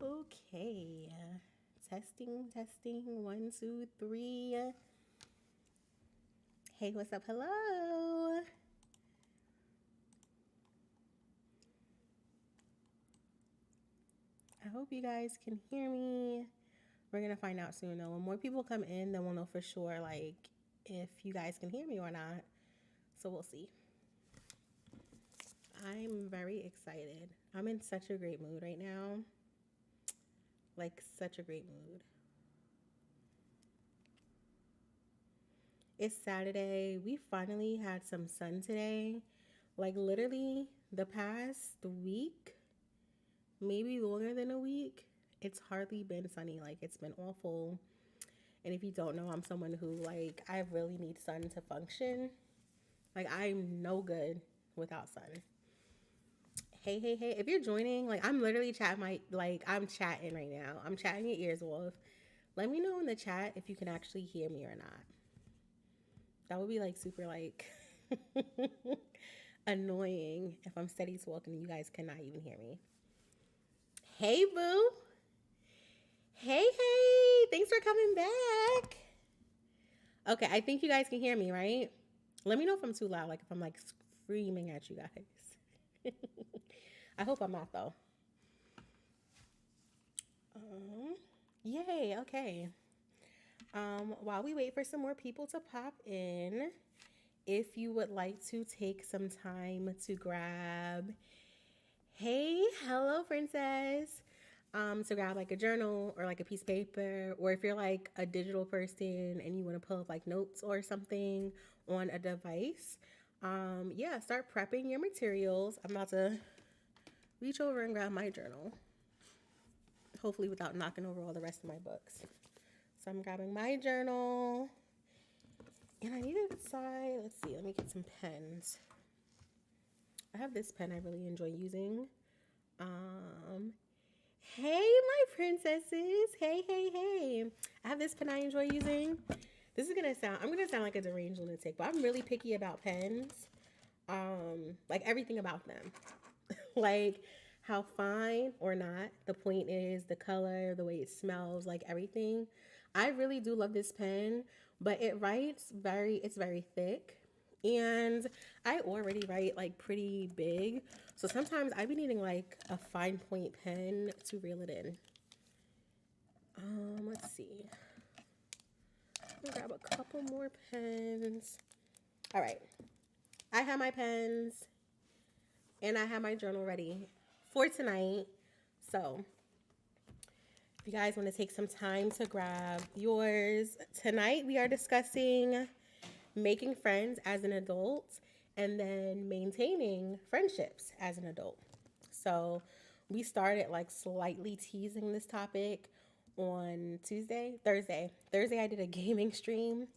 Okay. Testing, testing. One, two, three. Hey, what's up? Hello. I hope you guys can hear me. We're going to find out soon, though. When more people come in, then we'll know for sure, like, if you guys can hear me or not. So we'll see. I'm very excited. I'm in such a great mood right now. Like, such a great mood. It's Saturday. We finally had some sun today. Like, literally, the past week, maybe longer than a week, it's hardly been sunny. Like, it's been awful. And if you don't know, I'm someone who, like, I really need sun to function. Like, I'm no good without sun. Hey, hey, hey. If you're joining, like, I'm literally I'm chatting right now. I'm chatting your ears off. Let me know in the chat if you can actually hear me or not. That would be, like, super, like, annoying if I'm steady talking and you guys cannot even hear me. Hey, boo. Hey, hey. Thanks for coming back. Okay, I think you guys can hear me, right? Let me know if I'm too loud, like if I'm like screaming at you guys. I hope I'm not though. Um, Yay, okay. While we wait for some more people to pop in, if you would like to take some time to grab, hey, hello, princess. To grab like a journal or like a piece of paper, or if you're like a digital person and you want to pull up like notes or something on a device, yeah, start prepping your materials. I'm about to reach over and grab my journal, hopefully without knocking over all the rest of my books. So I'm grabbing my journal, and I need to decide. Let's see. Let me get some pens. I have this pen I really enjoy using. Um, Hey, my princesses. Hey, hey, hey. I have this pen I enjoy using. I'm gonna sound like a deranged lunatic, but I'm really picky about pens. Like everything about them. Like how fine or not, the point is the color, the way it smells, like everything. I really do love this pen, but it's very thick. And I already write like pretty big. So sometimes I be needing like a fine point pen to reel it in. Let's see. I'll grab a couple more pens. All right. I have my pens and I have my journal ready for tonight. So if you guys want to take some time to grab yours, tonight we are discussing making friends as an adult and then maintaining friendships as an adult. So we started like slightly teasing this topic on Thursday I did a gaming stream.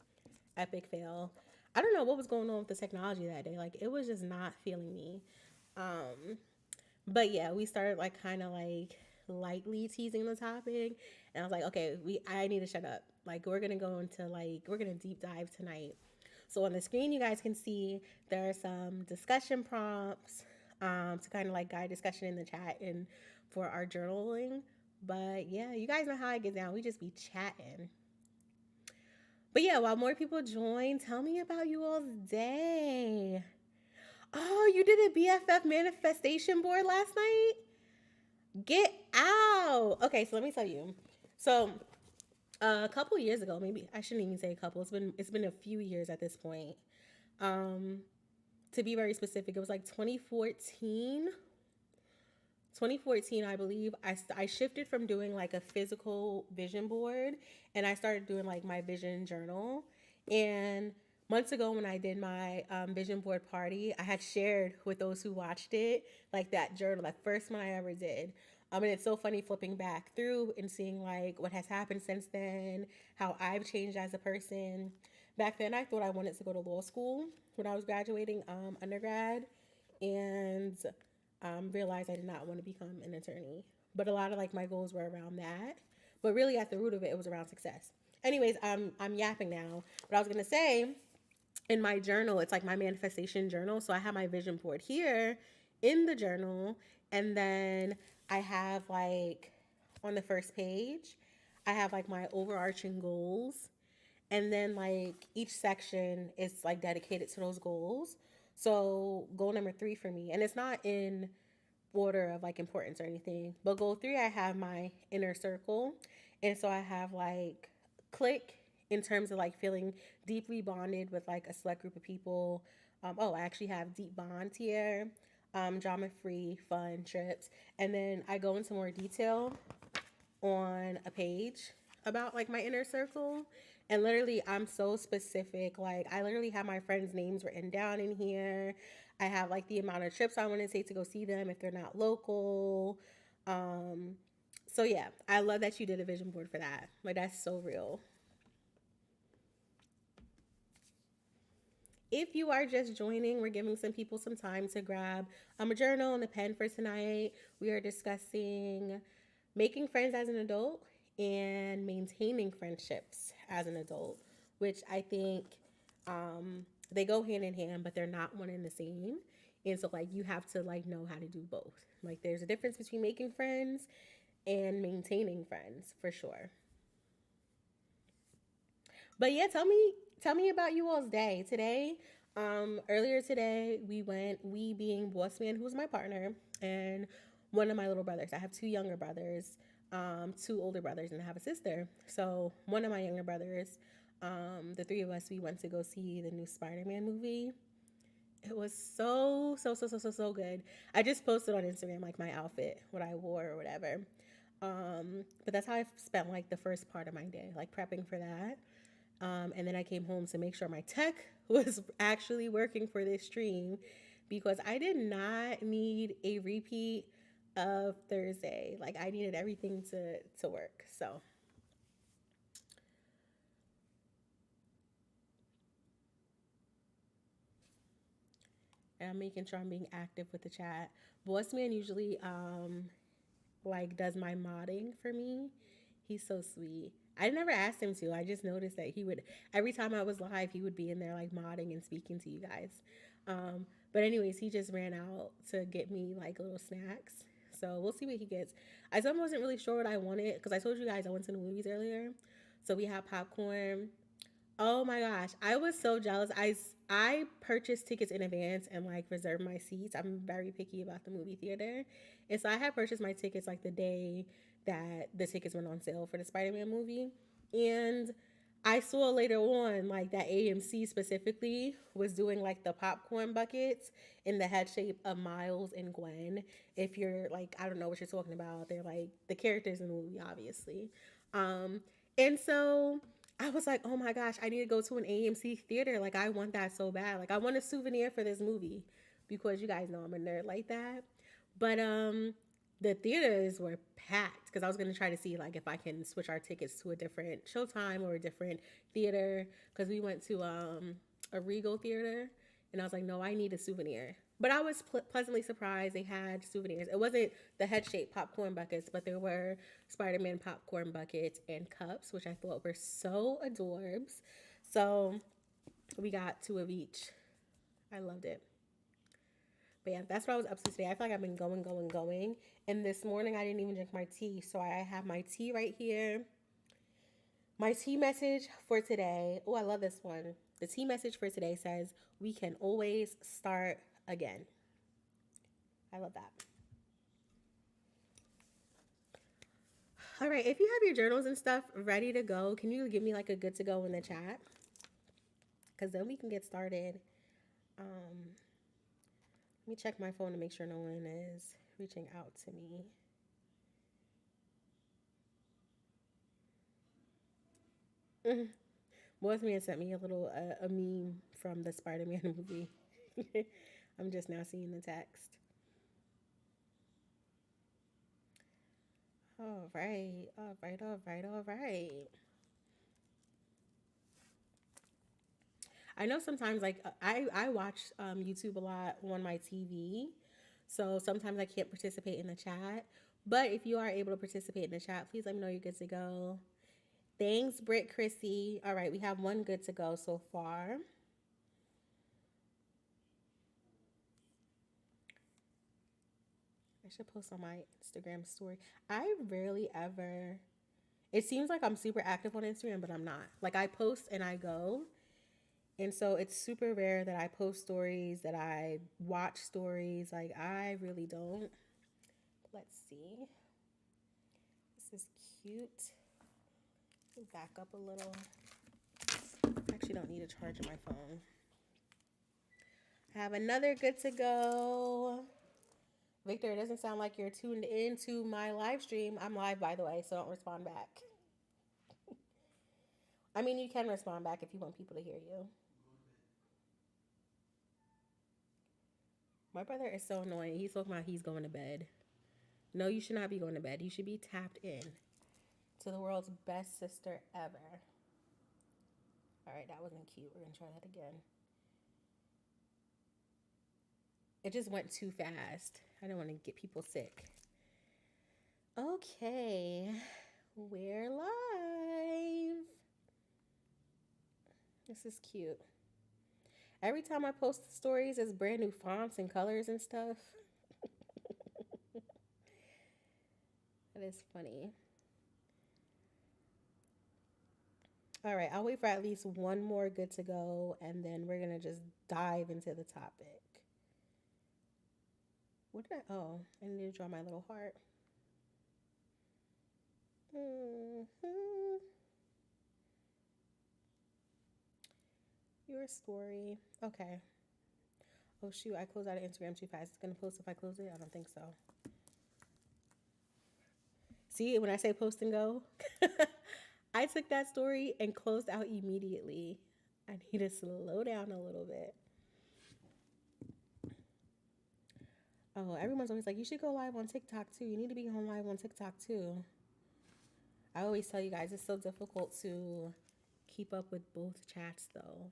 Epic fail. I don't know what was going on with the technology that day. Like it was just not feeling me. Um, but yeah, we started like kind of like lightly teasing the topic, and I was like, okay, I need to shut up. Like we're gonna deep dive tonight. So on the screen, you guys can see there are some discussion prompts to kind of like guide discussion in the chat and for our journaling. But yeah, you guys know how I get down. We just be chatting. But yeah, while more people join, tell me about you all's day. Oh, you did a BFF manifestation board last night? Get out. Okay, so let me tell you. So a couple years ago, maybe I shouldn't even say a couple. It's been a few years at this point. Um, to be very specific, it was like 2014. 2014, I believe, I shifted from doing like a physical vision board and I started doing like my vision journal. And months ago, when I did my vision board party, I had shared with those who watched it like that journal, that first one I ever did. And it's so funny flipping back through and seeing like what has happened since then, how I've changed as a person. Back then, I thought I wanted to go to law school when I was graduating undergrad, and realized I did not want to become an attorney. But a lot of like my goals were around that. But really, at the root of it was around success. Anyways, I'm yapping now. But I was gonna say, in my journal, it's like my manifestation journal. So I have my vision board here in the journal, and then I have like on the first page, I have like my overarching goals, and then like each section is like dedicated to those goals. So goal number 3 for me, and it's not in order of like importance or anything, but goal 3, I have my inner circle. And so I have like click in terms of like feeling deeply bonded with like a select group of people. I actually have deep bond here, drama free fun trips, and then I go into more detail on a page about like my inner circle. And literally, I'm so specific. Like, I literally have my friends' names written down in here. I have like the amount of trips I want to take to go see them if they're not local. Um, so yeah, I love that you did a vision board for that. Like, that's so real. If you are just joining, we're giving some people some time to grab a journal and a pen for tonight. We are discussing making friends as an adult and maintaining friendships as an adult, which I think they go hand in hand, but they're not one and the same. And so, like, you have to like know how to do both. Like, there's a difference between making friends and maintaining friends for sure. But yeah, tell me about you all's day today. Earlier today, we being Boss Man, who's my partner, and one of my little brothers. I have two younger brothers, two older brothers, and I have a sister. So one of my younger brothers, the three of us, we went to go see the new Spider-Man movie. It was so good. I just posted on Instagram like my outfit, what I wore or whatever. But that's how I spent like the first part of my day, like prepping for that. And then I came home to make sure my tech was actually working for this stream because I did not need a repeat of Thursday. Like, I needed everything to work. So and I'm making sure I'm being active with the chat. Bossman usually like does my modding for me. He's so sweet. I never asked him to. I just noticed that he would every time I was live, he would be in there like modding and speaking to you guys. But anyways, he just ran out to get me like little snacks. So we'll see what he gets. I still wasn't really sure what I wanted because I told you guys I went to the movies earlier. So we had popcorn. Oh my gosh, I was so jealous. I purchased tickets in advance and like reserved my seats. I'm very picky about the movie theater. And so I had purchased my tickets like the day that the tickets went on sale for the Spider-Man movie. And I saw later on like that AMC specifically was doing like the popcorn buckets in the head shape of Miles and Gwen. If you're like, I don't know what you're talking about. They're like the characters in the movie, obviously. Um, and so I was like, oh my gosh, I need to go to an AMC theater. Like, I want that so bad. Like, I want a souvenir for this movie because you guys know I'm a nerd like that. But the theaters were packed because I was gonna try to see like if I can switch our tickets to a different showtime or a different theater because we went to a Regal theater and I was like, no, I need a souvenir. But I was pleasantly surprised they had souvenirs. It wasn't the head shaped popcorn buckets, but there were Spider Man popcorn buckets and cups, which I thought were so adorbs. So we got two of each. I loved it. But yeah, that's what I was up to today. I feel like I've been going. And this morning I didn't even drink my tea. So I have my tea right here. My tea message for today. Oh, I love this one. The tea message for today says, we can always start again. I love that. All right, if you have your journals and stuff ready to go, can you give me like a good to go in the chat? Because then we can get started. Let me check my phone to make sure no one is reaching out to me. Bossman sent me a little a meme from the Spider-Man movie. I'm just now seeing the text. All right. I know sometimes like I watch YouTube a lot on my TV, so sometimes I can't participate in the chat. But if you are able to participate in the chat, please let me know you're good to go. Thanks, Britt Chrissy. All right, we have one good to go so far. should post on my Instagram story. I rarely ever. It seems like I'm super active on Instagram, but I'm not. Like I post and I go. And so it's super rare that I post stories, that I watch stories. Like I really don't. Let's see. This is cute. Back up a little. I actually don't need a charge on my phone. I have another good to go. Victor, it doesn't sound like you're tuned into my live stream. I'm live, by the way, so don't respond back. I mean, you can respond back if you want people to hear you. My brother is so annoying. He's talking about he's going to bed. No, you should not be going to bed. You should be tapped in to the world's best sister ever. All right, that wasn't cute. We're going to try that again. It just went too fast. I don't want to get people sick. Okay, we're live. This is cute. Every time I post the stories, it's brand new fonts and colors and stuff. That is funny. All right, I'll wait for at least one more good to go, and then we're going to just dive into the topic. What did I need to draw my little heart. Your story. Okay. Oh, shoot, I closed out of Instagram too fast. It's going to post if I close it? I don't think so. See, when I say post and go, I took that story and closed out immediately. I need to slow down a little bit. Oh, everyone's always like, you should go live on TikTok too. You need to be on live on TikTok too. I always tell you guys, it's so difficult to keep up with both chats though.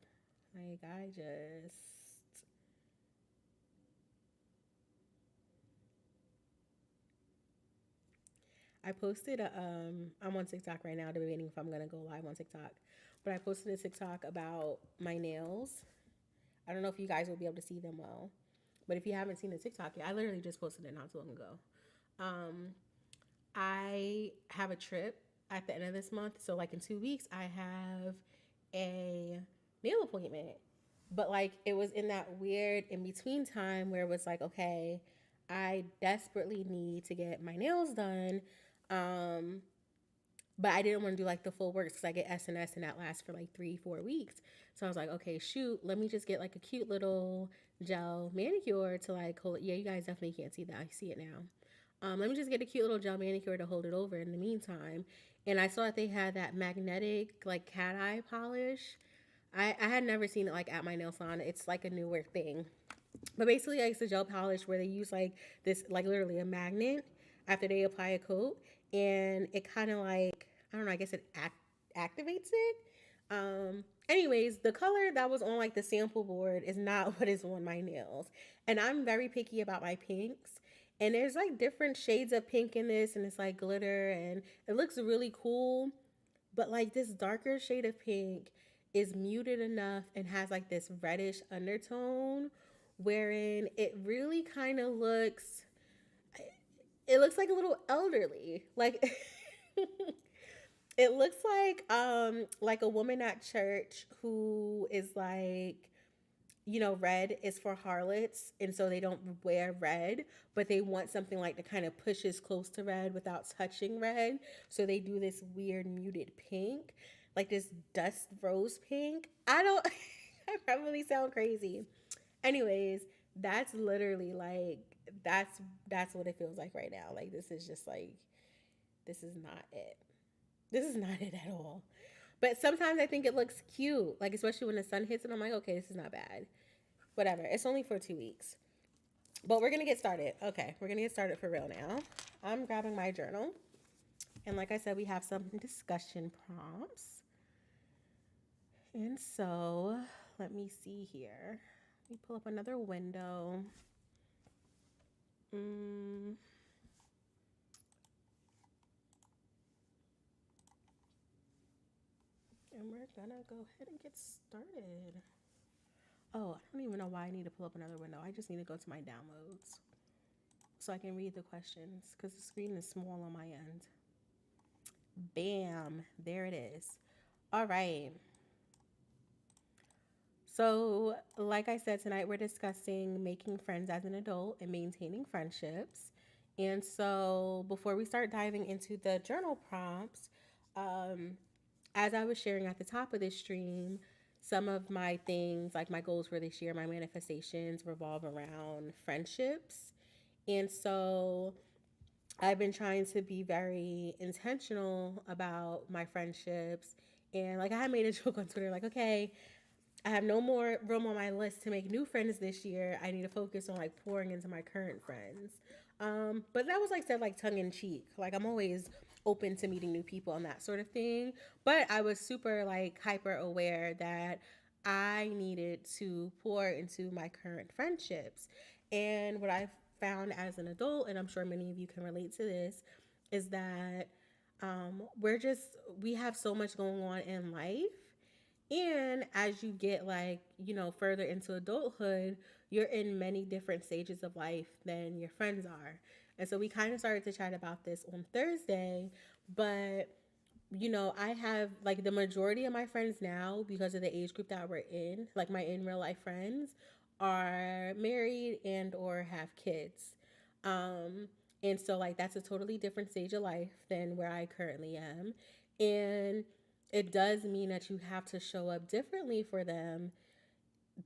Like, I posted I'm on TikTok right now debating if I'm going to go live on TikTok. But I posted a TikTok about my nails. I don't know if you guys will be able to see them well. But if you haven't seen the TikTok yet, I literally just posted it not too long ago. I have a trip at the end of this month. So, like, in 2 weeks, I have a nail appointment. But, like, it was in that weird in-between time where it was like, okay, I desperately need to get my nails done. But I didn't want to do, like, the full works because I get SNS and that lasts for, like, 3-4 weeks. So I was like, okay, shoot, let me just get, like, a cute little gel manicure to, like, hold it. Yeah, you guys definitely can't see that. I see it now. Let me just get a cute little gel manicure to hold it over in the meantime. And I saw that they had that magnetic, like, cat eye polish. I had never seen it, like, at my nail salon. It's, like, a newer thing. But basically, like, it's a gel polish where they use, like, this, like, literally a magnet after they apply a coat. And it kind of, like, I don't know, I guess it activates it. Anyways, the color that was on, like, the sample board is not what is on my nails. And I'm very picky about my pinks. And there's, like, different shades of pink in this, and it's, like, glitter, and it looks really cool. But, like, this darker shade of pink is muted enough and has, like, this reddish undertone wherein it really kind of looks, it looks like a little elderly. Like, it looks like a woman at church who is like, you know, red is for harlots, and so they don't wear red, but they want something like that kind of pushes close to red without touching red. So they do this weird muted pink, like this dust rose pink. I don't, I probably sound crazy. Anyways, that's literally like, that's what it feels like right now. Like, this is just like, this is not it. This is not it at all. But sometimes I think it looks cute, like especially when the sun hits it. I'm like, okay, this is not bad. Whatever. It's only for 2 weeks. But we're going to get started. Okay, we're going to get started for real now. I'm grabbing my journal. And like I said, we have some discussion prompts. And so, let me see here. Let me pull up another window. And we're gonna go ahead and get started. Oh, I don't even know why I need to pull up another window. I just need to go to my downloads. so I can read the questions because the screen is small on my end. Bam, there it is. All right. So, like I said, tonight we're discussing making friends as an adult and maintaining friendships. And so, before we start diving into the journal prompts, um, as I was sharing at the top of this stream, some of my things, like my goals for this year, my manifestations revolve around friendships. And so, I've been trying to be very intentional about my friendships. And like I had made a joke on Twitter, like, okay, I have no more room on my list to make new friends this year. I need to focus on like pouring into my current friends. But that was like said like tongue in cheek. Like I'm always open to meeting new people and that sort of thing. But I was super like hyper aware that I needed to pour into my current friendships. And what I've found as an adult, and I'm sure many of you can relate to this, is that we have so much going on in life, and as you get like, further into adulthood, you're in many different stages of life than your friends are. And so we kind of started to chat about this on Thursday, but I have like the majority of my friends now, because of the age group that we're in, like my in real life friends are married and or have kids. Um and so like that's a totally different stage of life than where I currently am. And it does mean that you have to show up differently for them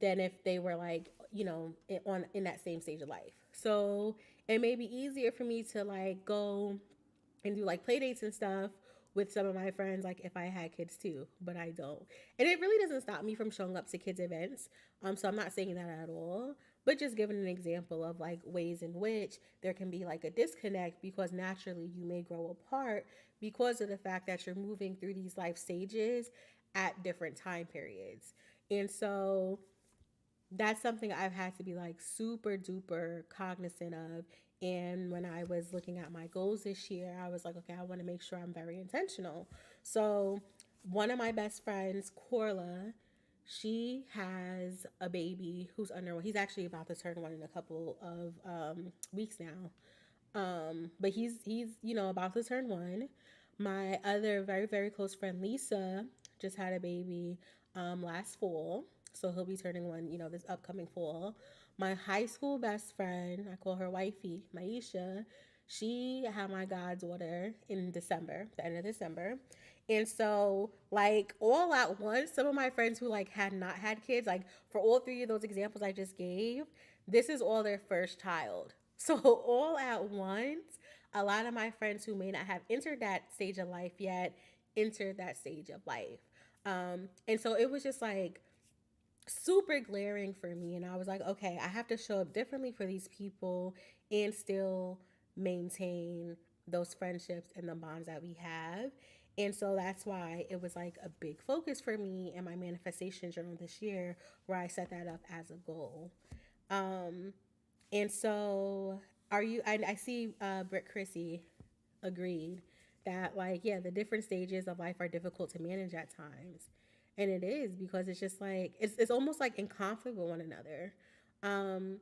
than if they were like, in that same stage of life. So it may be easier for me to like go and do like play dates and stuff with some of my friends, like if I had kids too, but I don't. And it really doesn't stop me from showing up to kids' events. So I'm not saying that at all, but just giving an example of like ways in which there can be like a disconnect because naturally you may grow apart because of the fact that you're moving through these life stages at different time periods. And so that's something I've had to be like super duper cognizant of. And when I was looking at my goals this year, I was like, okay, I want to make sure I'm very intentional. So, one of my best friends, Corla, she has a baby who's under. He's actually about to turn one in a couple of weeks now. But he's about to turn one. My other very very close friend Lisa just had a baby last fall, so he'll be turning one this upcoming fall. My high school best friend, I call her wifey, Maisha. She had my goddaughter in December, the end of December. And so, like, all at once, some of my friends who, like, had not had kids, like, for all three of those examples I just gave, this is all their first child. So, all at once, a lot of my friends who may not have entered that stage of life yet entered that stage of life. And so it was just like super glaring for me. And I was like, okay, I have to show up differently for these people and still maintain those friendships and the bonds that we have. And so that's why it was like a big focus for me in my manifestation journal this year, where I set that up as a goal. Um, and so, I see Britt Chrissy agreed that, like, yeah, the different stages of life are difficult to manage at times. And it is because it's just like, it's almost like in conflict with one another. Um,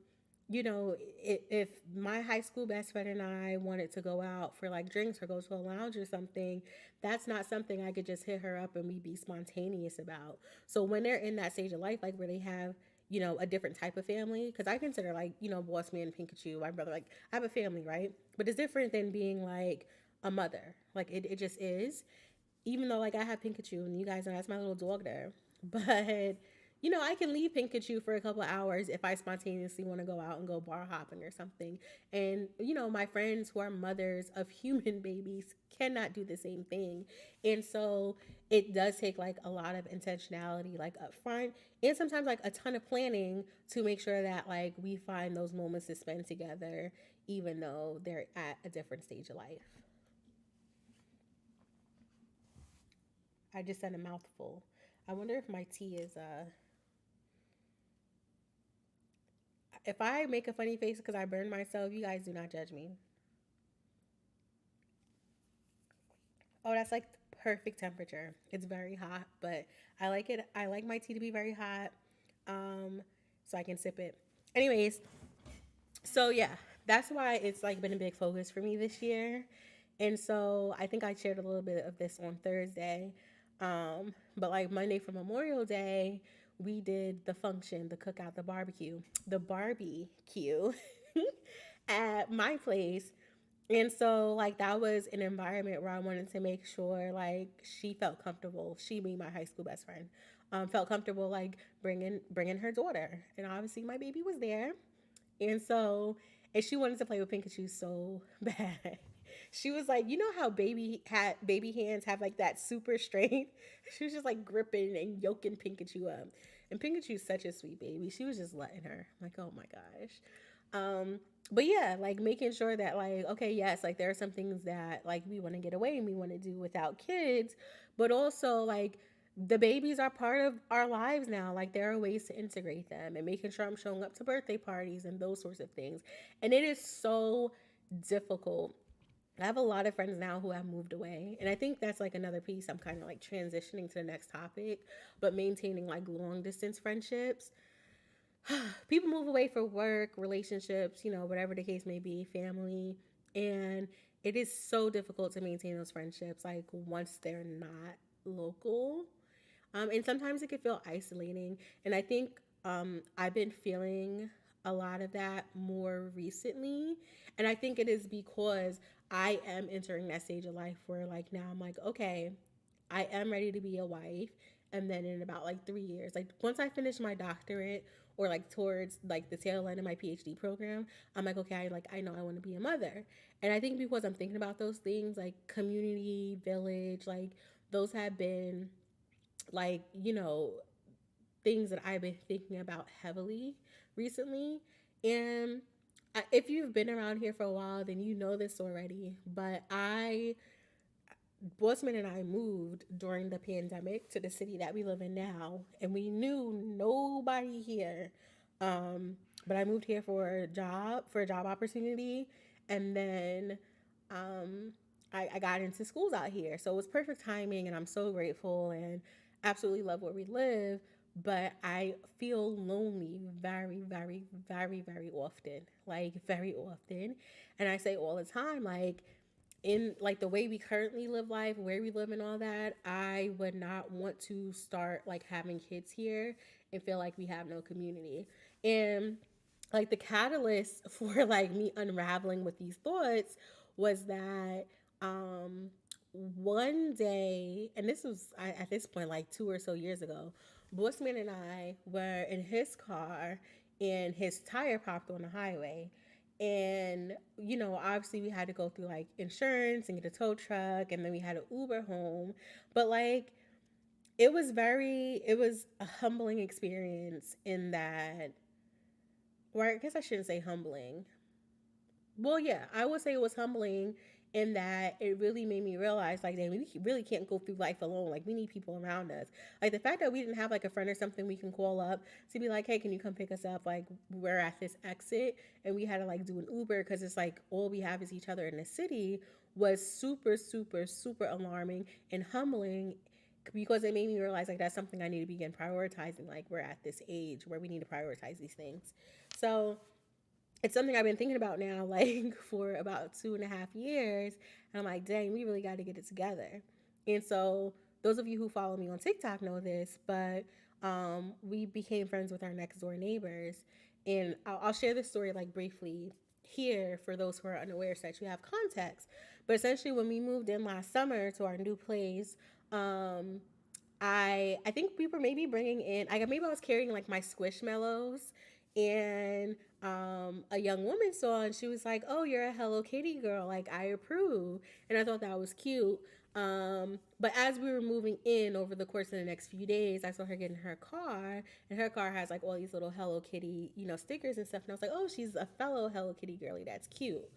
if my high school best friend and I wanted to go out for like drinks or go to a lounge or something, that's not something I could just hit her up and we be spontaneous about. So when they're in that stage of life, like where they have, a different type of family, because I consider like, Boss Man, Pikachu, my brother, like I have a family, right? But it's different than being like a mother. Like it just is, even though like I have Pikachu and you guys know that's my little dog there. But I can leave Pikachu for a couple of hours if I spontaneously want to go out and go bar hopping or something. And my friends who are mothers of human babies cannot do the same thing. And so it does take like a lot of intentionality like up front, and sometimes like a ton of planning to make sure that like we find those moments to spend together even though they're at a different stage of life. I just said a mouthful. I wonder if my tea is if I make a funny face because I burned myself, you guys do not judge me. Oh, that's like the perfect temperature. It's very hot, but I like it. I like my tea to be very hot, um, so I can sip it. Anyways, so yeah. that's why it's like been a big focus for me this year. And so I think I shared a little bit of this on Thursday. But like Monday for Memorial Day, we did the function, the cookout, the barbecue at my place. And so like that was an environment where I wanted to make sure like she felt comfortable. She being my high school best friend, felt comfortable like bringing her daughter, and obviously my baby was there. And so, and she wanted to play with Pikachu so bad. She was like, you know how baby hands have like that super strength. She was just like gripping and yoking Pikachu up. And Pikachu's such a sweet baby. She was just letting her. I'm like, oh my gosh. But yeah, like making sure that like, okay, yes, like there are some things that like we want to get away and we want to do without kids, but also like the babies are part of our lives now. Like there are ways to integrate them and making sure I'm showing up to birthday parties and those sorts of things. And it is so difficult. I have a lot of friends now who have moved away. And I think that's like another piece. I'm kind of like transitioning to the next topic, but maintaining like long distance friendships. People move away for work, relationships, whatever the case may be, family. And it is so difficult to maintain those friendships like once they're not local. And sometimes it can feel isolating. And I think I've been feeling a lot of that more recently. And I think it is because I am entering that stage of life where, like, now I'm like, okay, I am ready to be a wife. And then in about like 3 years, like once I finish my doctorate or like towards like the tail end of my PhD program, I'm like, okay, I know I want to be a mother. And I think because I'm thinking about those things like community, village, like those have been like, things that I've been thinking about heavily recently. And if you've been around here for a while, then you know this already. But Bossman and I moved during the pandemic to the city that we live in now, and we knew nobody here. Um, but I moved here for a job opportunity, and then um, I got into schools out here, so it was perfect timing, and I'm so grateful and absolutely love where we live. But I feel lonely very, very, very, very often, like very often, and I say all the time, like in like the way we currently live life, where we live and all that, I would not want to start like having kids here and feel like we have no community. And like the catalyst for like me unraveling with these thoughts was that one day, and this was at this point like 2 or so years ago, Bossman and I were in his car and his tire popped on the highway. And, obviously we had to go through like insurance and get a tow truck, and then we had to Uber home. But like, it was a humbling experience in that, or I guess I shouldn't say humbling. Well, yeah, I would say it was humbling in that it really made me realize, like, dang, we really can't go through life alone. Like, we need people around us. Like, the fact that we didn't have, like, a friend or something we can call up to be like, hey, can you come pick us up? Like, we're at this exit, and we had to, like, do an Uber because it's like all we have is each other in the city was super, super, super alarming and humbling because it made me realize, like, that's something I need to begin prioritizing. Like, we're at this age where we need to prioritize these things. So, it's something I've been thinking about now, like for about 2.5 years. And I'm like, dang, we really got to get it together. And so, those of you who follow me on TikTok know this, but we became friends with our next door neighbors. And I'll share this story like briefly here for those who are unaware so that you have context. But essentially, when we moved in last summer to our new place, um, I think we were maybe bringing in, maybe I was carrying like my squishmallows, and a young woman saw, and she was like, "Oh, you're a Hello Kitty girl. Like, I approve." And I thought that was cute. But as we were moving in over the course of the next few days, I saw her get in her car, and her car has like all these little Hello Kitty, stickers and stuff. And I was like, "Oh, she's a fellow Hello Kitty girly. That's cute."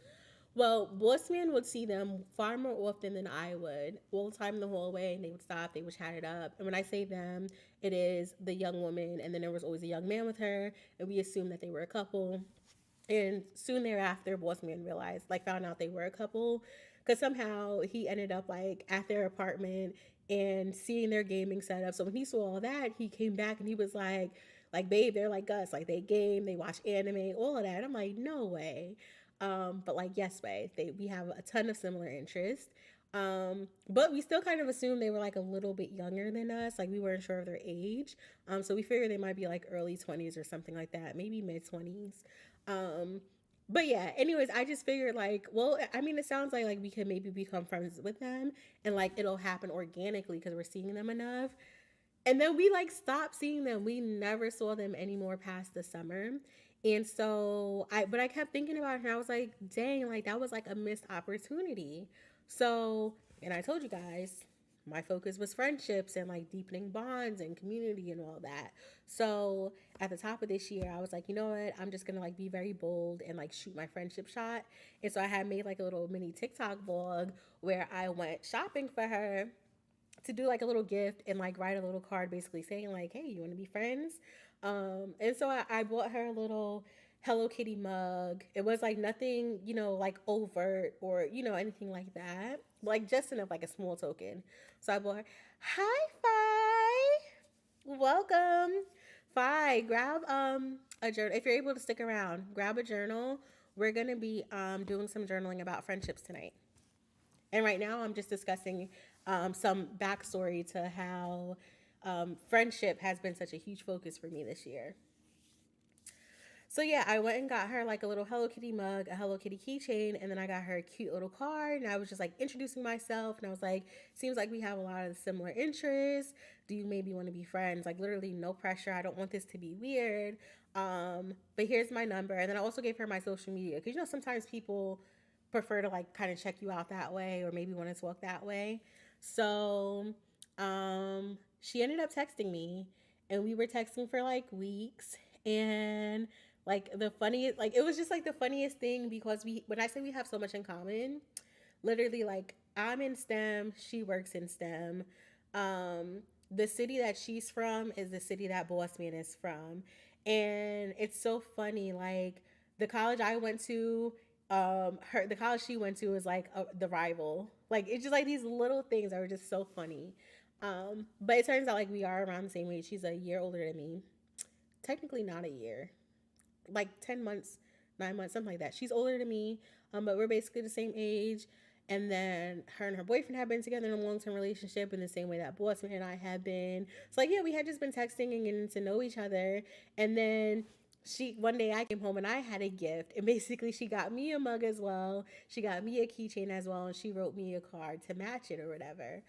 Well, Bossman would see them far more often than I would. All the time in the hallway, and they would stop, they would chat it up. And when I say them, it is the young woman, and then there was always a young man with her, and we assumed that they were a couple. And soon thereafter, Bossman realized, like, found out they were a couple, because somehow he ended up like at their apartment and seeing their gaming setup. So when he saw all that, he came back and he was like, babe, they're like us, like they game, they watch anime, all of that. I'm like, no way. But like yes way, we have a ton of similar interests. But we still kind of assumed they were like a little bit younger than us. Like we weren't sure of their age. So we figured they might be like early 20s or something like that, maybe mid 20s. Um, but yeah, anyways, I just figured like, well, I mean, it sounds like we could maybe become friends with them and like it'll happen organically because we're seeing them enough. And then we like stopped seeing them. We never saw them anymore past the summer. And so but I kept thinking about it and I was like, dang, like that was like a missed opportunity. So, and I told you guys, my focus was friendships and like deepening bonds and community and all that. So at the top of this year, I was like, you know what? I'm just gonna like be very bold and like shoot my friendship shot. And so I had made like a little mini TikTok vlog where I went shopping for her to do like a little gift and like write a little card basically saying like, hey, you want to be friends? And so I bought her a little Hello Kitty mug. It was like nothing, like overt or, anything like that. Like just enough like a small token. So I bought her, hi, Fi. Welcome. Fi, grab a journal. If you're able to stick around, grab a journal. We're gonna be doing some journaling about friendships tonight. And right now, I'm just discussing some backstory to how friendship has been such a huge focus for me this year. So yeah, I went and got her like a little Hello Kitty mug, a Hello Kitty keychain, and then I got her a cute little card. And I was just like introducing myself, and I was like, "Seems like we have a lot of similar interests. Do you maybe want to be friends?" Like literally, no pressure. I don't want this to be weird. But here's my number, and then I also gave her my social media because sometimes people prefer to like kind of check you out that way, or maybe want to talk that way. So, she ended up texting me, and we were texting for like weeks, and like the funniest, like it was just like the funniest thing because when I say we have so much in common, literally like I'm in STEM, she works in STEM. The city that she's from is the city that Boss Man is from, and it's so funny. Like the college I went to, the college she went to is like the rival. Like it's just like these little things that were just so funny. But it turns out like we are around the same age. She's a year older than me. Technically not a year, like 10 months, 9 months, something like that. She's older than me, but we're basically the same age. And then her and her boyfriend have been together in a long term relationship in the same way that Bossman and I had been. So like yeah, we had just been texting and getting to know each other. And then one day I came home and I had a gift. And basically she got me a mug as well. She got me a keychain as well, and she wrote me a card to match it or whatever.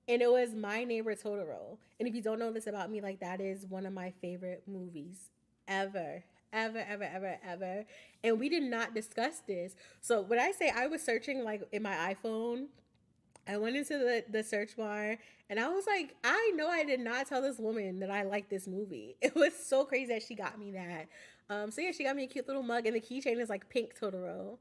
And it was My Neighbor Totoro. And if you don't know this about me, like that is one of my favorite movies ever, ever, ever, ever, ever. And we did not discuss this. So when I say I was searching like in my iPhone, I went into the search bar and I was like, I know I did not tell this woman that I like this movie. It was so crazy that she got me that. So yeah, she got me a cute little mug, and the keychain is like pink Totoro.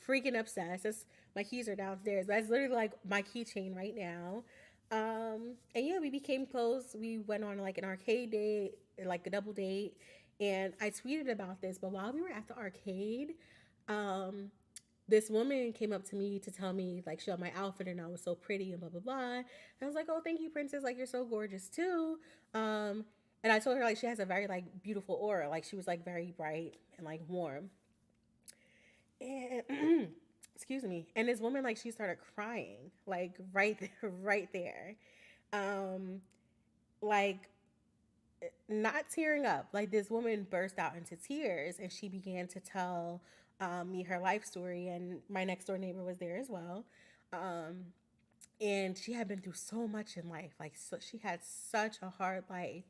Freaking obsessed. My keys are downstairs. That's literally like my keychain right now. And yeah, we became close. We went on like an arcade date, like a double date, and I tweeted about this. But while we were at the arcade, um, this woman came up to me to tell me like she loved my outfit and I was so pretty and blah blah blah. And I was like, oh, thank you, princess. Like you're so gorgeous too. And I told her like she has a very like beautiful aura. Like she was like very bright and like warm. And excuse me. And this woman like she started crying like right there, right there. Um, like not tearing up. Like this woman burst out into tears and she began to tell me her life story. And my next door neighbor was there as well. Um, and she had been through so much in life. Like so, she had such a hard life.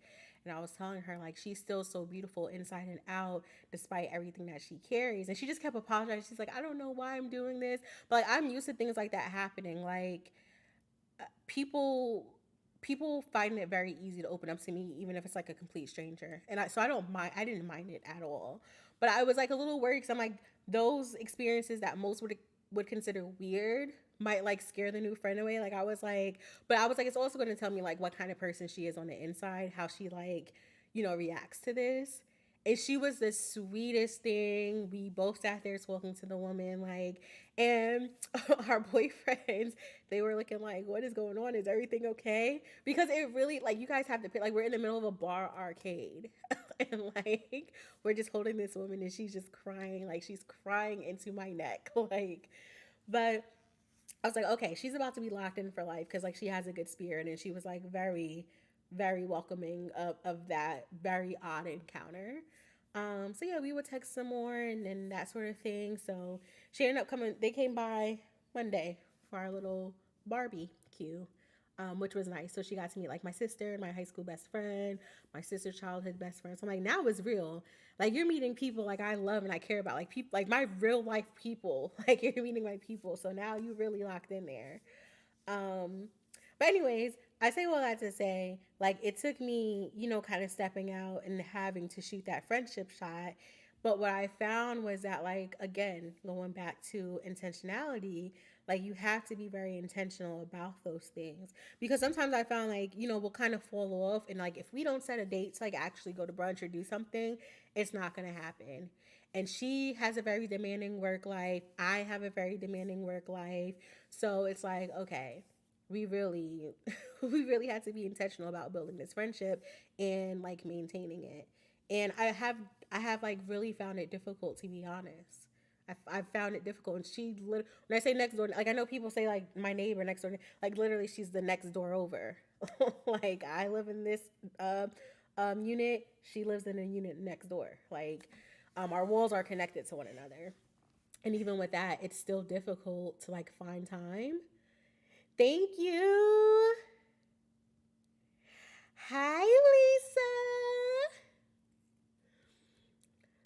And I was telling her like she's still so beautiful inside and out despite everything that she carries. And she just kept apologizing. She's like, I don't know why I'm doing this, but like I'm used to things like that happening. Like people people find it very easy to open up to me even if it's like a complete stranger, and I don't mind. I didn't mind it at all, but I was like a little worried because I'm like those experiences that most would consider weird might like scare the new friend away. Like I was like, but I was like it's also going to tell me like what kind of person she is on the inside, how she like reacts to this. And she was the sweetest thing. We both sat there talking to the woman, like, and our boyfriends, they were looking like, what is going on? Is everything okay? Because it really, like, you guys have to pick, like, we're in the middle of a bar arcade. and like we're just holding this woman and she's just crying, like she's crying into my neck. Like, but I was like, okay, she's about to be locked in for life because like she has a good spirit, and she was like very, very welcoming of that very odd encounter. So yeah, we would text some more and that sort of thing. So she ended up coming. They came by Monday for our little barbecue, which was nice. So she got to meet like my sister, my high school best friend, my sister's childhood best friend. So I'm like, now it's real. Like you're meeting people like I love and I care about, like people, like my real life people. Like you're meeting my people. So now you really locked in there. Um, but anyways, I say all that to say, like it took me, kind of stepping out and having to shoot that friendship shot. But what I found was that, like, again, going back to intentionality, like you have to be very intentional about those things. Because sometimes I found like, we'll kind of fall off, and like if we don't set a date to like actually go to brunch or do something, it's not gonna happen. And she has a very demanding work life. I have a very demanding work life. So it's like, okay, we really we really had to be intentional about building this friendship and like maintaining it. And I have like really found it difficult, to be honest. I've found it difficult. And when I say next door, like I know people say like my neighbor next door, like literally she's the next door over. Like I live in this unit, she lives in a unit next door. Like our walls are connected to one another. And even with that, it's still difficult to like find time. Thank you. Hi, Lisa.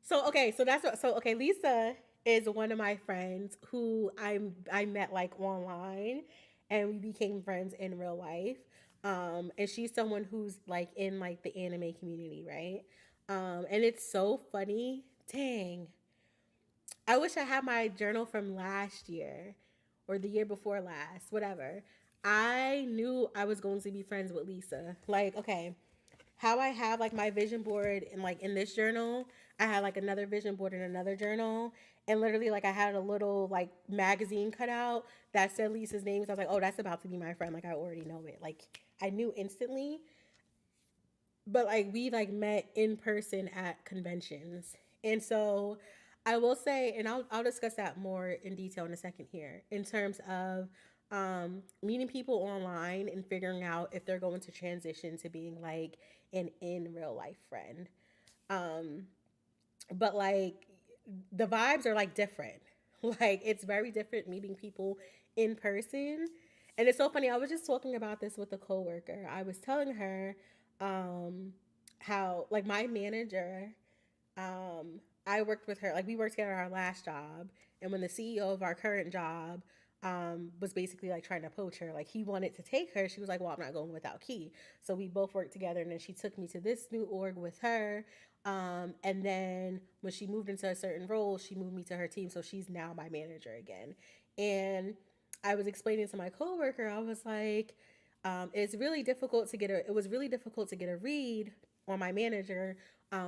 So okay, so that's what. So okay, Lisa is one of my friends who I met like online, and we became friends in real life. And she's someone who's like in like the anime community, right? And it's so funny. Dang, I wish I had my journal from last year or the year before last, whatever. I knew I was going to be friends with Lisa. Like, okay, how I have like my vision board and like in this journal, I had like another vision board in another journal. And literally, like, I had a little like magazine cut out that said Lisa's name. So I was like, oh, that's about to be my friend. Like, I already know it. Like, I knew instantly. But like we like met in person at conventions. And so I will say, and I'll discuss that more in detail in a second here, in terms of meeting people online and figuring out if they're going to transition to being like an in real life friend. Um, but like the vibes are like different. Like it's very different meeting people in person. And it's so funny. I was just talking about this with a coworker. I was telling her um how like my manager, I worked with her, like we worked together at our last job, and when the CEO of our current job was basically like trying to poach her, like he wanted to take her, she was like, well, I'm not going without Key. So we both worked together, and then she took me to this new org with her. And then when she moved into a certain role, she moved me to her team, so she's now my manager again. And I was explaining to my coworker, I was like, it's really difficult to get a. It was really difficult to get a read on my manager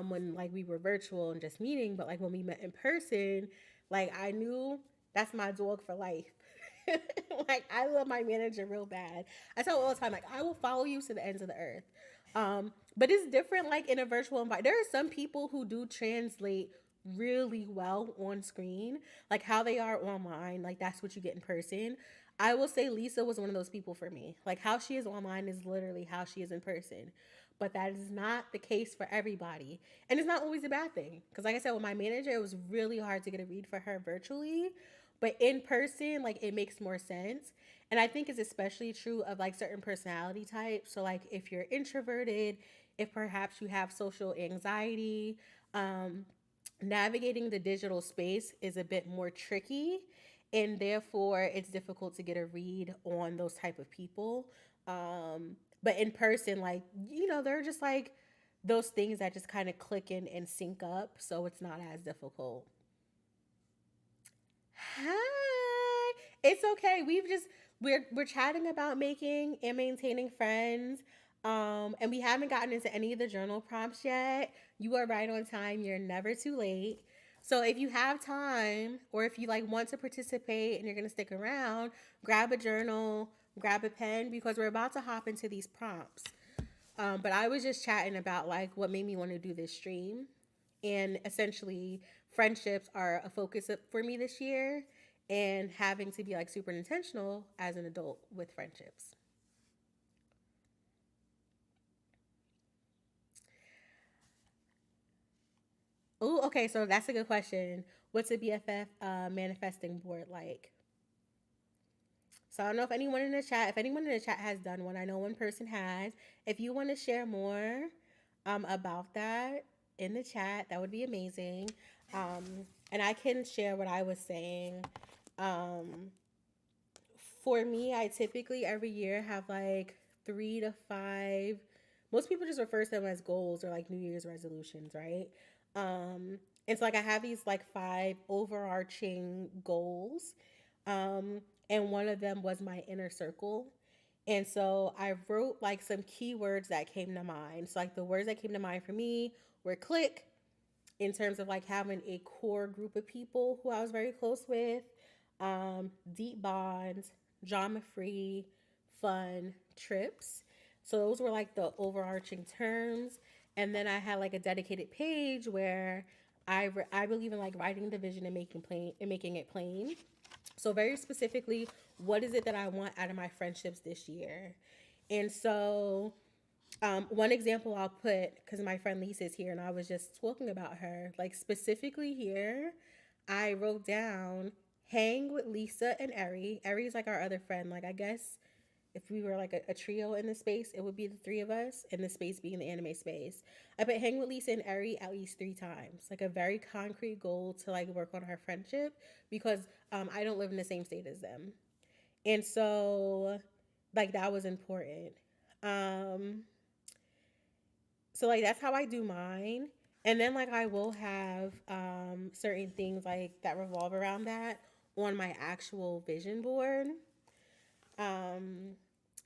when like we were virtual and just meeting, but like when we met in person, like I knew that's my dog for life. Like I love my manager real bad. I tell her all the time, like I will follow you to the ends of the earth. But it's different, like in a virtual environment. There are some people who do translate really well on screen, like how they are online. Like that's what you get in person. I will say Lisa was one of those people for me. Like how she is online is literally how she is in person. But that is not the case for everybody. And it's not always a bad thing. Because, like I said, with my manager, it was really hard to get a read for her virtually. But in person, like, it makes more sense. And I think it's especially true of, like, certain personality types. So, like, if you're introverted, if perhaps you have social anxiety, um, navigating the digital space is a bit more tricky, and therefore it's difficult to get a read on those type of people. But in person, like, they're just like those things that just kind of click in and sync up, so it's not as difficult. Hi. It's okay. We're chatting about making and maintaining friends. And we haven't gotten into any of the journal prompts yet. You are right on time. You're never too late. So if you have time, or if you like want to participate and you're gonna stick around, grab a journal, grab a pen, because we're about to hop into these prompts. But I was just chatting about like what made me want to do this stream, and essentially, friendships are a focus for me this year, and having to be like super intentional as an adult with friendships. Oh, okay. So that's a good question. What's a BFF manifesting board like? So I don't know if anyone in the chat has done one. I know one person has. If you want to share more about that in the chat, that would be amazing. And I can share what I was saying. Um, for me, I typically every year have like 3 to 5. Most people just refer to them as goals or like New Year's resolutions, right? And so like I have these like 5 overarching goals. Um, and one of them was my inner circle. And so I wrote like some keywords that came to mind. So like the words that came to mind for me were click, in terms of like having a core group of people who I was very close with, deep bonds, drama free, fun trips. So those were like the overarching terms. And then I had like a dedicated page where I believe in like writing the vision and making it plain. So very specifically, what is it that I want out of my friendships this year? And so one example I'll put, because my friend Lisa is here and I was just talking about her, like specifically here, I wrote down hang with Lisa and Eri. Eri is like our other friend. Like, I guess if we were like a trio in the space, it would be the three of us, in the space being the anime space. I put hang with Lisa and Eri at least 3 times, like a very concrete goal to like work on our friendship because I don't live in the same state as them. And so, like, that was important. Um, so like that's how I do mine. And then like I will have certain things like that revolve around that on my actual vision board. Um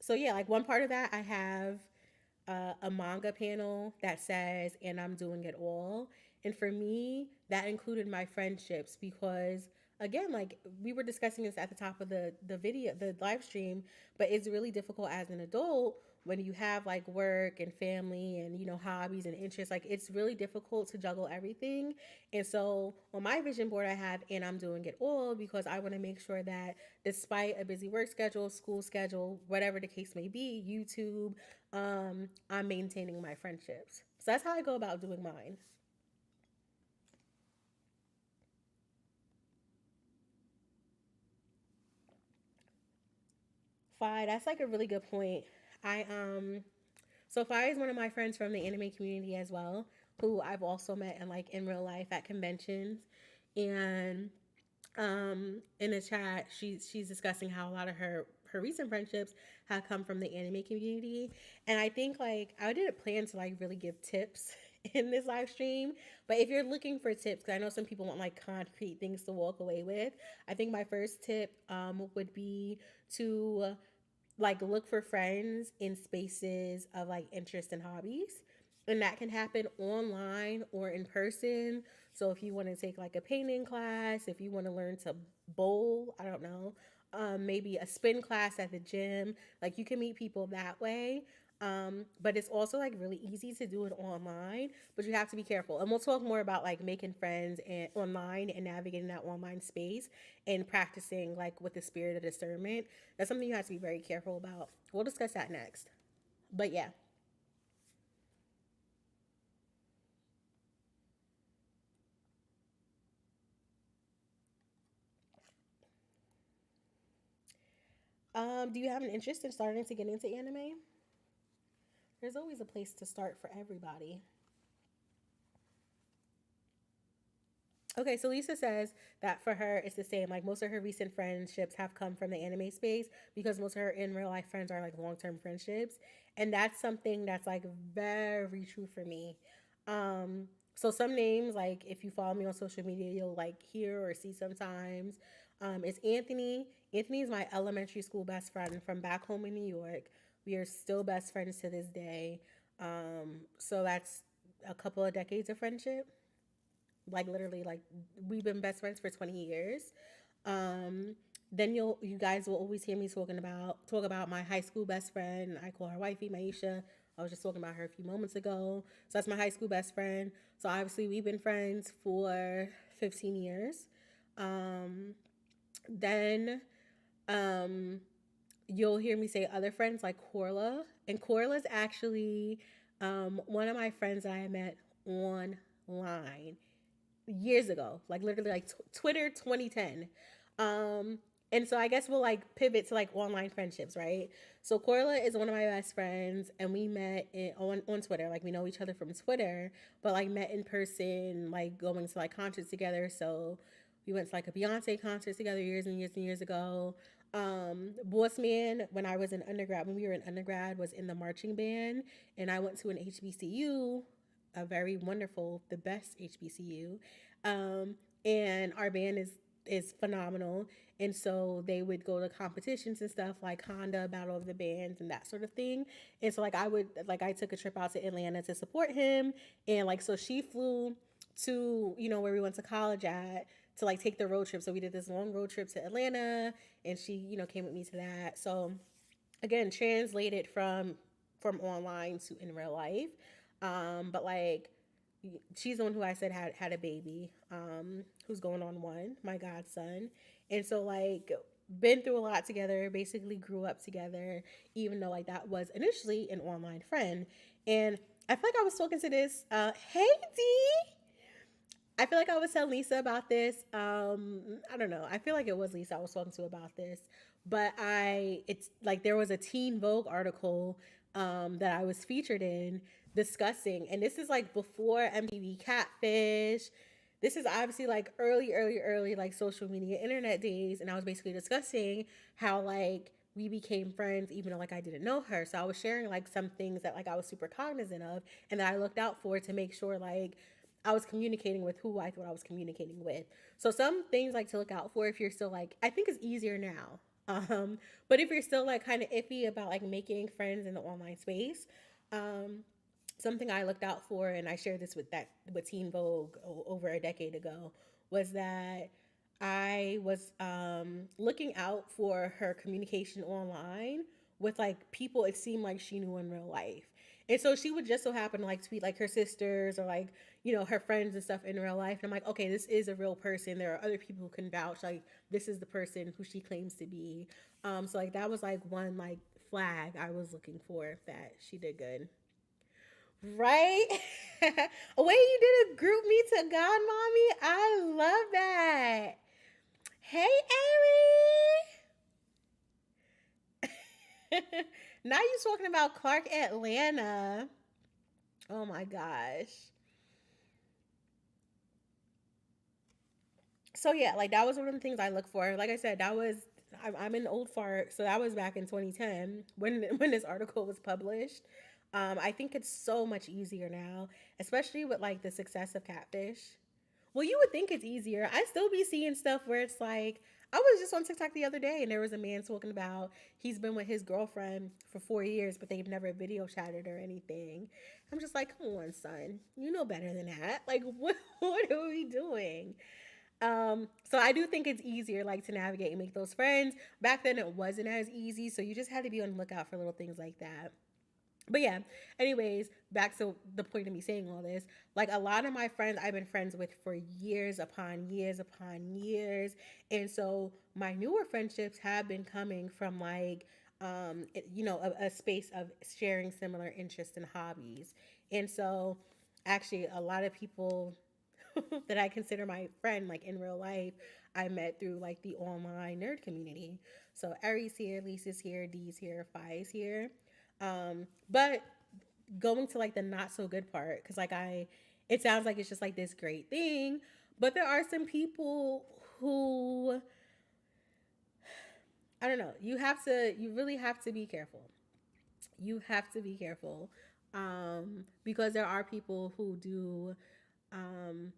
so yeah, like one part of that I have a manga panel that says and I'm doing it all. And for me, that included my friendships because again, like we were discussing this at the top of the video, the live stream, but it's really difficult as an adult when you have like work and family and hobbies and interests. Like it's really difficult to juggle everything. And so on my vision board I have and I'm doing it all because I want to make sure that despite a busy work schedule, school schedule, whatever the case may be, YouTube, I'm maintaining my friendships. So that's how I go about doing mine. Fi, that's like a really good point. I So Fi is one of my friends from the anime community as well, who I've also met in like in real life at conventions. And in the chat she's discussing how a lot of her recent friendships have come from the anime community. And I think like I didn't plan to like really give tips in this live stream, but if you're looking for tips, because I know some people want like concrete things to walk away with, I think my first tip would be to like look for friends in spaces of like interest and hobbies, and that can happen online or in person. So if you want to take like a painting class, if you want to learn to bowl, I don't know, maybe a spin class at the gym, like you can meet people that way. But it's also like really easy to do it online, but you have to be careful. And we'll talk more about like making friends and online and navigating that online space and practicing like with the spirit of discernment. That's something you have to be very careful about. We'll discuss that next. But yeah. Do you have an interest in starting to get into anime? There's always a place to start for everybody. Okay, so Lisa says that for her it's the same. Like most of her recent friendships have come from the anime space because most of her in real life friends are like long term friendships, and that's something that's like very true for me. So some names, like if you follow me on social media, you'll like hear or see sometimes. It's Anthony. Anthony is my elementary school best friend from back home in New York. We are still best friends to this day. So that's a couple of decades of friendship, like literally like we've been best friends for 20 years. um then you guys will always hear me talk about my high school best friend. I call her wifey Maisha. I was just talking about her a few moments ago. So that's my high school best friend. So obviously we've been friends for 15 years. Um, then um, you'll hear me say other friends like Corla. And Corla's actually one of my friends that I met online years ago, like literally like Twitter 2010. Um, and so I guess we'll like pivot to like online friendships, right? So Corla is one of my best friends, and we met on Twitter. Like we know each other from Twitter, but like met in person, like going to like concerts together. So we went to like a Beyonce concert together years and years and years ago. Boss Man, when I was in undergrad, when we were in undergrad, was in the marching band, and I went to an HBCU, a very wonderful, the best HBCU. Um, and our band is phenomenal. And so they would go to competitions and stuff like Honda, Battle of the Bands, and that sort of thing. And so I took a trip out to Atlanta to support him, and like so she flew to where we went to college at to like take the road trip. So we did this long road trip to Atlanta, and she came with me to that. So again, translated from online to in real life. But like she's the one who I said had a baby, who's going on one, my godson. And so like been through a lot together, basically grew up together, even though like that was initially an online friend. And I feel like I was talking to this hey D. I feel like I was telling Lisa about this. I don't know. I feel like it was Lisa I was talking to about this, but it's like there was a Teen Vogue article that I was featured in discussing, and this is like before MTV Catfish. This is obviously like early like social media internet days, and I was basically discussing how like we became friends even though like I didn't know her. So I was sharing like some things that like I was super cognizant of and that I looked out for to make sure like I was communicating with who I thought I was communicating with. So some things like to look out for if you're still like, I think it's easier now. But if you're still like kind of iffy about like making friends in the online space, um, something I looked out for, and I shared this with Teen Vogue over a decade ago, was that I was looking out for her communication online with like people it seemed like she knew in real life. And so she would just so happen to like tweet like her sisters or like, her friends and stuff in real life. And I'm like, okay, this is a real person. There are other people who can vouch. Like, this is the person who she claims to be. So like that was like one like flag I was looking for that she did good. Right? A way you did a group me to God, mommy. I love that. Hey, Ari. Now you're talking about Clark Atlanta. Oh my gosh. So yeah, like that was one of the things I look for. Like I said, I'm an old fart, so that was back in 2010 when this article was published. I think it's so much easier now, especially with like the success of Catfish. Well, you would think it's easier. I still be seeing stuff where it's like I was just on TikTok the other day and there was a man talking about he's been with his girlfriend for 4 years, but they've never video chatted or anything. I'm just like, come on, son, you know better than that. Like, what are we doing? So I do think it's easier like to navigate and make those friends. Back then it wasn't as easy, so you just had to be on the lookout for little things like that. But yeah, anyways, back to the point of me saying all this. Like a lot of my friends I've been friends with for years upon years upon years. And so my newer friendships have been coming from like a space of sharing similar interests and hobbies. And so actually a lot of people that I consider my friend, like in real life, I met through like the online nerd community. So Aries here, Lisa's here, D's here, Phi's here. But going to like the not so good part, because it sounds like it's just like this great thing, but there are some people who, I don't know, you really have to be careful. You have to be careful, because there are people who do um,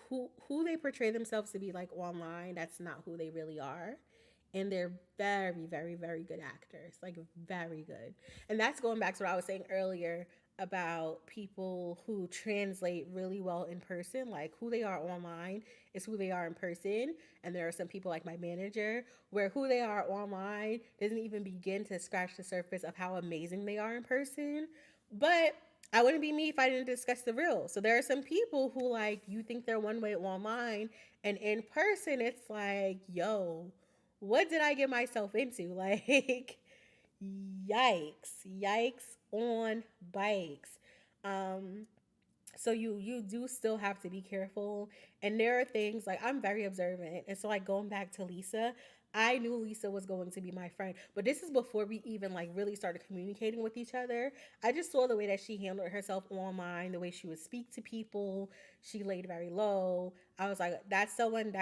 who they portray themselves to be like online. That's not who they really are, and they're very very very good actors, like very good. And that's going back to what I was saying earlier about people who translate really well in person. Like who they are online is who they are in person. And there are some people like my manager where who they are online doesn't even begin to scratch the surface of how amazing they are in person. But I wouldn't be me if I didn't discuss the real. So there are some people who like you think they're one way online, and in person it's like, yo, what did I get myself into? Like, yikes, yikes on bikes. Um, so you do still have to be careful, and there are things like I'm very observant, and so like going back to Lisa, I knew Lisa was going to be my friend, but this is before we even like really started communicating with each other. I just saw the way that she handled herself online, the way she would speak to people. She laid very low. I was like, that's someone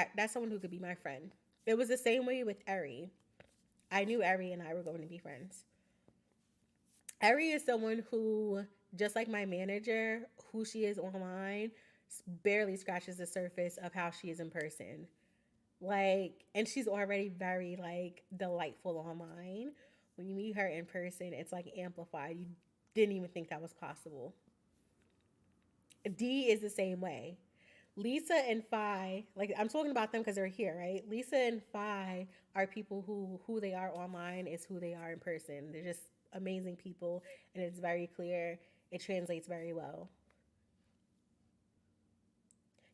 who could be my friend. It was the same way with Eri. I knew Eri and I were going to be friends. Eri is someone who, just like my manager, who she is online, barely scratches the surface of how she is in person. Like, and she's already very like delightful online. When you meet her in person, it's like amplified. You didn't even think that was possible. D is the same way. Lisa and Phi, like I'm talking about them because they're here, right? Lisa and Phi are people who they are online is who they are in person. They're just amazing people, and it's very clear. It translates very well.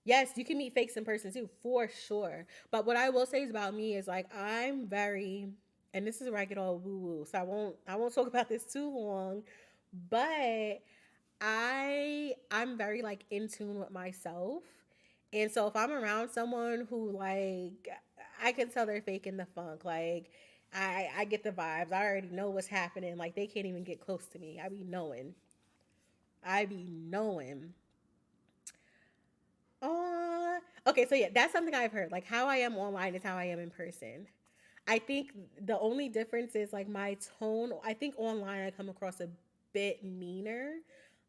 Yes, you can meet fakes in person too, for sure. But what I will say is about me is like I'm very, and this is where I get all woo woo. So I won't talk about this too long, but I'm very like in tune with myself. And so if I'm around someone who like I can tell they're faking the funk, like I get the vibes. I already know what's happening. Like they can't even get close to me. I be knowing. I be knowing. Okay, so yeah, that's something I've heard. Like how I am online is how I am in person. I think the only difference is like my tone. I think online I come across a bit meaner.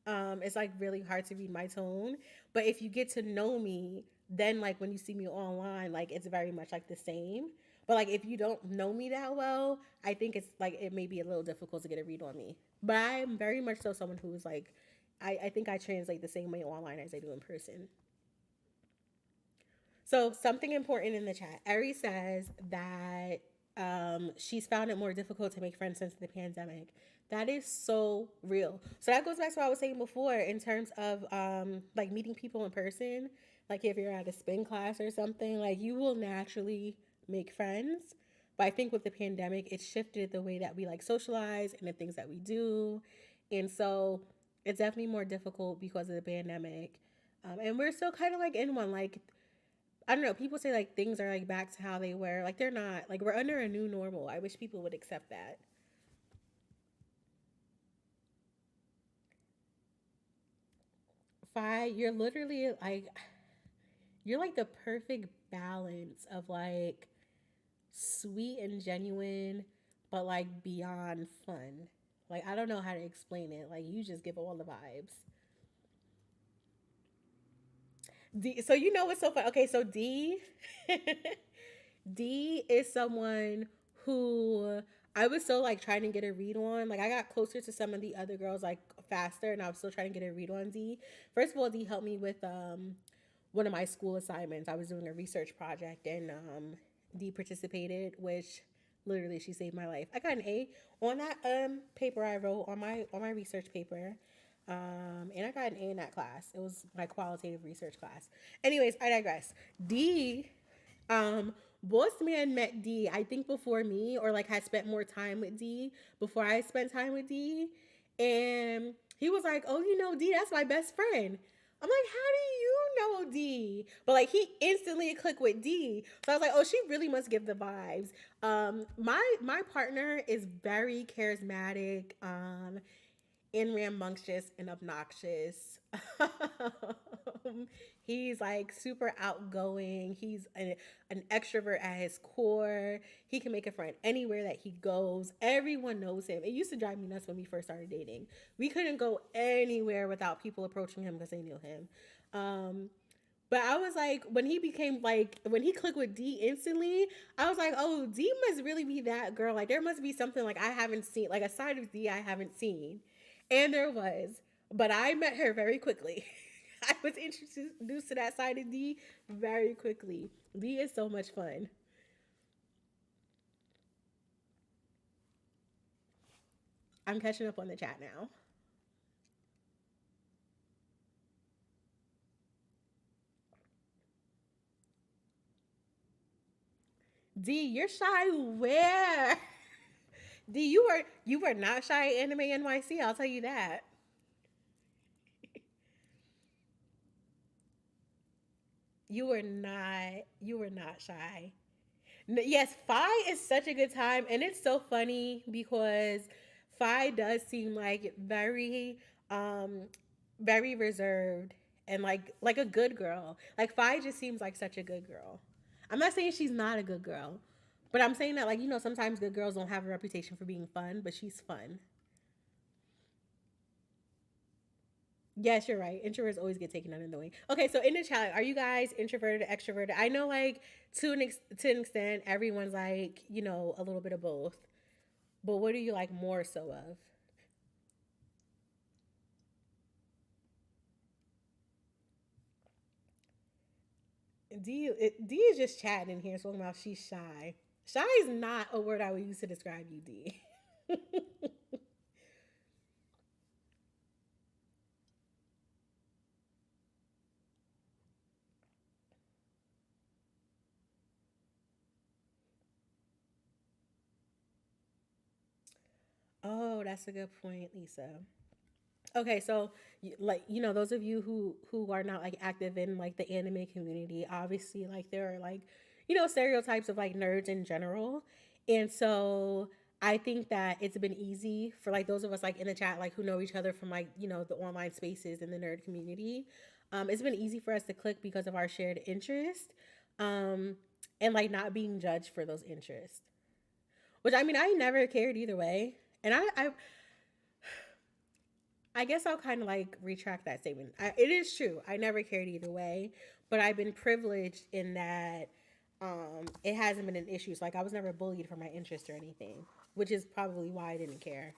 It's like really hard to read my tone. But if you get to know me, then like when you see me online, like it's very much like the same. But like if you don't know me that well, I think it's like it may be a little difficult to get a read on me. But I'm very much so someone who's like, I think I translate the same way online as I do in person. So something important in the chat. Eri says that she's found it more difficult to make friends since the pandemic. That is so real. So that goes back to what I was saying before in terms of like meeting people in person. Like if you're at a spin class or something, like you will naturally make friends. But I think with the pandemic, it shifted the way that we like socialize and the things that we do. And so it's definitely more difficult because of the pandemic. And we're still kind of like in one. Like I don't know. People say like things are like back to how they were. Like they're not. Like we're under a new normal. I wish people would accept that. Fi, you're like the perfect balance of like sweet and genuine, but like beyond fun. Like I don't know how to explain it. Like you just give all the vibes. So you know what's so fun? Okay, so D is someone who I was still like trying to get a read on. Like I got closer to some of the other girls like faster, and I was still trying to get a read on D. First of all, D helped me with one of my school assignments. I was doing a research project, and D participated, which literally she saved my life. I got an A on that paper I wrote on my research paper. And I got an A in that class. It was my qualitative research class. Anyways, I digress. D, boss man met D, I think before me, or like had spent more time with D before I spent time with D. And he was like, oh, you know, D, that's my best friend. I'm like, how do you know D? But like he instantly clicked with D. So I was like, oh, she really must give the vibes. My partner is very charismatic. And rambunctious and obnoxious. He's like super outgoing. An extrovert at his core. He can make a friend anywhere that he goes. Everyone knows him. It used to drive me nuts when we first started dating. We couldn't go anywhere without people approaching him because they knew him. Um, but I was like, when he clicked with D instantly, I was like, oh, D must really be that girl. Like, there must be something like I haven't seen, like a side of D I haven't seen. And there was. But I met her very quickly. I was introduced to that side of D very quickly. D is so much fun. I'm catching up on the chat now. D, you're shy where? D, you were not shy at Anime NYC. I'll tell you that. You were not shy. Yes, Phi is such a good time, and it's so funny because Phi does seem like um, very reserved and like a good girl. Like Phi just seems like such a good girl. I'm not saying she's not a good girl, but I'm saying that like sometimes good girls don't have a reputation for being fun, but she's fun. Yes, you're right. Introverts always get taken under the wing. Okay, so in the chat, are you guys introverted or extroverted? I know, like to an extent, everyone's like a little bit of both. But what do you like more so of? D is just chatting in here, talking about she's shy. Shy is not a word I would use to describe you, D. Oh, that's a good point, Lisa. Okay, so like those of you who are not like active in like the anime community, obviously like there are like stereotypes of like nerds in general, and so I think that it's been easy for like those of us like in the chat like who know each other from like the online spaces in the nerd community. It's been easy for us to click because of our shared interest, um, and like not being judged for those interests. Which I mean, I never cared either way, and I guess I'll kind of like retract that statement. It is true. I never cared either way, but I've been privileged in that it hasn't been an issue. So like I was never bullied for my interest or anything, which is probably why I didn't care.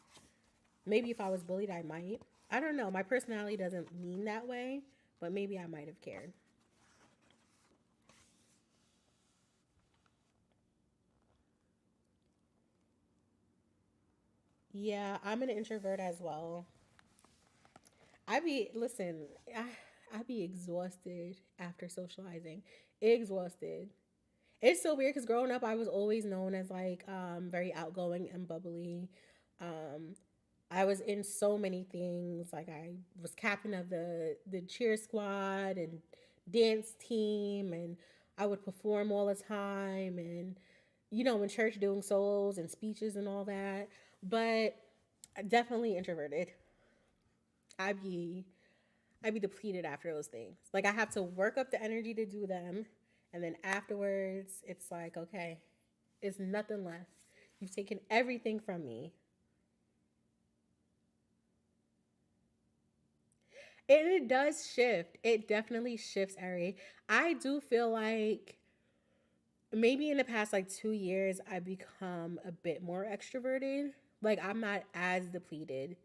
Maybe if I was bullied, I might. I don't know. My personality doesn't lean that way, but maybe I might have cared. Yeah, I'm an introvert as well. Listen, I, I be exhausted after socializing. Exhausted. It's so weird because growing up, I was always known as like very outgoing and bubbly. Um, I was in so many things. Like I was captain of the cheer squad and dance team, and I would perform all the time, and in church doing solos and speeches and all that. But definitely introverted. I'd be I'd be depleted after those things. Like I have to work up the energy to do them, and then afterwards, it's like okay, it's nothing left. You've taken everything from me. And it does shift. It definitely shifts, Ari. I do feel like maybe in the past like 2 years, I've become a bit more extroverted. Like I'm not as depleted.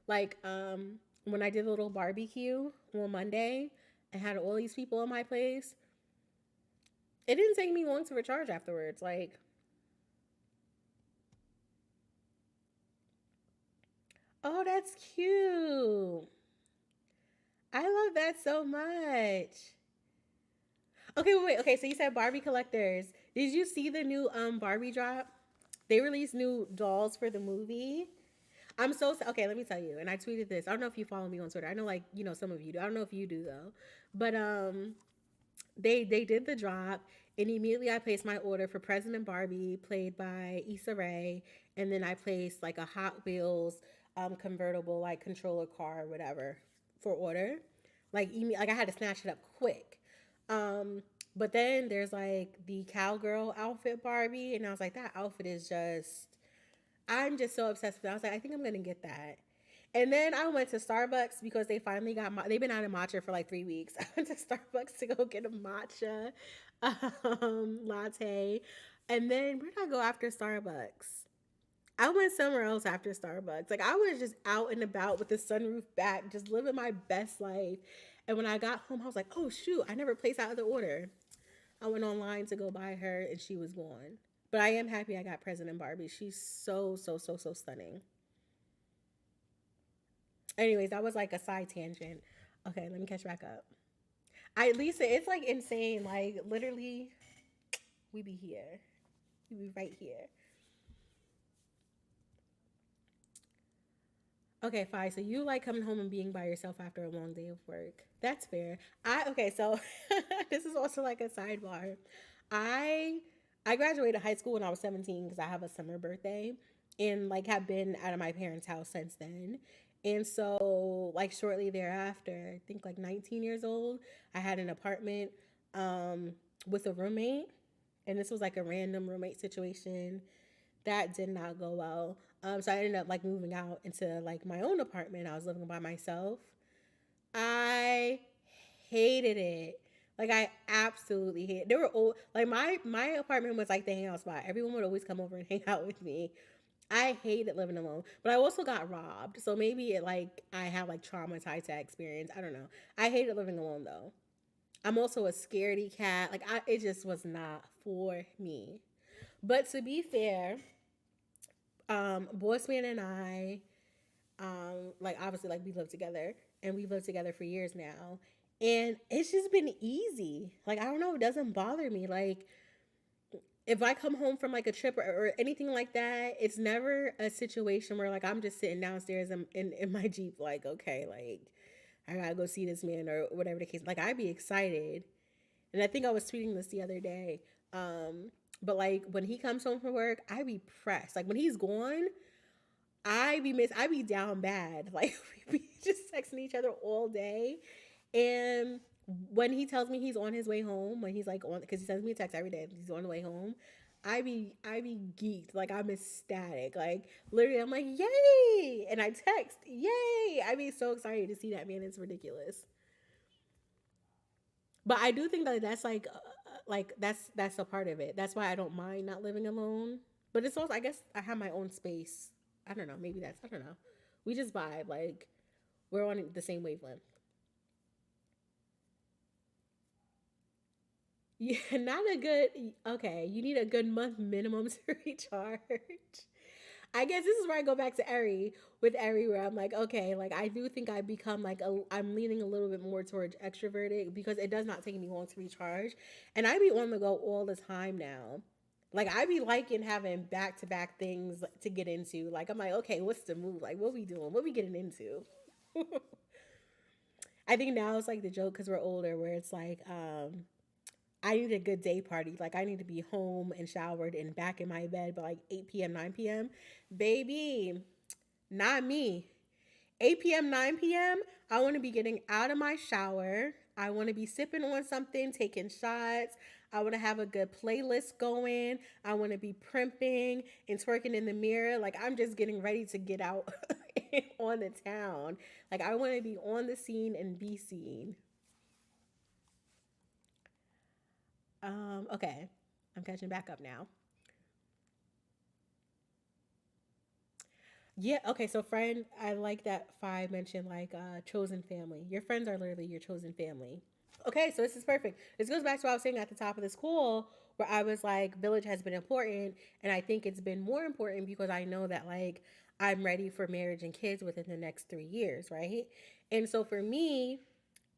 Like when I did a little barbecue on Monday and had all these people in my place, it didn't take me long to recharge afterwards. Like, oh, that's cute. I love that so much. Okay, wait. Okay, so you said Barbie collectors. Did you see the new Barbie drop? They released new dolls for the movie. Okay. Let me tell you. And I tweeted this. I don't know if you follow me on Twitter. I know, like some of you do. I don't know if you do though. But they did the drop, and immediately I placed my order for President Barbie, played by Issa Rae, and then I placed like a Hot Wheels convertible like controller car or whatever for order. Like I had to snatch it up quick. Um, but then there's like the cowgirl outfit Barbie, and I was like, that outfit is just. I'm just so obsessed with it. I was like, I think I'm gonna get that. And then I went to Starbucks because they finally got they've been out of matcha for like 3 weeks. I went to Starbucks to go get a matcha latte. And then where did I go after Starbucks? I went somewhere else after Starbucks. Like I was just out and about with the sunroof back, just living my best life. And when I got home, I was like, oh shoot, I never placed out the order. I went online to go buy her and she was gone. But I am happy I got President Barbie. She's so, so, so, so stunning. Anyways, that was like a side tangent. Okay, let me catch back up. Lisa, it's like insane. Like literally, we be here. You be right here. Okay, fine. So you like coming home and being by yourself after a long day of work. That's fair. I okay, so this is also like a sidebar. I I graduated high school when I was 17 because I have a summer birthday and like have been out of my parents' house since then. And so like shortly thereafter, I think like 19 years old, I had an apartment um with a roommate, and this was like a random roommate situation that did not go well. So I ended up like moving out into like my own apartment. I was living by myself. I hated it. Like I absolutely hate it. They were old. Like my apartment was like the hangout spot. Everyone would always come over and hang out with me. I hated living alone, but I also got robbed. So maybe it like I have like traumatized that experience. I don't know. I hated living alone though. I'm also a scaredy cat. Like it just was not for me. But to be fair, boss man and I, like obviously like we live together and we've lived together for years now. And it's just been easy. Like I don't know, it doesn't bother me. Like if I come home from like a trip or anything like that, it's never a situation where like I'm just sitting downstairs in my Jeep, like, okay, like I gotta go see this man or whatever the case. Like I'd be excited. And I think I was tweeting this the other day. But like when he comes home from work, I be pressed. Like when he's gone, I be down bad. Like we be just texting each other all day. And when he tells me he's on his way home, when he's like on because he sends me a text every day, he's on the way home. I be geeked. Like I'm ecstatic. Like literally I'm like, yay! And I text, yay! I be so excited to see that man. It's ridiculous. But I do think that that's like that's a part of it. That's why I don't mind not living alone. But it's also I guess I have my own space. I don't know. Maybe that's I don't know. We just vibe like we're on the same wavelength. Yeah, not a good. Okay, you need a good month minimum to recharge. I guess this is where I go back to Eri with Eri, where I'm like, okay, like I do think I become like I'm leaning a little bit more towards extroverted because it does not take me long to recharge, and I be on the go all the time now. Like I be liking having back to back things to get into. Like I'm like, okay, what's the move? Like what we doing? What we getting into? I think now it's like the joke because we're older, where it's like, I need a good day party. Like I need to be home and showered and back in my bed by like 8 p.m., 9 p.m. Baby, not me. 8 p.m., 9 p.m., I want to be getting out of my shower. I want to be sipping on something, taking shots. I want to have a good playlist going. I want to be primping and twerking in the mirror. Like I'm just getting ready to get out on the town. Like I want to be on the scene and be seen. Okay. I'm catching back up now. Yeah, okay, so friend, I like that Fi mentioned like chosen family. Your friends are literally your chosen family. Okay, so this is perfect. This goes back to what I was saying at the top of this call where I was like, village has been important, and I think it's been more important because I know that like I'm ready for marriage and kids within the next 3 years, right? And so for me,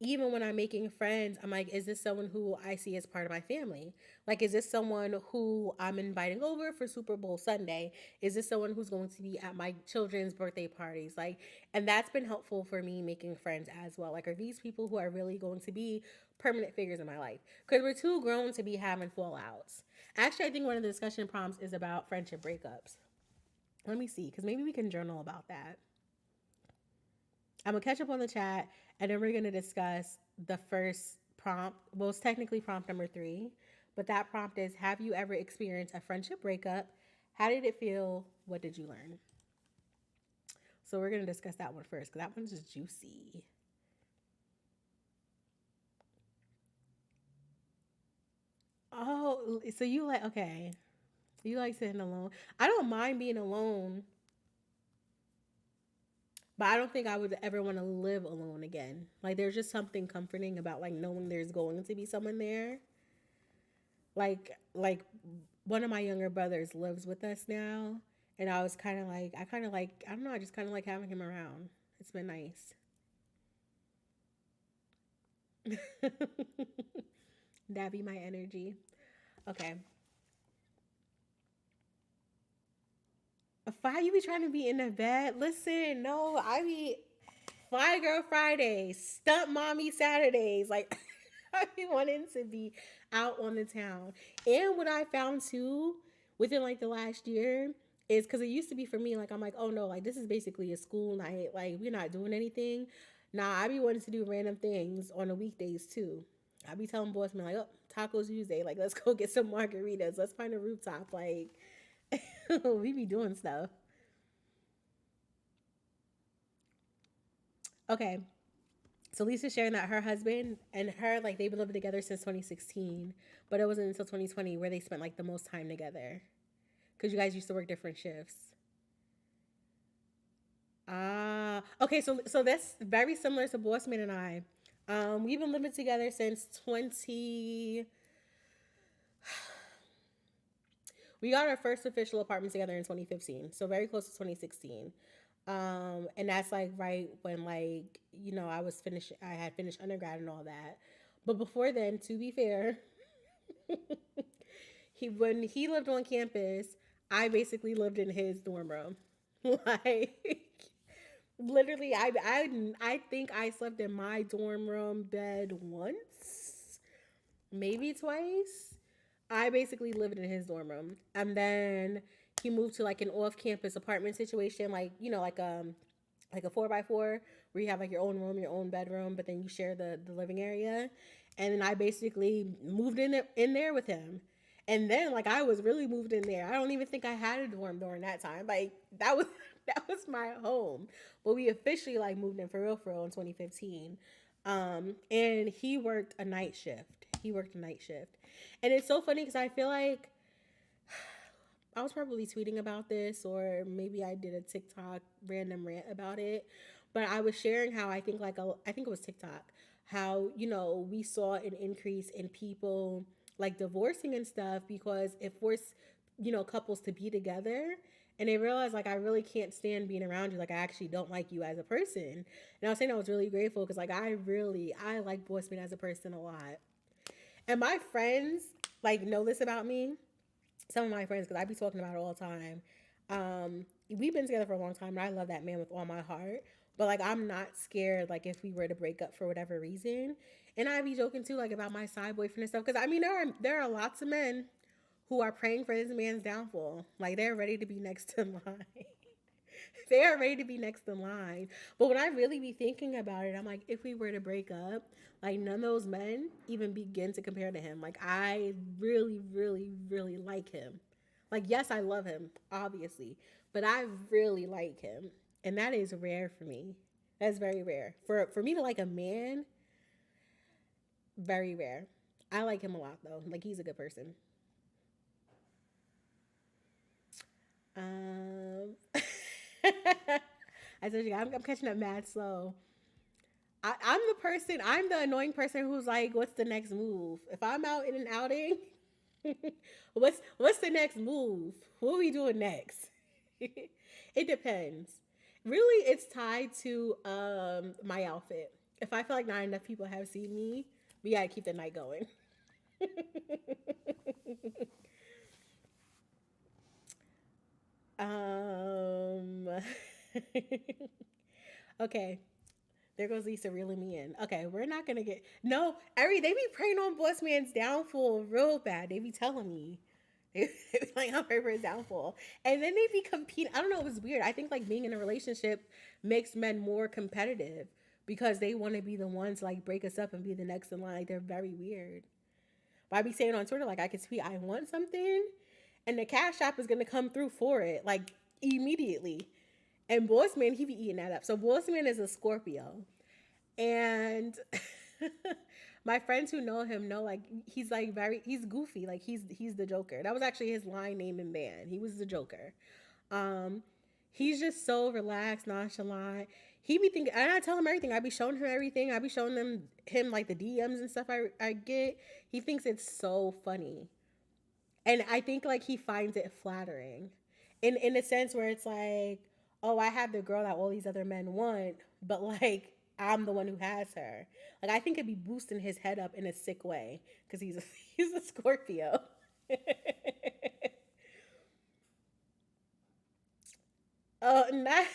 even when I'm making friends, I'm like, is this someone who I see as part of my family? Like, is this someone who I'm inviting over for Super Bowl Sunday? Is this someone who's going to be at my children's birthday parties? Like, and that's been helpful for me making friends as well. Like, are these people who are really going to be permanent figures in my life? Because we're too grown to be having fallouts. Actually, I think one of the discussion prompts is about friendship breakups. Let me see, because maybe we can journal about that. I'm gonna catch up on the chat, and then we're gonna discuss the first prompt. Well, it's technically prompt number 3, but that prompt is: have you ever experienced a friendship breakup? How did it feel? What did you learn? So we're gonna discuss that one first, because that one's just juicy. Oh, so you like okay? You like sitting alone? I don't mind being alone, but I don't think I would ever want to live alone again. Like there's just something comforting about like knowing there's going to be someone there. Like one of my younger brothers lives with us now, and I was kind of like I kind of like I don't know, I just kind of like having him around. It's been nice. That be my energy. Okay. Why you be trying to be in the bed? Listen, no, I be Fly Girl Fridays, Stunt Mommy Saturdays. Like, I be wanting to be out on the town. And what I found too, within like the last year, is because it used to be for me, like, I'm like, oh no, like, this is basically a school night. Like, we're not doing anything. Nah, I be wanting to do random things on the weekdays too. I be telling boys, man, like, oh, Taco Tuesday. Like, let's go get some margaritas. Let's find a rooftop. Like, we be doing stuff. Okay, so Lisa's sharing that her husband and her, like, they've been living together since 2016, but it wasn't until 2020 where they spent like the most time together because you guys used to work different shifts. Ah, okay. So that's very similar to Bossman and I. We've been living together since 20. We got our first official apartment together in 2015, so very close to 2016. And that's like right when, like, I had finished undergrad and all that. But before then, to be fair, he when he lived on campus, I basically lived in his dorm room. Like, literally, I think I slept in my dorm room bed once, maybe twice. I basically lived in his dorm room, and then he moved to like an off-campus apartment situation, like, like a 4x4 where you have like your own room, your own bedroom, but then you share the living area. And then I basically moved in there with him. And then, like, I was really moved in there. I don't even think I had a dorm during that time. Like, that was that was my home. But we officially like moved in for real in 2015. And he worked a night shift. He worked a night shift. And it's so funny because I feel like I was probably tweeting about this, or maybe I did a TikTok random rant about it. But I was sharing how I think it was TikTok, how, we saw an increase in people like divorcing and stuff because it forced, couples to be together. And they realized, like, I really can't stand being around you. Like, I actually don't like you as a person. And I was saying I was really grateful because, like, I like Bossman as a person a lot. And my friends, like, know this about me, some of my friends, because I be talking about it all the time. We've been together for a long time, and I love that man with all my heart. But, like, I'm not scared, like, if we were to break up for whatever reason. And I be joking too, like, about my side boyfriend and stuff, because I mean, there are lots of men who are praying for this man's downfall. Like, they're ready to be next in line. They are ready to be next in line. But when I really be thinking about it, I'm like, if we were to break up, like, none of those men even begin to compare to him. Like, I really, really, really like him. Like, yes, I love him, obviously, but I really like him. And that is rare for me. That's very rare. For me to like a man, very rare. I like him a lot though. Like, he's a good person. Um I told you I'm catching up mad slow. I'm the annoying person who's like, what's the next move? If I'm out in an outing, what's the next move? What are we doing next? It depends. Really, it's tied to my outfit. If I feel like not enough people have seen me, we gotta keep the night going. um okay. There goes Lisa reeling me in. Okay, we're not gonna get no. They be praying on Boss Man's downfall real bad. They be telling me. They be like, I'm praying for his downfall, and then they be competing. I don't know. It was weird. I think like being in a relationship makes men more competitive because they want to be the ones to, like, break us up and be the next in line. Like, they're very weird. But I be saying on Twitter, like, I could tweet I want something, and the cash app is gonna come through for it like immediately. And Bossman, he be eating that up. So Bossman is a Scorpio. And my friends who know him know, like, he's like he's goofy. Like, he's the Joker. That was actually his line name in band. He was the Joker. Um, he's just so relaxed, nonchalant. He be thinking, and I tell him everything. I be showing him everything. I be showing him like the DMs and stuff I get. He thinks it's so funny. And I think like he finds it flattering, in a sense where it's like, oh, I have the girl that all these other men want, but like I'm the one who has her. Like, I think it'd be boosting his head up in a sick way because he's a Scorpio. Oh, not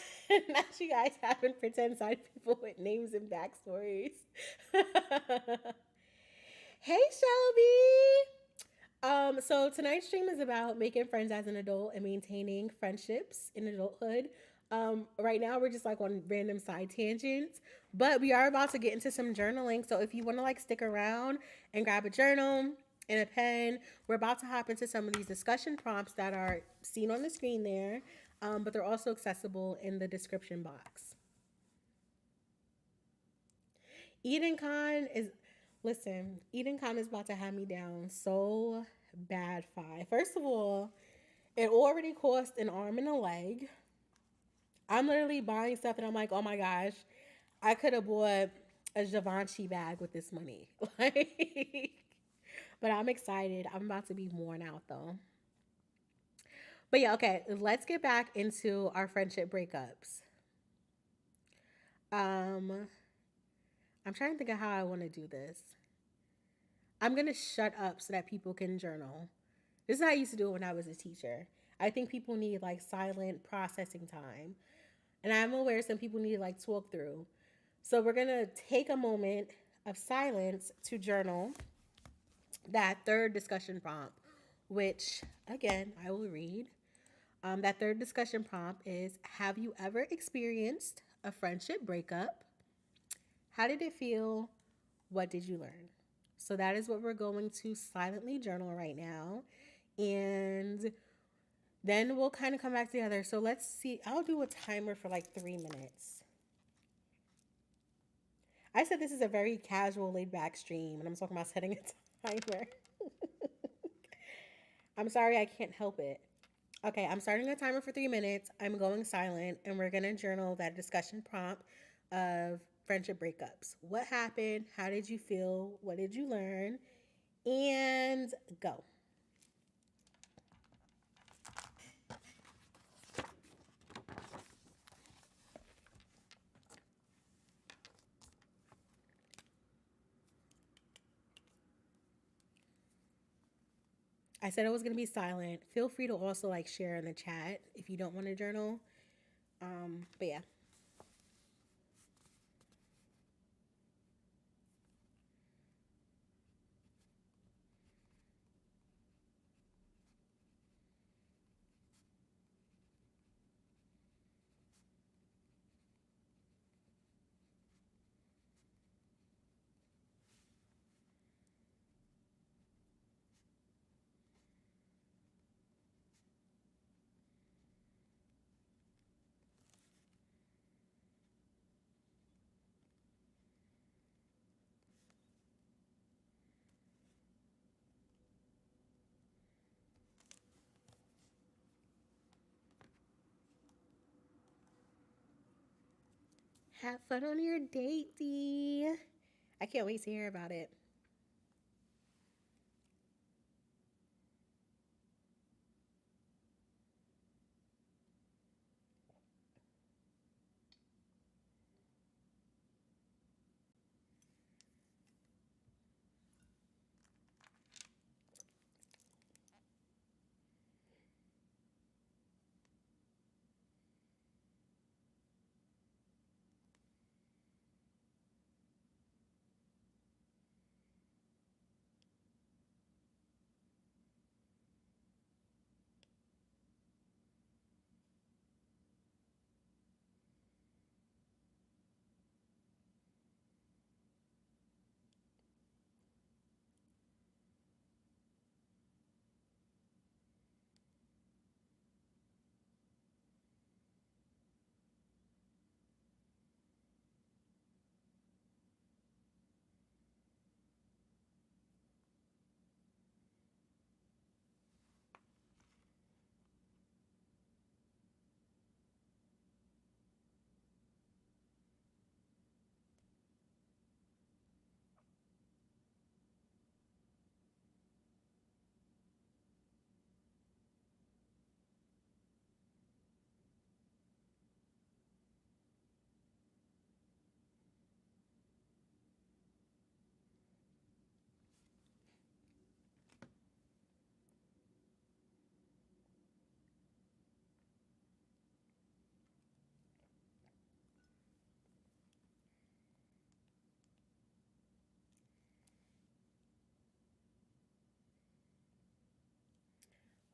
not you guys having pretend side people with names and backstories. Hey, Shelby. So tonight's stream is about making friends as an adult and maintaining friendships in adulthood. Right now we're just like on random side tangents, but we are about to get into some journaling. So if you want to like stick around and grab a journal and a pen, we're about to hop into some of these discussion prompts that are seen on the screen there, but they're also accessible in the description box. Eden Khan is Eden Khan is about to have me down so bad. Five. First of all, it already cost an arm and a leg. I'm literally buying stuff and I'm like, oh my gosh, I could have bought a Givenchy bag with this money. Like, but I'm excited. I'm about to be worn out though. But yeah, okay, let's get back into our friendship breakups. Um, I'm trying to think of how I want to do this. I'm gonna shut up so that people can journal. This is how I used to do it when I was a teacher. I think people need like silent processing time. And I'm aware some people need to like talk through. So we're gonna take a moment of silence to journal that third discussion prompt, which again I will read. That third discussion prompt is: have you ever experienced a friendship breakup? How did it feel? What did you learn? So that is what we're going to silently journal right now. And then we'll kind of come back together. So let's see. I'll do a timer for like 3 minutes. I said this is a very casual, laid back stream, and I'm talking about setting a timer. I'm sorry, I can't help it. Okay, I'm starting a timer for 3 minutes. I'm going silent, and we're going to journal that discussion prompt of friendship breakups. What happened? How did you feel? What did you learn? And go. I said I was going to be silent. Feel free to also like share in the chat if you don't want to journal. But yeah. Have fun on your date, D. I can't wait to hear about it.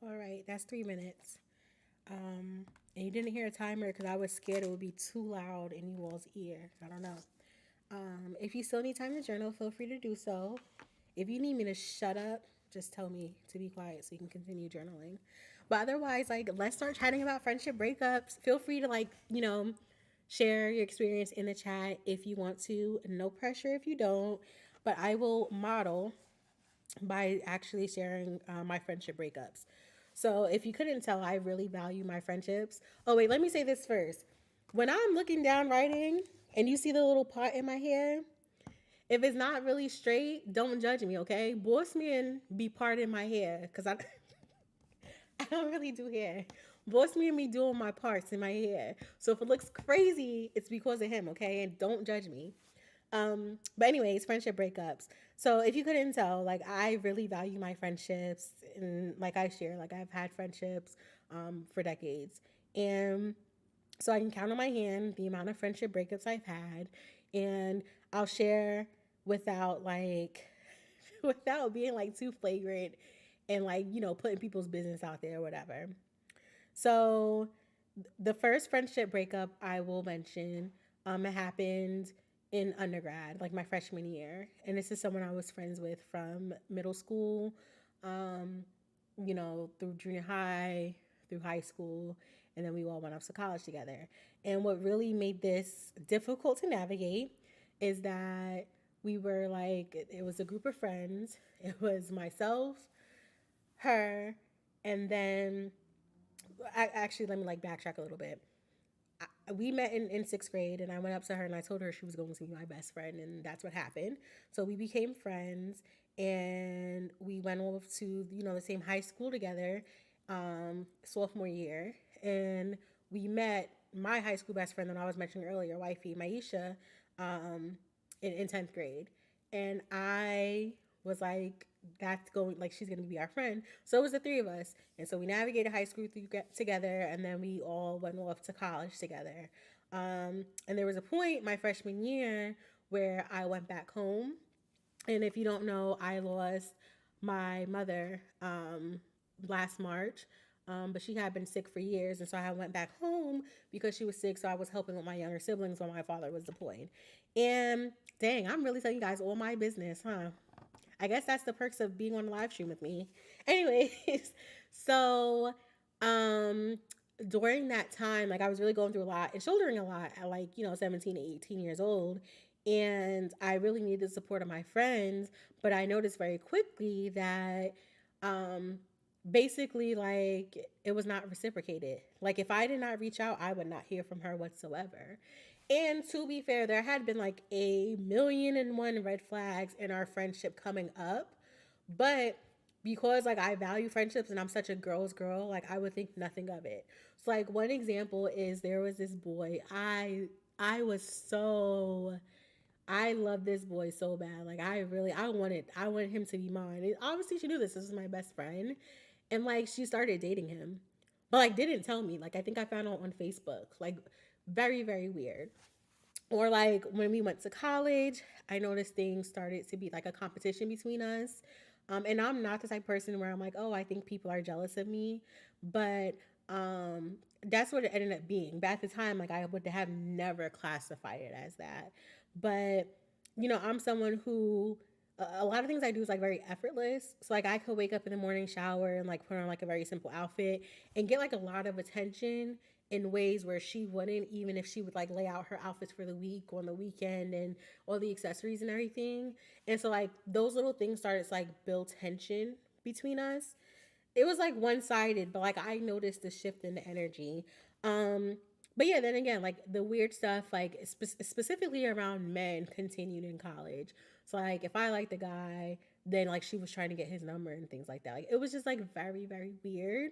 All right, that's 3 minutes. And you didn't hear a timer because I was scared it would be too loud in you all's ear. I don't know. If you still need time to journal, feel free to do so. If you need me to shut up, just tell me to be quiet so you can continue journaling. But otherwise, like, let's start chatting about friendship breakups. Feel free to, like, share your experience in the chat if you want to. No pressure if you don't. But I will model by actually sharing my friendship breakups. So if you couldn't tell, I really value my friendships. Oh, wait, let me say this first. When I'm looking down writing and you see the little part in my hair, if it's not really straight, don't judge me, okay? Boss me and be part in my hair because I don't really do hair. Boss me and me doing my parts in my hair. So if it looks crazy, it's because of him, okay? And don't judge me. But anyways, friendship breakups. So if you couldn't tell, like I really value my friendships, and like I share, like I've had friendships for decades, and so I can count on my hand the amount of friendship breakups I've had, and I'll share without like without being like too flagrant and like putting people's business out there or whatever. So the first friendship breakup I will mention, it happened in undergrad, like my freshman year, and this is someone I was friends with from middle school, um, through junior high, through high school, and then we all went off to college together. And what really made this difficult to navigate is that we were like, it was a group of friends. It was myself, her, and then actually, let me like backtrack a little bit. We met in sixth grade, and I went up to her and I told her she was going to be my best friend, and that's what happened. So we became friends, and we went off to the same high school together, sophomore year, and we met my high school best friend that I was mentioning earlier, wifey Maisha, in 10th grade, and I was like, that's going like she's gonna be our friend. So it was the three of us, and so we navigated high school together, and then we all went off to college together. And there was a point my freshman year where I went back home, and if you don't know, I lost my mother last March. But she had been sick for years, and so I went back home because she was sick. So I was helping with my younger siblings while my father was deployed. And dang, I'm really telling you guys all my business, huh? I guess that's the perks of being on the live stream with me. Anyways, so um during that time, like I was really going through a lot and shouldering a lot at like, 17 to 18 years old. And I really needed the support of my friends, but I noticed very quickly that um basically like it was not reciprocated. Like if I did not reach out, I would not hear from her whatsoever. And to be fair, there had been like a million and one red flags in our friendship coming up. But because like I value friendships and I'm such a girl's girl, like I would think nothing of it. So like one example is there was this boy. I was so I love this boy so bad. Like I wanted him to be mine. And obviously she knew this was my best friend. And like she started dating him. But like didn't tell me. Like I think I found out on Facebook. Like very, very weird. Or like when we went to college, I noticed things started to be like a competition between us. And I'm not the type of person where I'm like, oh, I think people are jealous of me. But that's what it ended up being. But at the time, like I would have never classified it as that. But I'm someone who a lot of things I do is like very effortless. So like I could wake up in the morning, shower, and like put on like a very simple outfit and get like a lot of attention in ways where she wouldn't, even if she would like lay out her outfits for the week on the weekend and all the accessories and everything. And so like those little things started to like build tension between us. It was like one sided, but like I noticed the shift in the energy. Um, but yeah, then again, like the weird stuff, like specifically around men, continued in college. So like if I liked the guy, then like she was trying to get his number and things like that. Like it was just like very, very weird.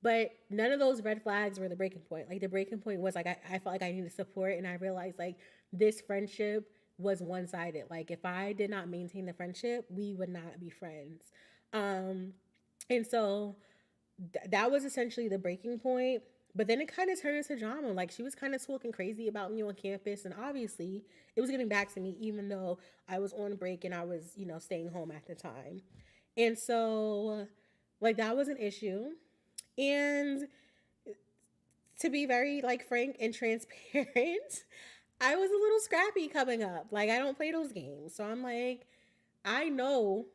But none of those red flags were the breaking point. Like the breaking point was like I felt like I needed support, and I realized like this friendship was one sided. Like if I did not maintain the friendship, we would not be friends. Um, and so that was essentially the breaking point. But then it kind of turned into drama. Like she was kind of talking crazy about me on campus, and obviously it was getting back to me, even though I was on break and I was, staying home at the time. And so, like that was an issue. And to be very like frank and transparent, I was a little scrappy coming up. Like I don't play those games. So I'm like, I know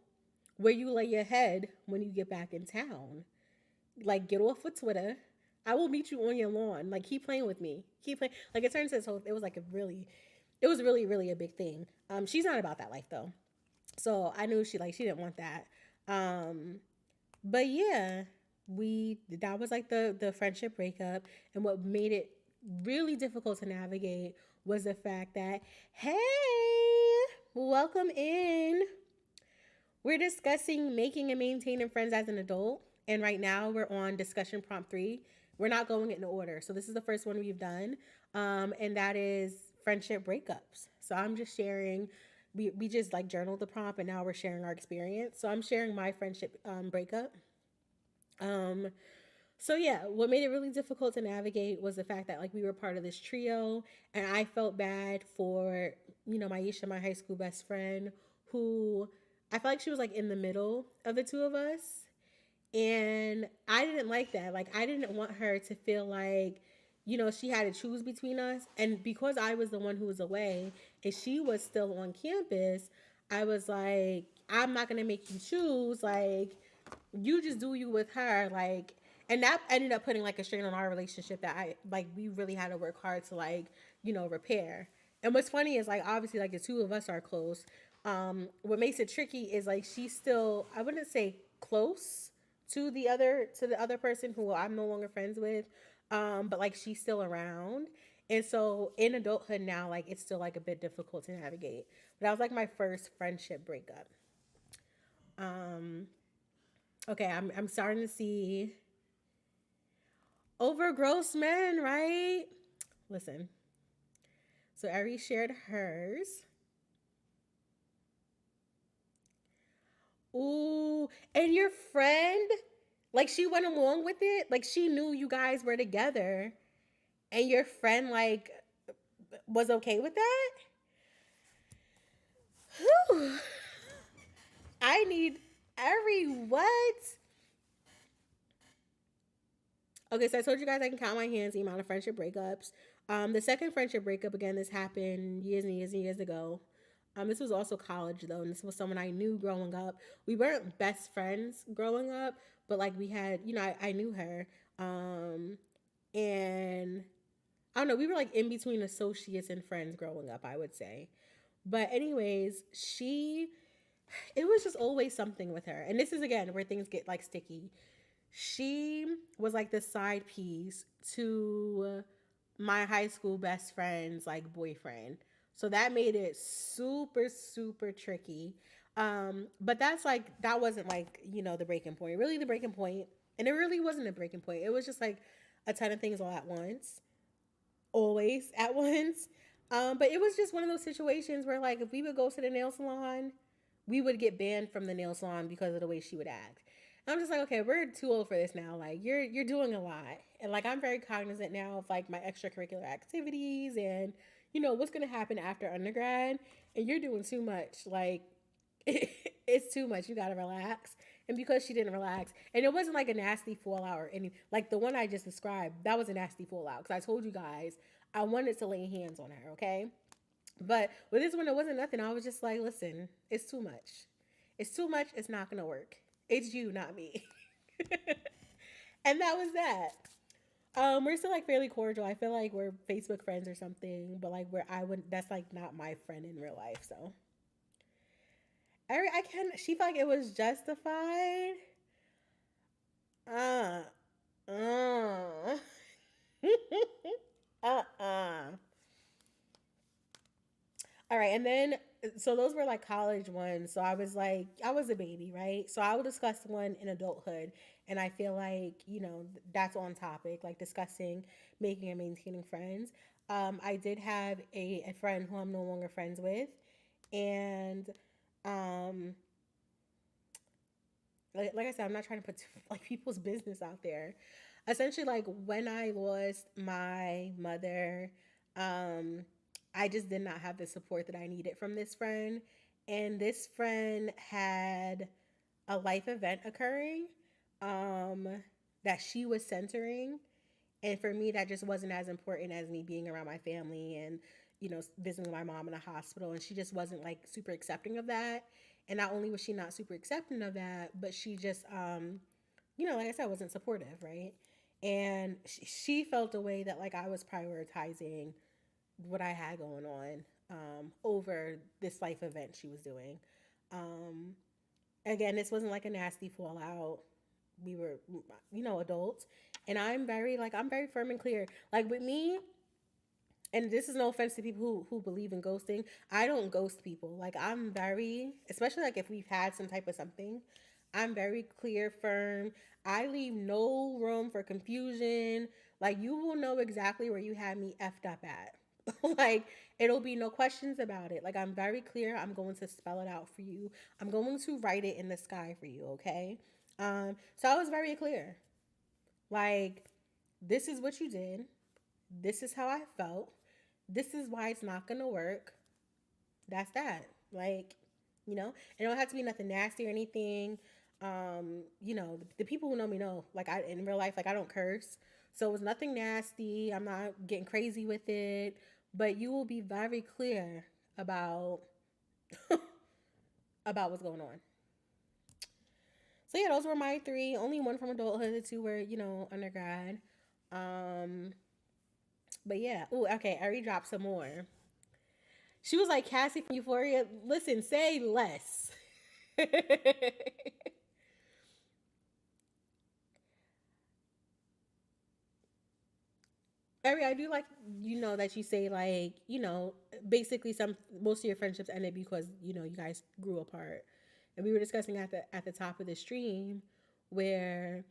where you lay your head when you get back in town. Like get off of Twitter. I will meet you on your lawn. Like keep playing with me. Keep playing. Like it turns to this whole. It was like a really, it was really really a big thing. She's not about that life though. So I knew she didn't want that. Um, but yeah, we that was like the friendship breakup, and what made it really difficult to navigate was the fact that hey, welcome in. We're discussing making and maintaining friends as an adult, and right now we're on discussion prompt 3. We're not going in order, so this is the first one we've done, and that is friendship breakups. So I'm just sharing. We just like journaled the prompt, and now we're sharing our experience. So I'm sharing my friendship breakup. Um, so yeah, what made it really difficult to navigate was the fact that like we were part of this trio, and I felt bad for Maisha, my high school best friend, who I felt like she was like in the middle of the two of us, and I didn't like that. Like I didn't want her to feel like she had to choose between us, and because I was the one who was away and she was still on campus, I was like, I'm not gonna make you choose. Like you just do you with her, like, and that ended up putting like a strain on our relationship that I like we really had to work hard to like repair. And what's funny is like obviously like the two of us are close. What makes it tricky is like she's still, I wouldn't say close to the other person who I'm no longer friends with, but like she's still around. And so in adulthood now, like it's still like a bit difficult to navigate. But that was like my first friendship breakup. Um, Okay, I'm starting to see over gross men, right? Listen. So Ari shared hers. Ooh, and your friend, like she went along with it, like she knew you guys were together, and your friend like was okay with that. Whew. I need every what? Okay, so I told you guys I can count my hands the amount of friendship breakups. The second friendship breakup, again, this happened years and years and years ago. This was also college though, and this was someone I knew growing up. We weren't best friends growing up, but like we had, I knew her. And I don't know, we were like in between associates and friends growing up, I would say. But anyways, it was just always something with her. And this is again where things get like sticky. She was like the side piece to my high school best friend's like boyfriend. So that made it super, super tricky. But that's like, that wasn't like, the breaking point. Really, the breaking point, and it really wasn't a breaking point. It was just like a ton of things all at once, always at once. But it was just one of those situations where, like, if we would go to the nail salon, we would get banned from the nail salon because of the way she would act. I'm just like, okay, we're too old for this now. Like, you're doing a lot, and like I'm very cognizant now of like my extracurricular activities and what's gonna happen after undergrad. And you're doing too much. Like, it's too much. You gotta relax. And because she didn't relax, and it wasn't like a nasty fallout or any like the one I just described, that was a nasty fallout because I told you guys I wanted to lay hands on her. Okay, but with this one, it wasn't nothing. I was just like, listen, it's too much. It's too much. It's not gonna work. It's you, not me. And that was that. We're still like fairly cordial. I feel like we're Facebook friends or something, but like where I would that's like not my friend in real life. So I can. She felt like it was justified. Uh, uh, uh. All right, and then so those were like college ones. So I was like, I was a baby, right? So I will discuss one in adulthood, and I feel like that's on topic, like discussing making and maintaining friends. I did have a friend who I'm no longer friends with, and um, like I said, I'm not trying to put like people's business out there. Essentially, like when I lost my mother, um, I just did not have the support that I needed from this friend, and this friend had a life event occurring. Um, that she was centering. And for me, that just wasn't as important as me being around my family and, visiting my mom in the hospital. And she just wasn't like super accepting of that. And not only was she not super accepting of that, but she just, like I said, wasn't supportive, right? And she felt a way that like I was prioritizing what I had going on over this life event she was doing. Um, Again, this wasn't like a nasty fallout. We were, adults, and I'm very firm and clear. Like with me, and this is no offense to people who believe in ghosting. I don't ghost people. Like I'm very, especially like if we've had some type of something, I'm very clear, firm. I leave no room for confusion. Like you will know exactly where you had me effed up at. Like it'll be no questions about it. Like I'm very clear. I'm going to spell it out for you. I'm going to write it in the sky for you. Okay. So I was very clear. Like this is what you did. This is how I felt. This is why it's not gonna work. That's that. Like, it don't have to be nothing nasty or anything. The people who know me know, like I in real life, like I don't curse. So it was nothing nasty. I'm not getting crazy with it. But you will be very clear about about what's going on. So yeah, those were my three. Only one from adulthood. The two were, undergrad. Um, but yeah. Oh, okay. I already dropped some more. She was like Cassie from Euphoria. Listen, say less. Ari, I do like that you say like basically some most of your friendships ended because you guys grew apart, and we were discussing at the top of the stream where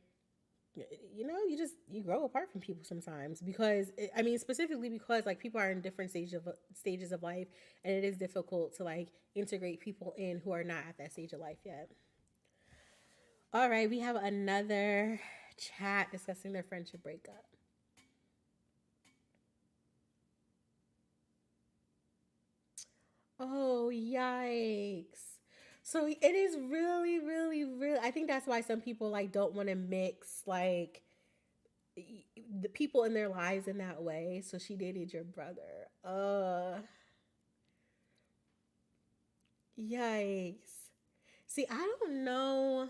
you grow apart from people sometimes because I mean specifically because like people are in different stages of life, and it is difficult to like integrate people in who are not at that stage of life yet. All right, we have another chat discussing their friendship breakup. Oh, yikes. So it is really, really, really. I think that's why some people like don't want to mix like the people in their lives in that way. So she dated your brother. Yikes. See, I don't know.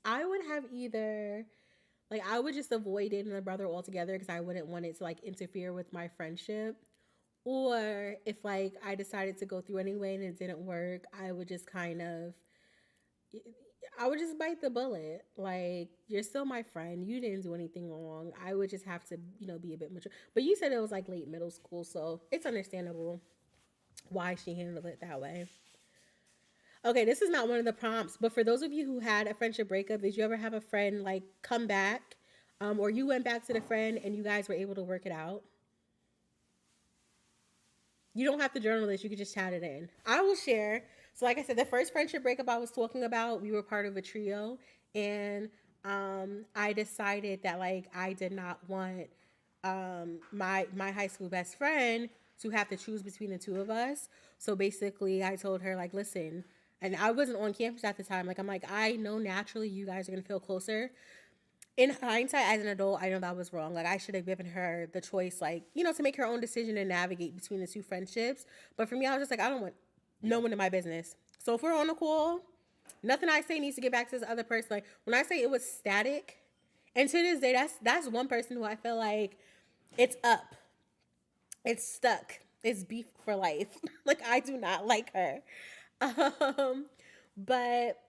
I would have either like I would just avoid dating the brother altogether because I wouldn't want it to like interfere with my friendship. Or if like I decided to go through anyway and it didn't work, I would just bite the bullet. Like, you're still my friend. You didn't do anything wrong. I would just have to, be a bit mature. But you said it was like late middle school, so it's understandable why she handled it that way. Okay, this is not one of the prompts, but for those of you who had a friendship breakup, did you ever have a friend like come back? Or you went back to the friend and you guys were able to work it out? You don't have to journal this. You could just chat it in. I will share. So, like I said, the first friendship breakup I was talking about, we were part of a trio, and I decided that like I did not want my high school best friend to have to choose between the two of us. So basically, I told her like, listen, and I wasn't on campus at the time. Like I'm like, I know naturally you guys are gonna feel closer, in hindsight, as an adult, I know that was wrong. Like, I should have given her the choice, like, to make her own decision and navigate between the two friendships. But for me, I was just like, I don't want no one in my business. So if we're on a call, nothing I say needs to get back to this other person. Like, when I say it was static, and to this day, that's one person who I feel like it's up, it's stuck, it's beef for life. Like, I do not like her. Um, but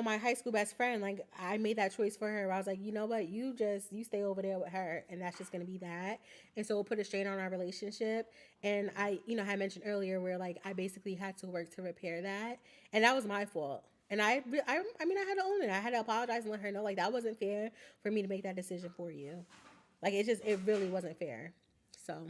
my high school best friend, like I made that choice for her. I was like, you know what, you stay over there with her, and that's just gonna be that. And so it put a strain on our relationship. And I, had mentioned earlier where like I basically had to work to repair that, and that was my fault. And I mean, I had to own it. I had to apologize and let her know like that wasn't fair for me to make that decision for you. Like it really wasn't fair. So,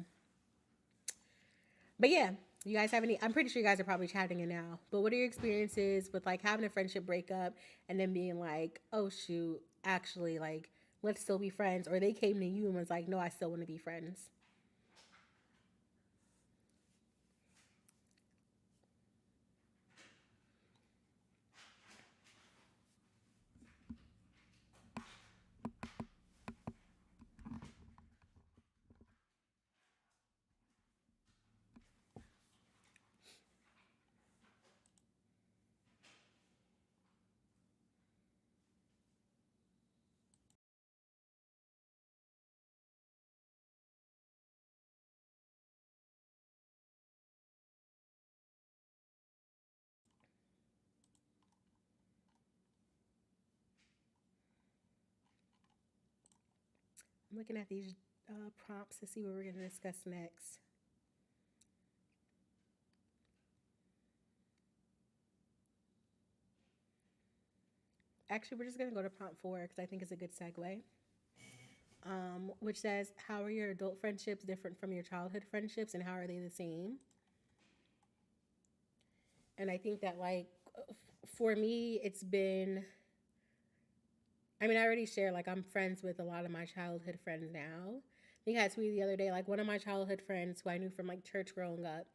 but yeah, you guys have any? I'm pretty sure you guys are probably chatting it now. But what are your experiences with like having a friendship breakup and then being like, oh shoot, actually like let's still be friends, or they came to you and was like, no, I still want to be friends. I'm looking at these prompts to see what we're going to discuss next. Actually, we're just going to go to prompt 4 because I think it's a good segue. Which says, how are your adult friendships different from your childhood friendships and how are they the same? And I think that, like, for me, it's been, I mean, I already shared, like, I'm friends with a lot of my childhood friends now. I think I tweeted the other day, like, one of my childhood friends who I knew from, like, church growing up.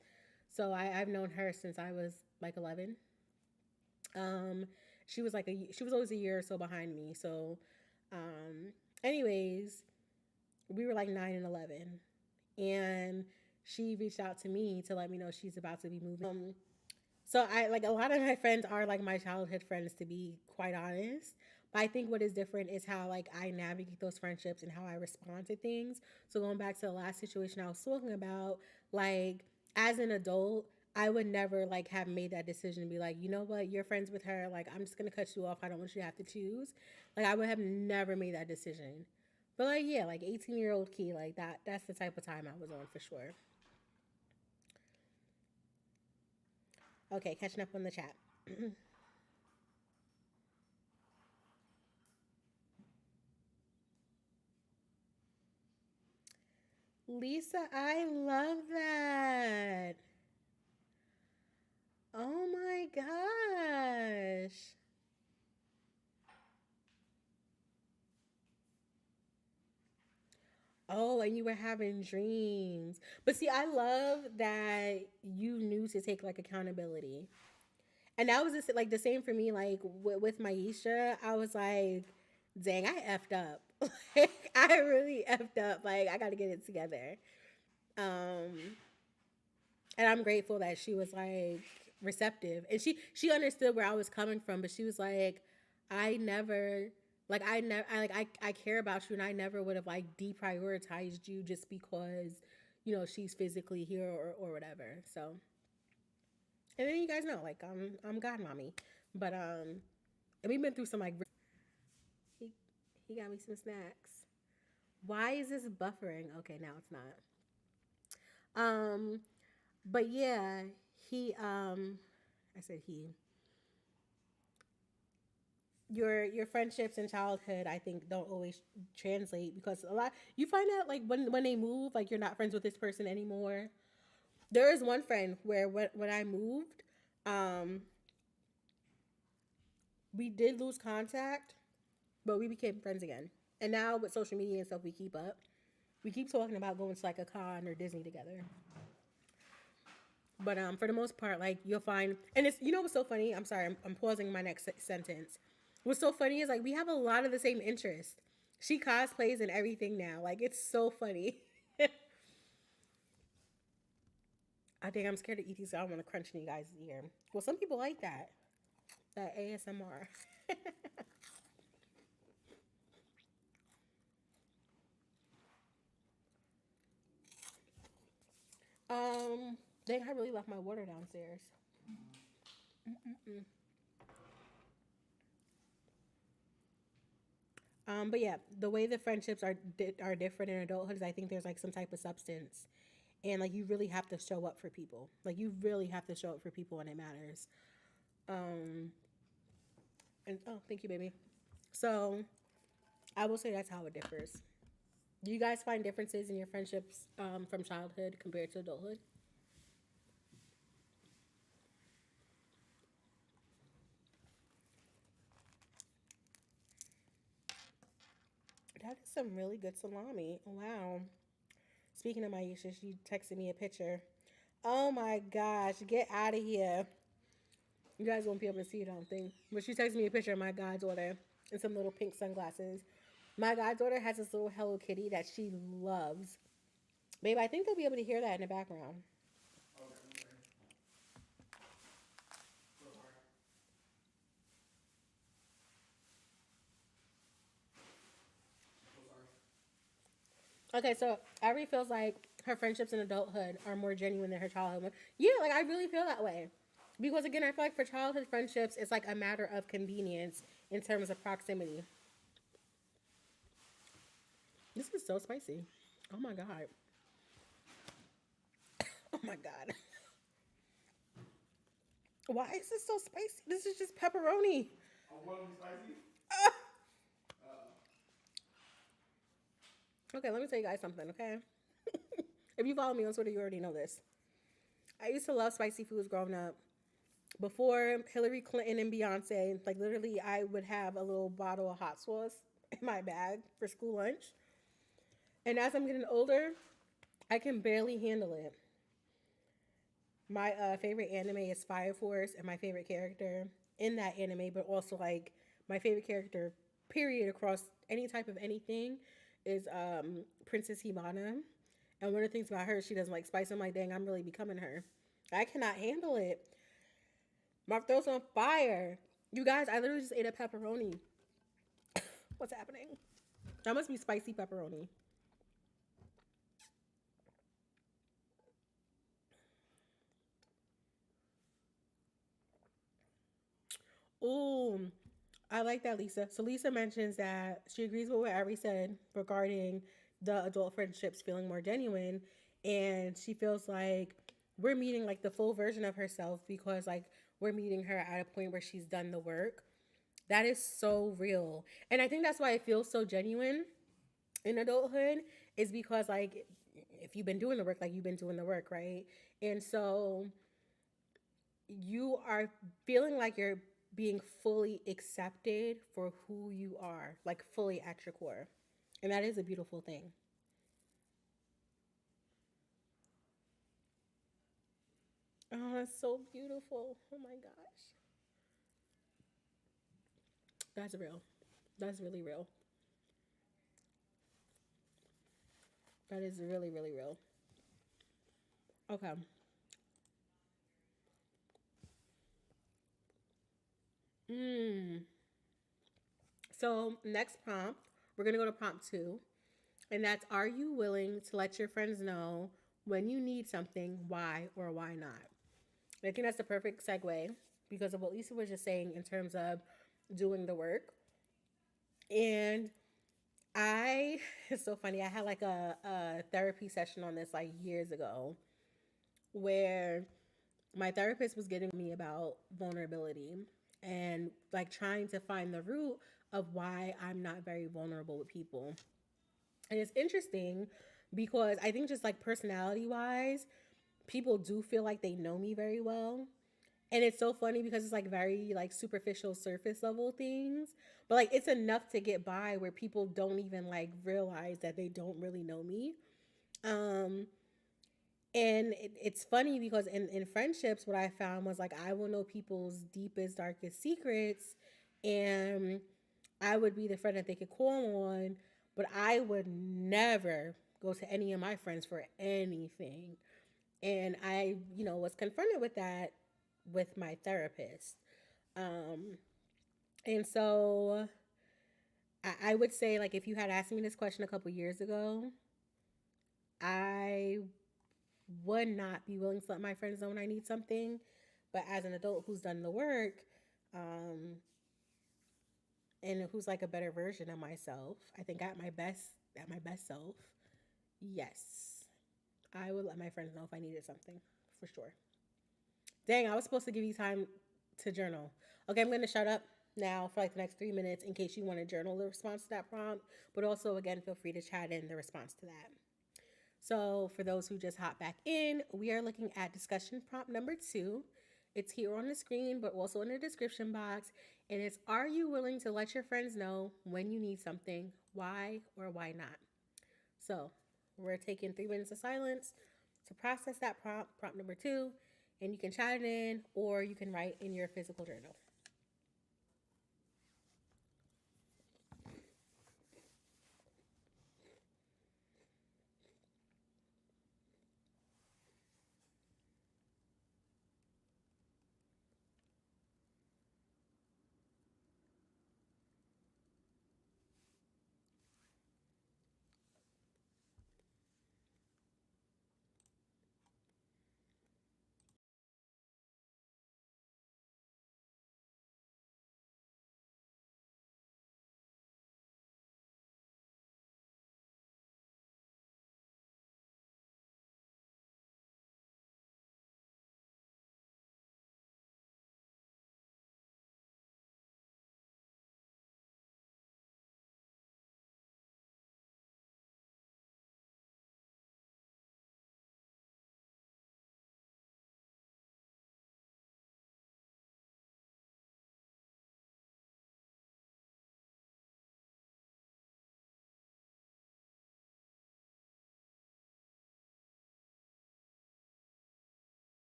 So I've known her since I was, like, 11. Um, she was always a year or so behind me. So, um, anyways, we were like 9 and 11. And she reached out to me to let me know she's about to be moving. So I like a lot of my friends are like my childhood friends, to be quite honest. But I think what is different is how like I navigate those friendships and how I respond to things. So going back to the last situation I was talking about, like as an adult, I would never like have made that decision to be like, you know what, you're friends with her. Like I'm just gonna cut you off. I don't want you to have to choose. Like I would have never made that decision. But like yeah, like 18-year-old Key, like that's the type of time I was on for sure. Okay, catching up on the chat. Lisa, I love that. Oh my gosh. Oh, and you were having dreams. But see, I love that you knew to take like accountability. And that was just, like the same for me. Like with Maisha, I was like, dang, I effed up. Like, I really effed up. Like, I got to get it together. Um, and I'm grateful that she was like receptive and she understood where I was coming from, but she was like, I never I care about you and I never would have like deprioritized you just because she's physically here or whatever. So and then you guys know like I'm god mommy, but and we've been through some like he he got me some snacks. Why is this buffering? Okay, now it's not. um but yeah, he I said he your friendships in childhood I think don't always translate because a lot you find out like when they move like you're not friends with this person anymore. There is one friend where when I moved, um we did lose contact, but we became friends again. And now with social media and stuff we keep up. We keep talking about going to like a con or Disney together. But for the most part, like you'll find, and it's what's so funny. I'm sorry, I'm pausing my next sentence. What's so funny is like we have a lot of the same interests. She cosplays and everything now. Like it's so funny. I think I'm scared to eat these. So I don't want to crunch in you guys' ear. Well, some people like that. That ASMR. um, dang, I really left my water downstairs. But yeah, the way the friendships are different in adulthood is I think there's like some type of substance, and like you really have to show up for people. Like you really have to show up for people when it matters. Um, and oh, thank you, baby. So I will say that's how it differs. Do you guys find differences in your friendships from childhood compared to adulthood? That is some really good salami. Wow. Speaking of Maisha, she texted me a picture. Oh my gosh, get out of here. You guys won't be able to see it, I don't think. But she texted me a picture of my goddaughter and some little pink sunglasses. My goddaughter has this little Hello Kitty that she loves. Babe, I think they'll be able to hear that in the background. Okay, so Ari feels like her friendships in adulthood are more genuine than her childhood. Yeah, like I really feel that way. Because again, I feel like for childhood friendships, it's like a matter of convenience in terms of proximity. This is so spicy. Oh my god. Oh my god. Why is this so spicy? This is just pepperoni. Oh, want to be spicy? Okay, let me tell you guys something, okay? If you follow me on Twitter, you already know this. I used to love spicy foods growing up. Before Hillary Clinton and Beyonce, like literally, I would have a little bottle of hot sauce in my bag for school lunch. And as I'm getting older, I can barely handle it. My favorite anime is Fire Force, and my favorite character in that anime, but also like my favorite character, period, across any type of anything, is Princess Himana. And one of the things about her, she doesn't like spice. I'm like, dang, I'm really becoming her. I cannot handle it. My throat's on fire. You guys, I literally just ate a pepperoni. What's happening? That must be spicy pepperoni. Ooh, I like that, Lisa. So Lisa mentions that she agrees with what Ari said regarding the adult friendships feeling more genuine, and she feels like we're meeting like the full version of herself because like we're meeting her at a point where she's done the work. That is so real, and I think that's why it feels so genuine in adulthood is because like if you've been doing the work, like you've been doing the work, right? And so you are feeling like you're being fully accepted for who you are, like fully at your core. And that is a beautiful thing. Oh, that's so beautiful. Oh my gosh. That's real. That's really real. That is really, really real. Okay. Mm. So, next prompt, we're going to go to prompt two. And that's, are you willing to let your friends know when you need something, why or why not? And I think that's the perfect segue because of what Lisa was just saying in terms of doing the work. And I, it's so funny. I had like a therapy session on this like years ago where my therapist was getting me about vulnerability and like trying to find the root of why I'm not very vulnerable with people. And it's interesting because I think just like personality wise, people do feel like they know me very well. And it's so funny because it's like very like superficial surface level things, but like it's enough to get by where people don't even like realize that they don't really know me. Um and it's funny because in friendships what I found was like I will know people's deepest darkest secrets, and I would be the friend that they could call on, but I would never go to any of my friends for anything. And I, was confronted with that with my therapist. Um, and so I would say, like, if you had asked me this question a couple years ago, I would not be willing to let my friends know when I need something. But as an adult who's done the work, um, and who's like a better version of myself, I think at my best self, yes, I would let my friends know if I needed something for sure. Dang, I was supposed to give you time to journal. Okay, I'm going to shut up now for like the next 3 minutes in case you want to journal the response to that prompt. But also, again, feel free to chat in the response to that. So, for those who just hop back in, we are looking at discussion prompt number two. It's here on the screen, but also in the description box. And it's, are you willing to let your friends know when you need something? Why or why not? So, we're taking 3 minutes of silence to process that prompt number two, and you can chat it in or you can write in your physical journal.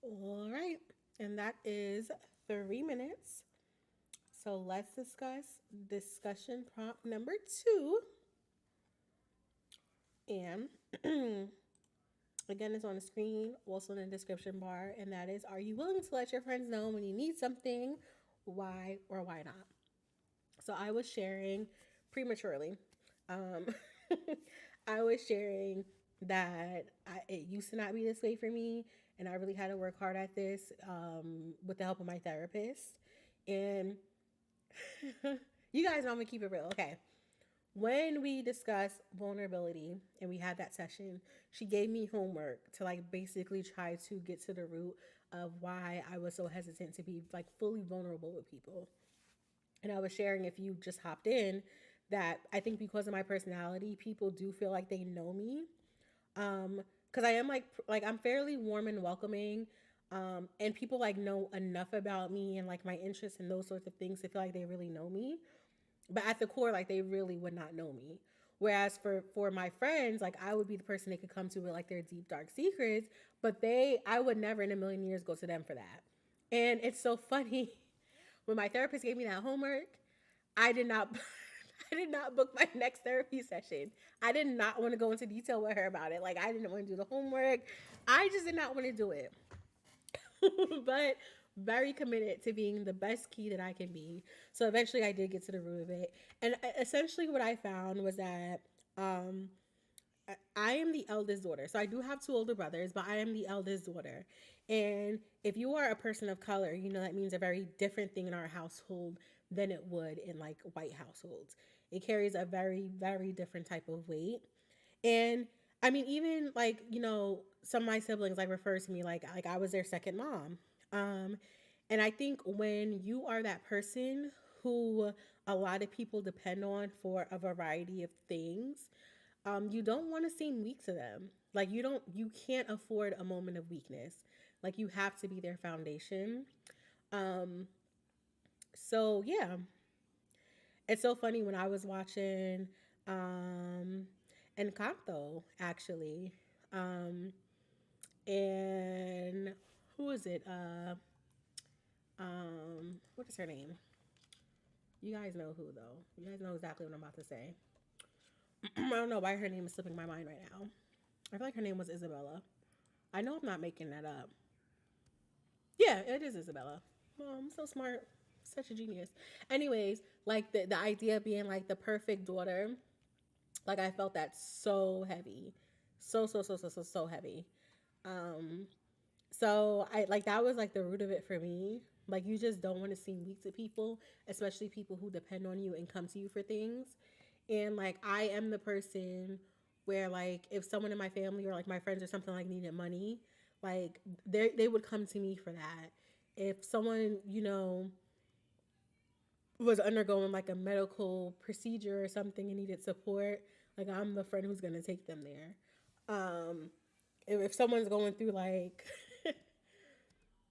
All right. And that is 3 minutes. So let's discuss discussion prompt number two. And again, it's on the screen, also in the description bar. And that is, are you willing to let your friends know when you need something? Why or why not? So I was sharing prematurely. Um, I was sharing that it used to not be this way for me, and I really had to work hard at this with the help of my therapist. And you guys know I'm gonna keep it real, okay? When we discussed vulnerability and we had that session, she gave me homework to like basically try to get to the root of why I was so hesitant to be like fully vulnerable with people. And I was sharing, if you just hopped in, that I think because of my personality, people do feel like they know me. Because I am like I'm fairly warm and welcoming. And people like know enough about me and like my interests and those sorts of things to feel like they really know me. But at the core, like they really would not know me. Whereas for my friends, like I would be the person they could come to with like their deep dark secrets, but I would never in a million years go to them for that. And it's so funny when my therapist gave me that homework, I did not I did not book my next therapy session. I did not want to go into detail with her about it. Like I didn't want to do the homework. I just did not want to do it. But very committed to being the best key that I can be. So eventually I did get to the root of it. And essentially what I found was that um I am the eldest daughter. So I do have two older brothers, but I am the eldest daughter. And if you are a person of color, you know that means a very different thing in our household than it would in like white households. It carries a very, very different type of weight. And I mean, even like, some of my siblings like refer to me like I was their second mom. Um, and I think when you are that person who a lot of people depend on for a variety of things, you don't want to seem weak to them. Like you can't afford a moment of weakness. Like you have to be their foundation. Um, so yeah, it's so funny when I was watching um Encanto actually. Um, and who is it? What is her name? You guys know who though. You guys know exactly what I'm about to say. I don't know why her name is slipping my mind right now. I feel like her name was Isabella. I know I'm not making that up. Yeah, it is Isabella. Oh, I'm so smart. Such a genius. Anyways, like the idea of being like the perfect daughter, like I felt that so heavy. So heavy. Um, so I like that was like the root of it for me. Like you just don't want to seem weak to people, especially people who depend on you and come to you for things. And like I am the person where like if someone in my family or like my friends or something like needed money, like they would come to me for that. If someone, was undergoing like a medical procedure or something and needed support, like I'm the friend who's gonna take them there. Um, if someone's going through like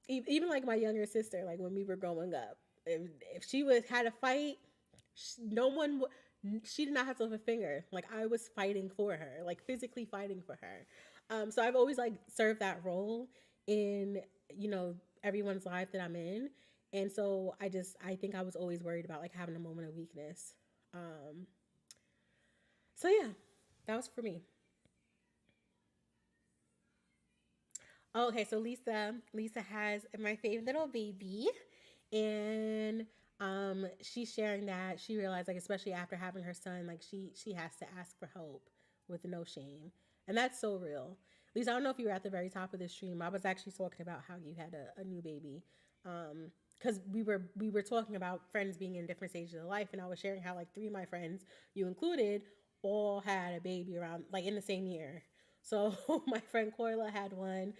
even like my younger sister, like when we were growing up, if she was had a fight, no one she did not have to lift a finger. Like I was fighting for her, like physically fighting for her. So I've always like served that role in you know everyone's life that I'm in, and so I think I was always worried about like having a moment of weakness. Um, so yeah, that was for me. Oh, okay, so Lisa has my favorite little baby, and she's sharing that she realized like especially after having her son, like she has to ask for help with no shame, and that's so real. Lisa, I don't know if you were at the very top of the stream. I was actually talking about how you had a new baby, because we were talking about friends being in different stages of life, and I was sharing how like three of my friends, you included, all had a baby around like in the same year. So my friend Corla had one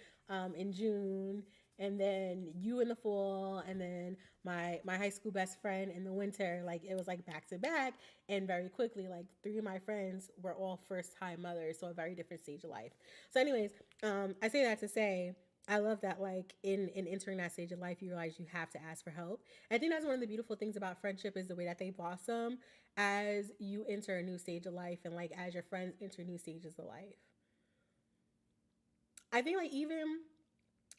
in June, and then you in the fall, and then my high school best friend in the winter. Like it was like back to back, and very quickly, like three of my friends were all first time mothers, so a very different stage of life. So, anyways, I say that to say. I love that, like in entering that stage of life, you realize you have to ask for help. I think that's one of the beautiful things about friendship is the way that they blossom as you enter a new stage of life, and like as your friends enter new stages of life. I think like even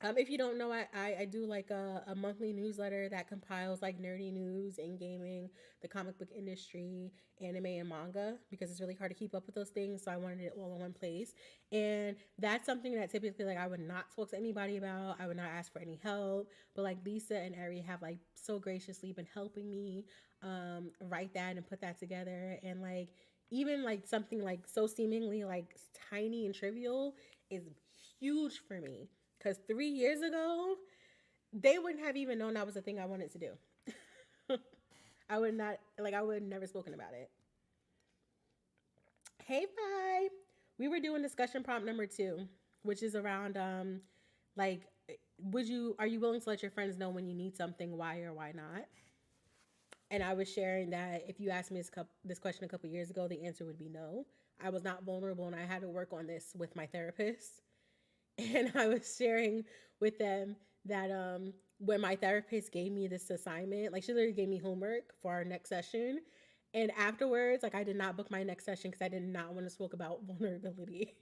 If you don't know, I do like a monthly newsletter that compiles like nerdy news and gaming, the comic book industry, anime, and manga because it's really hard to keep up with those things. So I wanted it all in one place. And that's something that typically like I would not talk to anybody about. I would not ask for any help. But like Lisa and Ari have like so graciously been helping me write that and put that together. And like even like something like so seemingly like tiny and trivial is huge for me because 3 years ago, they wouldn't have even known that was a thing I wanted to do. I would not, like, I would have never spoken about it. Hey, Fi. We were doing discussion prompt number 2, which is around, like, are you willing to let your friends know when you need something, why or why not? And I was sharing that if you asked me this question a couple years ago, the answer would be no. I was not vulnerable and I had to work on this with my therapist. And I was sharing with them that when my therapist gave me this assignment, like she literally gave me homework for our next session. And afterwards, like I did not book my next session because I did not want to talk about vulnerability.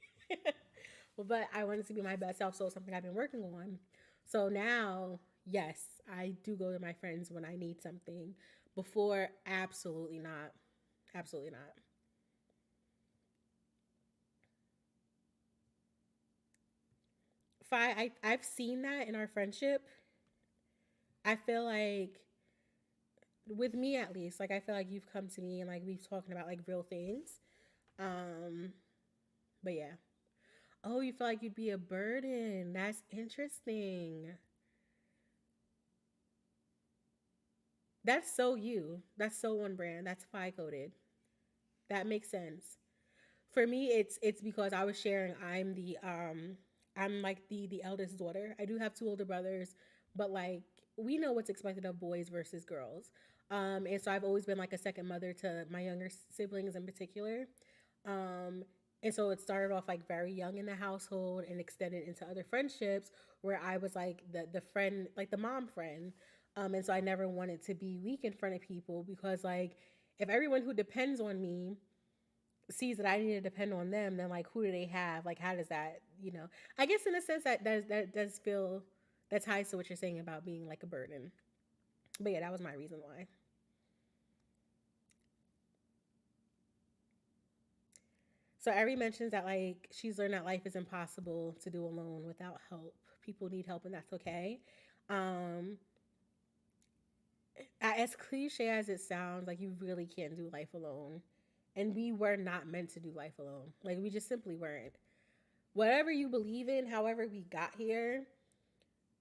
But I wanted to be my best self, so it's something I've been working on. So now, yes, I do go to my friends when I need something. Before, absolutely not. Absolutely not. I've seen that in our friendship. I feel like with me at least, like I feel like you've come to me and like we've talking about like real things. Um, but yeah. Oh, you feel like you'd be a burden. That's interesting. That's so you. That's so on brand. That's fi coded. That makes sense. For me, it's because I was sharing. I'm like the eldest daughter. I do have two older brothers, but like we know what's expected of boys versus girls. And so I've always been like a second mother to my younger siblings in particular. Um, and so it started off like very young in the household and extended into other friendships where I was like the friend, like the mom friend. And so I never wanted to be weak in front of people because like if everyone who depends on me sees that I need to depend on them, then like who do they have? Like how does that, I guess in a sense that does feel that ties to what you're saying about being like a burden. But yeah, that was my reason why. So Ari mentions that like she's learned that life is impossible to do alone without help. People need help and that's okay. Um as cliche as it sounds, like you really can't do life alone. And we were not meant to do life alone. Like we just simply weren't. Whatever you believe in, however we got here,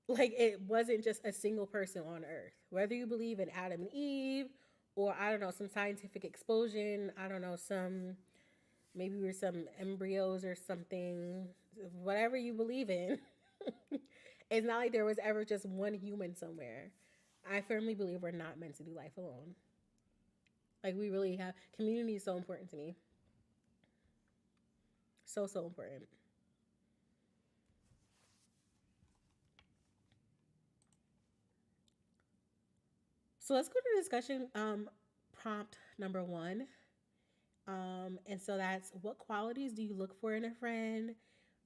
like it wasn't just a single person on earth. Whether you believe in Adam and Eve or I don't know, some scientific explosion, I don't know, some maybe we're some embryos or something, whatever you believe in. It's not like there was ever just one human somewhere. I firmly believe we're not meant to do life alone. Like we really have community is so important to me. So important. So let's go to discussion prompt number 1. And so that's what qualities do you look for in a friend?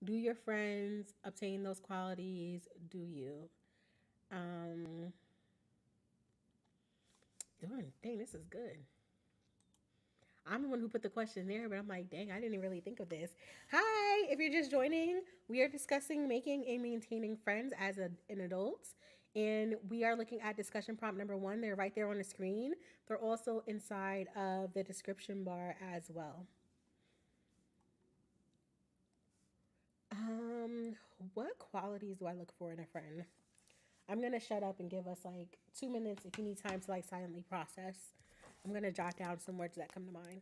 Do your friends obtain those qualities? Do you? Um, dang, this is good. I'm the one who put the question there, but I'm like, dang, I didn't really think of this. Hi, if you're just joining, we are discussing making and maintaining friends as an adult. And we are looking at discussion prompt number 1. They're right there on the screen. They're also inside of the description bar as well. Um, what qualities do I look for in a friend? I'm gonna shut up and give us like 2 minutes if you need time to like silently process. I'm gonna jot down some words that come to mind.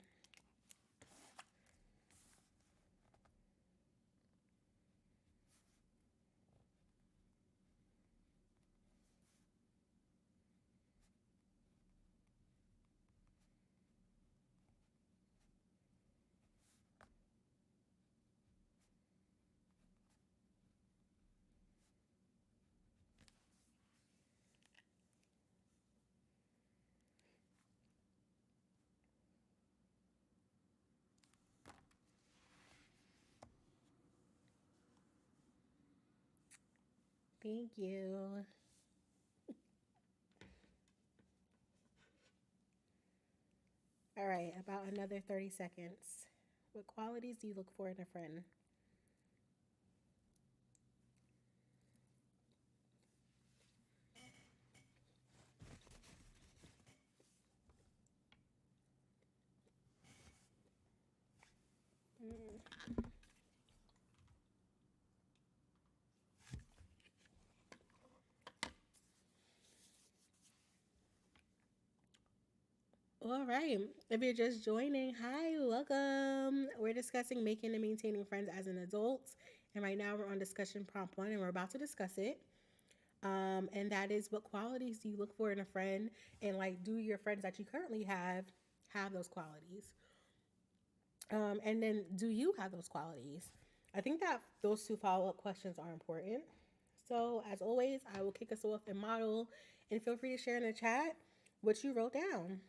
Thank you. All right, about another 30 seconds. What qualities do you look for in a friend? All right. If you're just joining, hi, welcome. We're discussing making and maintaining friends as an adult. And right now we're on discussion prompt one and we're about to discuss it. And that is what qualities do you look for in a friend? And like, do your friends that you currently have those qualities? And then do you have those qualities? I think that those two follow up questions are important. So, as always, I will kick us off and model, and feel free to share in the chat what you wrote down.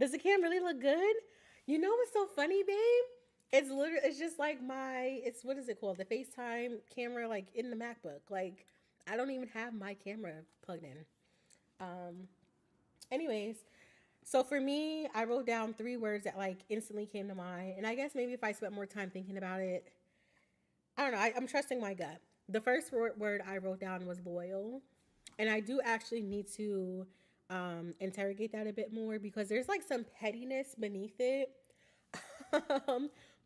Does the cam really look good? You know what's so funny, babe? It's just like it's what is it called? The FaceTime camera, like in the MacBook. Like, I don't even have my camera plugged in. Um, anyways, so for me, I wrote down three words that like instantly came to mind. And I guess maybe if I spent more time thinking about it, I don't know. I'm trusting my gut. The first word I wrote down was loyal. And I do actually need to interrogate that a bit more because there's like some pettiness beneath it.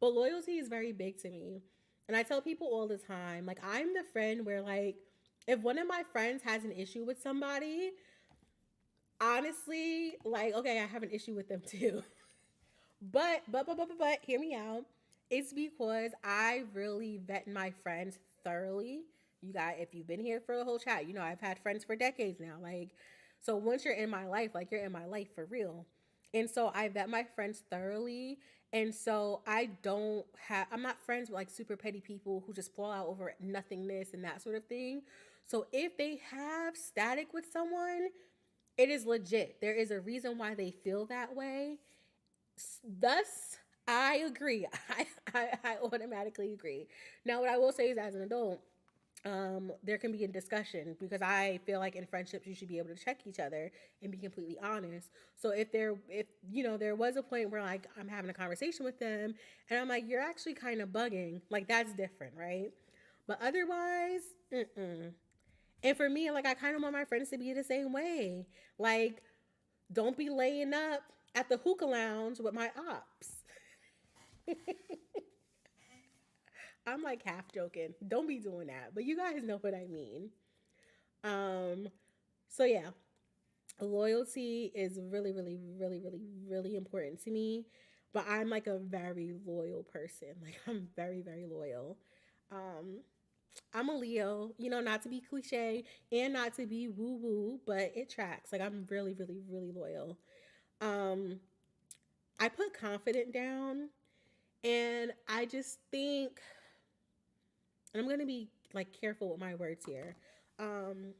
But loyalty is very big to me. And I tell people all the time, like, I'm the friend where, like, if one of my friends has an issue with somebody, honestly, like, okay, I have an issue with them too. But, hear me out. It's because I really vet my friends thoroughly. You got, if you've been here for the whole chat, you know I've had friends for decades now. Like, so once you're in my life, like you're in my life for real. And so I vet my friends thoroughly. And so I'm not friends with like super petty people who just fall out over nothingness and that sort of thing. So if they have static with someone, it is legit. There is a reason why they feel that way. Thus, I agree. I automatically agree. Now, what I will say is, as an adult, there can be a discussion because I feel like in friendships you should be able to check each other and be completely honest. So if there was a point where like I'm having a conversation with them and I'm like, you're actually kind of bugging, like that's different, right? But otherwise, mm-mm. And for me, like I kind of want my friends to be the same way. Like, don't be laying up at the hookah lounge with my ops. I'm like half joking. Don't be doing that. But you guys know what I mean. Um, so yeah, loyalty is really, really, really, really, really important to me. But I'm like a very loyal person. Like I'm very, very loyal. Um, I'm a Leo, not to be cliche and not to be woo woo, but it tracks. Like I'm really, really, really loyal. Um, I put confident down and I just think, and I'm going to be like careful with my words here. Um,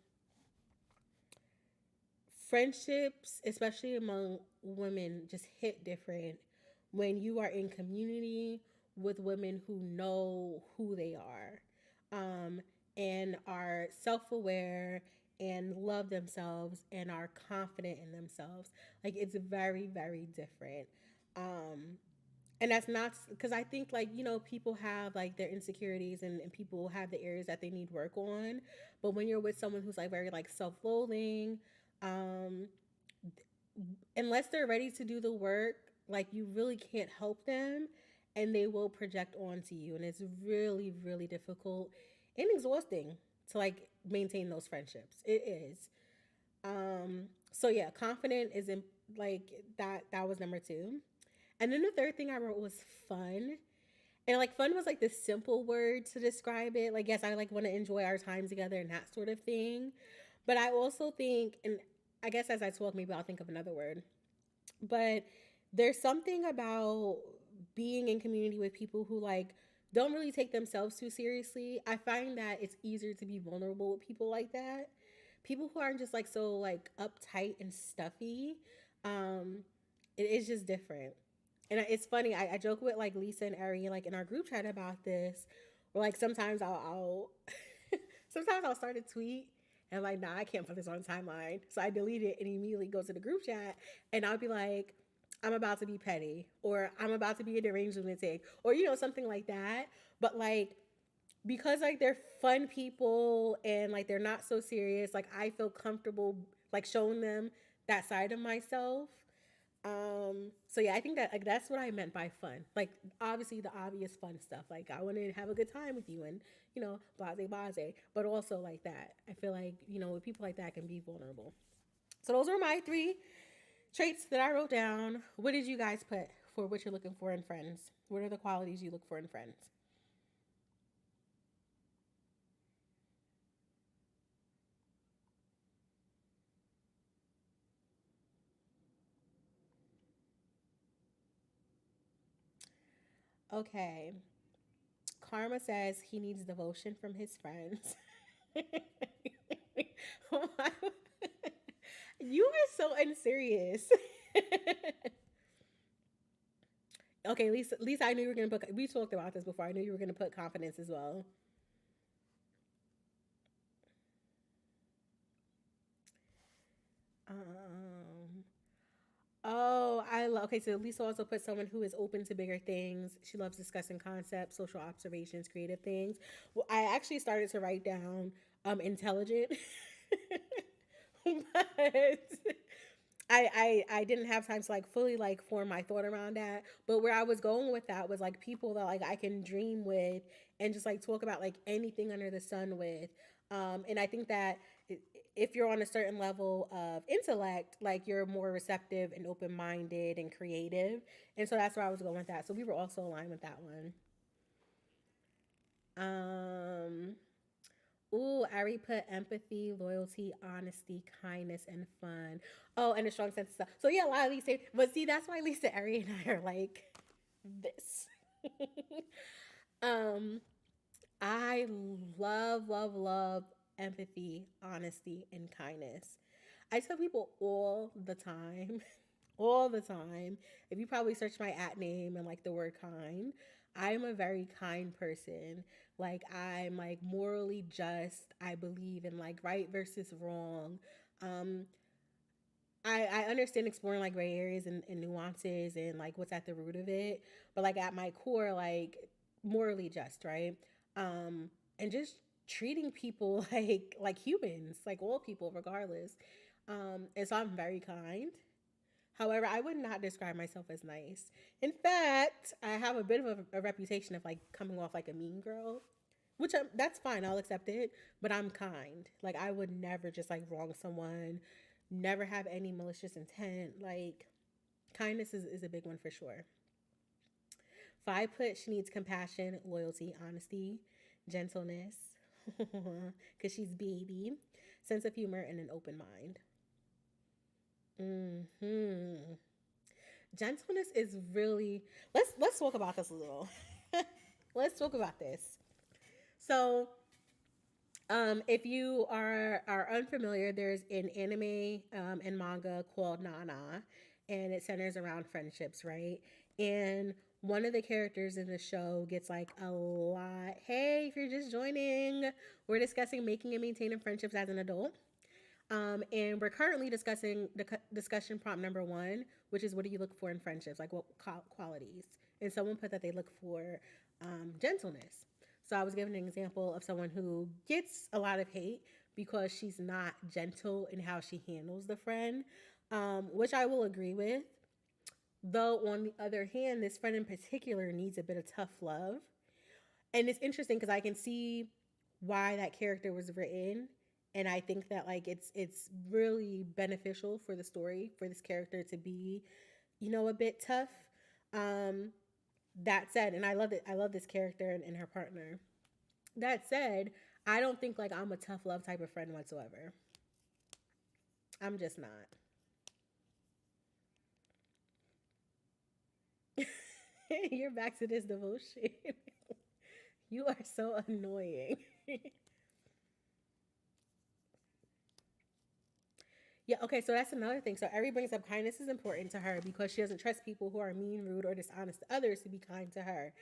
Friendships, especially among women, just hit different when you are in community with women who know who they are, and are self aware and love themselves and are confident in themselves. Like it's very, very different. Um, and that's not because I think like people have like their insecurities and people have the areas that they need work on, but when you're with someone who's like very like self-loathing, um unless they're ready to do the work, like you really can't help them and they will project onto you, and it's really, really difficult and exhausting to like maintain those friendships. It is. So yeah, confident is in, like that was number two. And then the third thing I wrote was fun. And like fun was like the simple word to describe it. Like, yes, I like want to enjoy our time together and that sort of thing. But I also think, and I guess as I talk, maybe I'll think of another word. But there's something about being in community with people who like don't really take themselves too seriously. I find that it's easier to be vulnerable with people like that. People who aren't just like so like uptight and stuffy. Um, it is just different. And it's funny. I joke with like Lisa and Ari like in our group chat about this. Or like sometimes I'll Sometimes I'll start a tweet and I'm like, nah, I can't put this on the timeline. So I delete it and immediately go to the group chat and I'll be like, I'm about to be petty or I'm about to be a deranged lunatic or, something like that. But like, because like they're fun people and like they're not so serious, like I feel comfortable like showing them that side of myself. So yeah, I think that like that's what I meant by fun. Like obviously the obvious fun stuff. Like I want to have a good time with you and blase blase. But also like that. I feel like, with people like that I can be vulnerable. So those are my three traits that I wrote down. What did you guys put for what you're looking for in friends? What are the qualities you look for in friends? Okay. Karma says he needs devotion from his friends. You are so unserious. Okay, at least I knew you were gonna put. We talked about this before. I knew you were gonna put confidence as well. Um. Oh, I love. Okay, so Lisa also put someone who is open to bigger things. She loves discussing concepts, social observations, creative things. Well, I actually started to write down intelligent, but I didn't have time to like fully like form my thought around that. But where I was going with that was like people that like I can dream with and just like talk about like anything under the sun with. And I think that if you're on a certain level of intellect, like you're more receptive and open minded and creative. And so that's where I was going with that. So we were also aligned with that one. Um, Ooh, I already put empathy, loyalty, honesty, kindness, and fun. Oh, and a strong sense of self. So yeah, a lot of these things. But see, that's why Lisa, Ari, and I are like this. um, I love, love, love empathy, honesty, and kindness. I tell people all the time, all the time. If you probably search my at name and like the word kind, I'm a very kind person. Like I'm like morally just. I believe in like right versus wrong. Um, I understand exploring like gray areas and nuances and like what's at the root of it, but like at my core, like morally just, right? Um, and just treating people like humans, like all people, regardless. And so I'm very kind. However, I would not describe myself as nice. In fact, I have a bit of a reputation of like coming off like a mean girl, which that's fine. I'll accept it. But I'm kind. Like I would never just like wrong someone, never have any malicious intent. Like kindness is a big one for sure. Five put she needs compassion, loyalty, honesty, gentleness, because she's baby, sense of humor, and an open mind. Hmm. Gentleness is really let's talk about this a little. Let's talk about this. So, if you are unfamiliar, there's an anime and manga called Nana, and it centers around friendships, right? And one of the characters in the show gets like a lot. Hey, if you're just joining, we're discussing making and maintaining friendships as an adult. And we're currently discussing the discussion prompt number one, which is what do you look for in friendships? Like what qualities? And someone put that they look for gentleness. So I was giving an example of someone who gets a lot of hate because she's not gentle in how she handles the friend, which I will agree with. Though, on the other hand, this friend in particular needs a bit of tough love. And it's interesting because I can see why that character was written. And I think that like it's really beneficial for the story for this character to be, a bit tough. Um, that said, and I love it. I love this character and her partner. That said, I don't think like I'm a tough love type of friend whatsoever. I'm just not. You're back to this devotion. You are so annoying. Yeah, okay, so that's another thing. So Eri brings up kindness is important to her because she doesn't trust people who are mean, rude, or dishonest to others to be kind to her.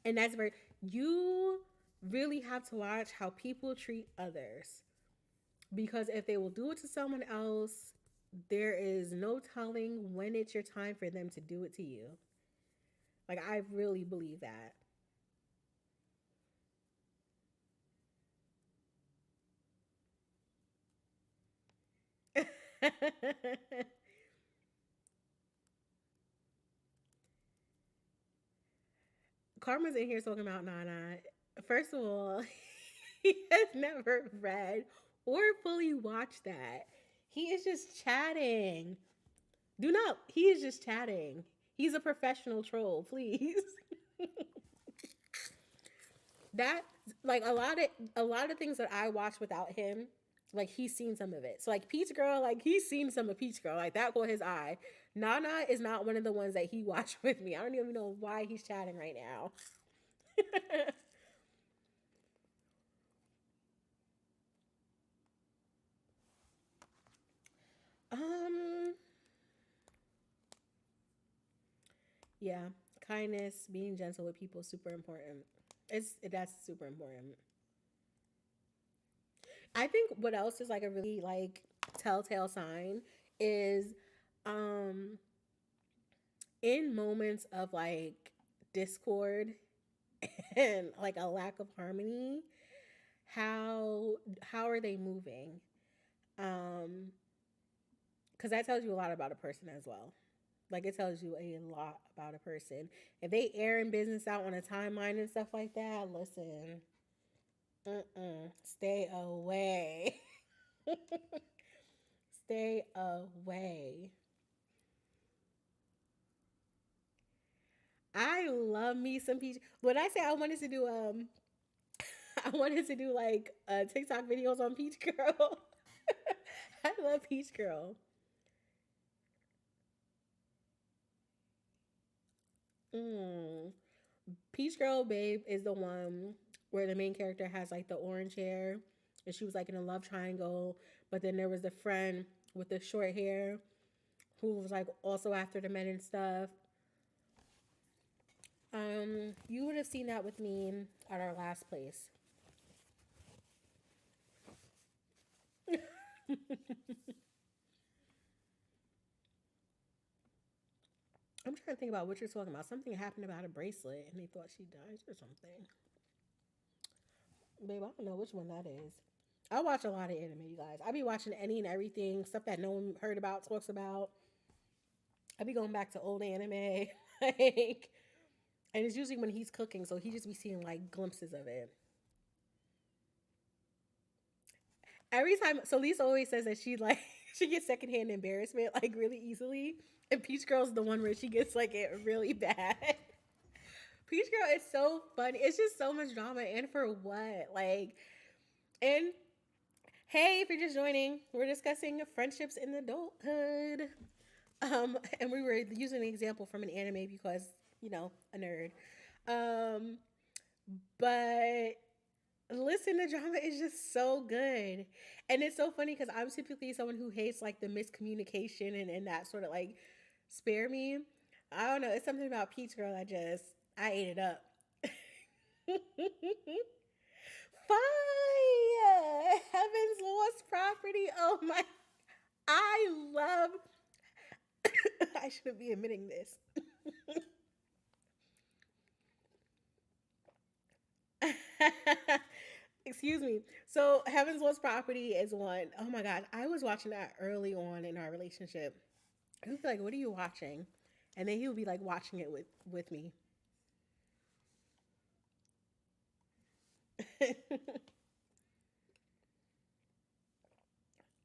And that's where you really have to watch how people treat others. Because if they will do it to someone else, there is no telling when it's your time for them to do it to you. Like, I really believe that. Karma's in here talking about Nana. First of all, he has never read or fully watched that. He is just chatting. Do not. He is just chatting. He's a professional troll. Please. That like a lot of things that I watch without him. Like he's seen some of it. So like Peach Girl, like he's seen some of Peach Girl. Like that caught his eye. Nana is not one of the ones that he watched with me. I don't even know why he's chatting right now. um. Yeah, kindness, being gentle with people, super important. That's super important. I think what else is like a really like telltale sign is um in moments of like discord and like a lack of harmony, how are they moving? Um cuz that tells you a lot about a person as well. Like it tells you a lot about a person. If they airing business out on a timeline and stuff like that, listen, stay away. Stay away. I love me some peach. When I say I wanted to do I wanted to do like TikTok videos on Peach Girl. I love Peach Girl. Mm. Peach Girl Babe is the one where the main character has like the orange hair and she was like in a love triangle, but then there was the friend with the short hair who was like also after the men and stuff. You would have seen that with me at our last place. I'm trying to think about what you're talking about. Something happened about a bracelet and they thought she died or something. Babe, I don't know which one that is. I watch a lot of anime, you guys. I be watching any and everything, stuff that no one heard about, talks about. I be going back to old anime. Like, and it's usually when he's cooking, so he just be seeing like glimpses of it. Every time, so Lisa always says that she like she gets secondhand embarrassment like really easily, and Peach Girl's the one where she gets like it really bad. Peach Girl is so funny. It's just so much drama, and for what? Like, and hey, if you're just joining, we're discussing friendships in adulthood. And we were using an example from an anime because a nerd. Um, but listen, the drama is just so good, and it's so funny because I'm typically someone who hates like the miscommunication and that sort of like spare me. I don't know. It's something about Peach Girl. I ate it up. Fire! Heaven's lost property. Oh my! I love. I shouldn't be admitting this. Excuse me. So Heaven's Lost Property is one. Oh my god, I was watching that early on in our relationship. He would be like, "What are you watching?" And then he would be like watching it with me.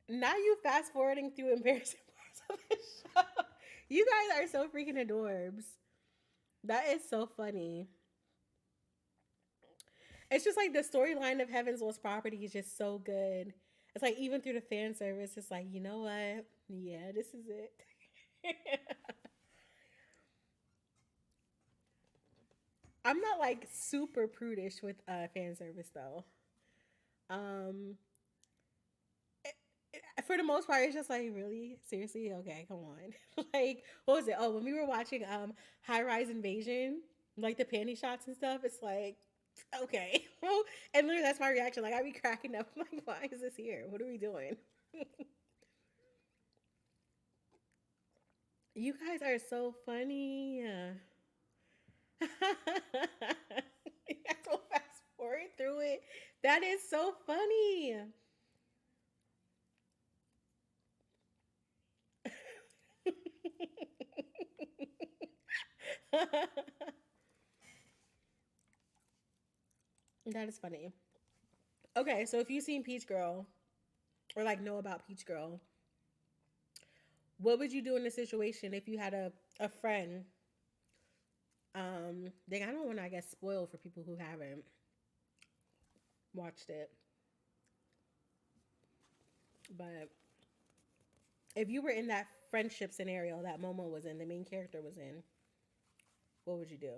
Now you fast forwarding through embarrassing parts of the show. You guys are so freaking adorbs. That is so funny. It's just like the storyline of Heaven's Lost Property is just so good. It's like even through the fan service, it's like, you know what? Yeah, this is it. I'm not like super prudish with fan service though. Um, for the most part, it's just like really seriously. Okay, come on. Like what was it? Oh, when we were watching High Rise Invasion, like the panty shots and stuff. It's like. Okay. And literally that's my reaction. Like I be cracking up. I'm like, why is this here? What are we doing? You guys are so funny. You have to fast forward through it. That is so funny. That is funny. Okay, so if you've seen Peach Girl or like know about Peach Girl, what would you do in a situation if you had a friend? Then I don't want to, I guess, spoil for people who haven't watched it, but if you were in that friendship scenario that Momo was in, the main character was in, what would you do?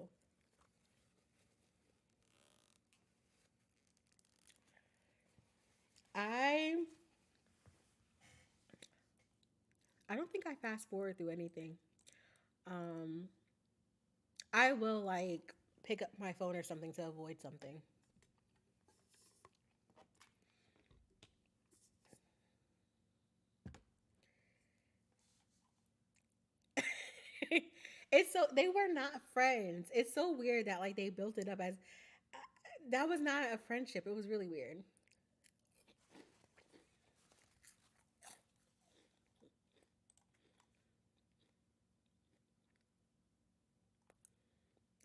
I I don't think I fast forward through anything. Um, I will like pick up my phone or something to avoid something. It's so they were not friends. It's so weird that like they built it up as that was not a friendship. It was really weird.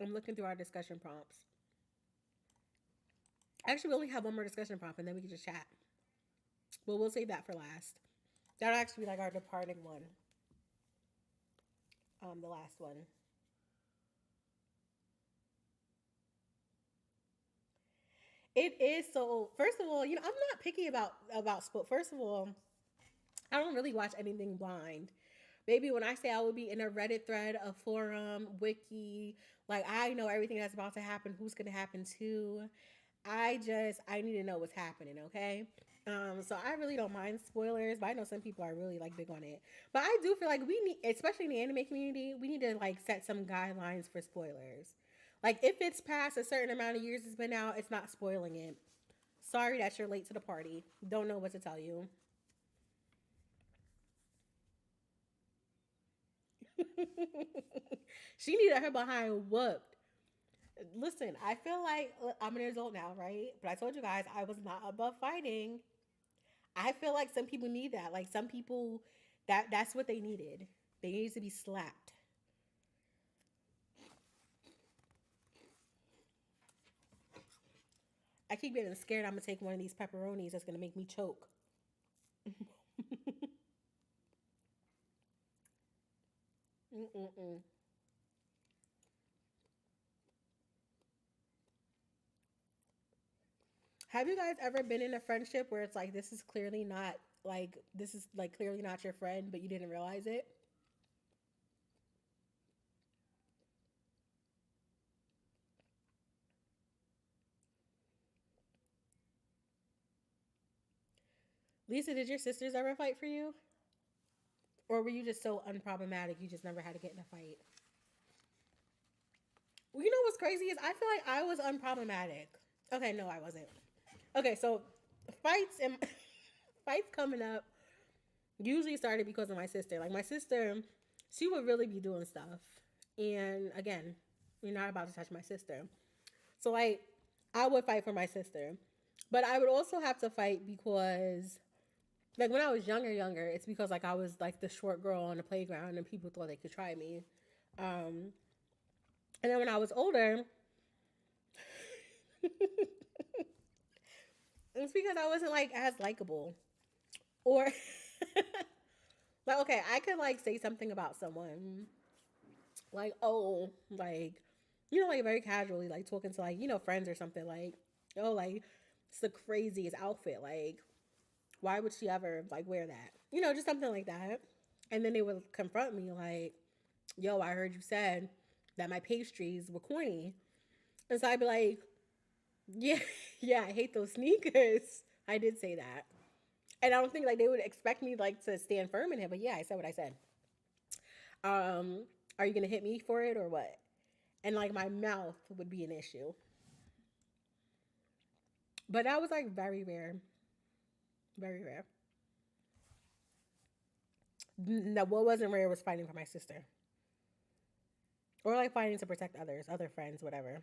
I'm looking through our discussion prompts. Actually, we only have one more discussion prompt, and then we can just chat. Well, we'll save that for last. That'll actually be like our departing one. The last one. It is so. First of all, I'm not picky about sport. First of all, I don't really watch anything blind. Maybe when I say I would be in a Reddit thread, a forum, wiki, like I know everything that's about to happen, who's gonna happen to. I need to know what's happening, okay? So I really don't mind spoilers, but I know some people are really like big on it. But I do feel like we need, especially in the anime community, we need to like set some guidelines for spoilers. Like if it's past a certain amount of years it's been out, it's not spoiling it. Sorry that you're late to the party. Don't know what to tell you. She needed her behind whooped. Listen, I feel like I'm an adult now, right? But I told you guys I was not above fighting. I feel like some people need that. Like some people, that's what they needed. They needed to be slapped. I keep getting scared. I'm gonna take one of these pepperonis that's gonna make me choke. Mm-mm-mm. Have you guys ever been in a friendship where it's like this is like clearly not your friend, but you didn't realize it? Lisa, did your sisters ever fight for you, or were you just so unproblematic you just never had to get in a fight? Well, you know what's crazy is I feel like I was unproblematic. Okay, no, I wasn't. Okay, so fights and fights coming up usually started because of my sister. Like my sister, she would really be doing stuff, and again, you're not about to touch my sister. So like, I would fight for my sister, but I would also have to fight because like when I was younger, it's because like I was like the short girl on the playground and people thought they could try me. Um, and then when I was older, it's because I wasn't like as likable. Or like okay, I could like say something about someone like oh like like very casually like talking to like friends or something like oh like it's the craziest outfit like why would she ever like wear that just something like that and then they would confront me like yo I heard you said that my pastries were corny and so I'd be like yeah yeah I hate those sneakers I did say that and I don't think like they would expect me like to stand firm in it but yeah I said what I said um are you gonna hit me for it or what and like my mouth would be an issue But that was like very rare. Very rare. No, what wasn't rare was fighting for my sister. Or like fighting to protect others, other friends, whatever.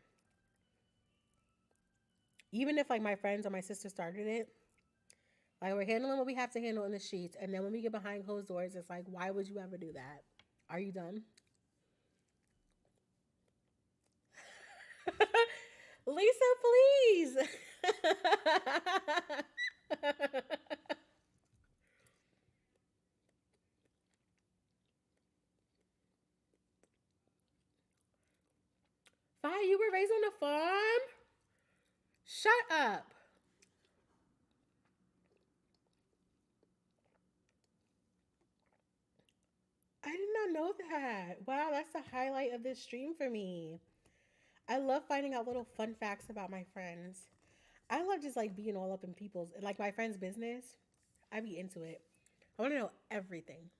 Even if like my friends or my sister started it, like we're handling what we have to handle in the streets, and then when we get behind closed doors, it's like, why would you ever do that? Are you dumb? Lisa, please. Fi, you were raised on a farm? Shut up. I did not know that. Wow, that's the highlight of this stream for me. I love finding out little fun facts about my friends. I love just like being all up in people's, like my friend's business. I be into it. I want to know everything.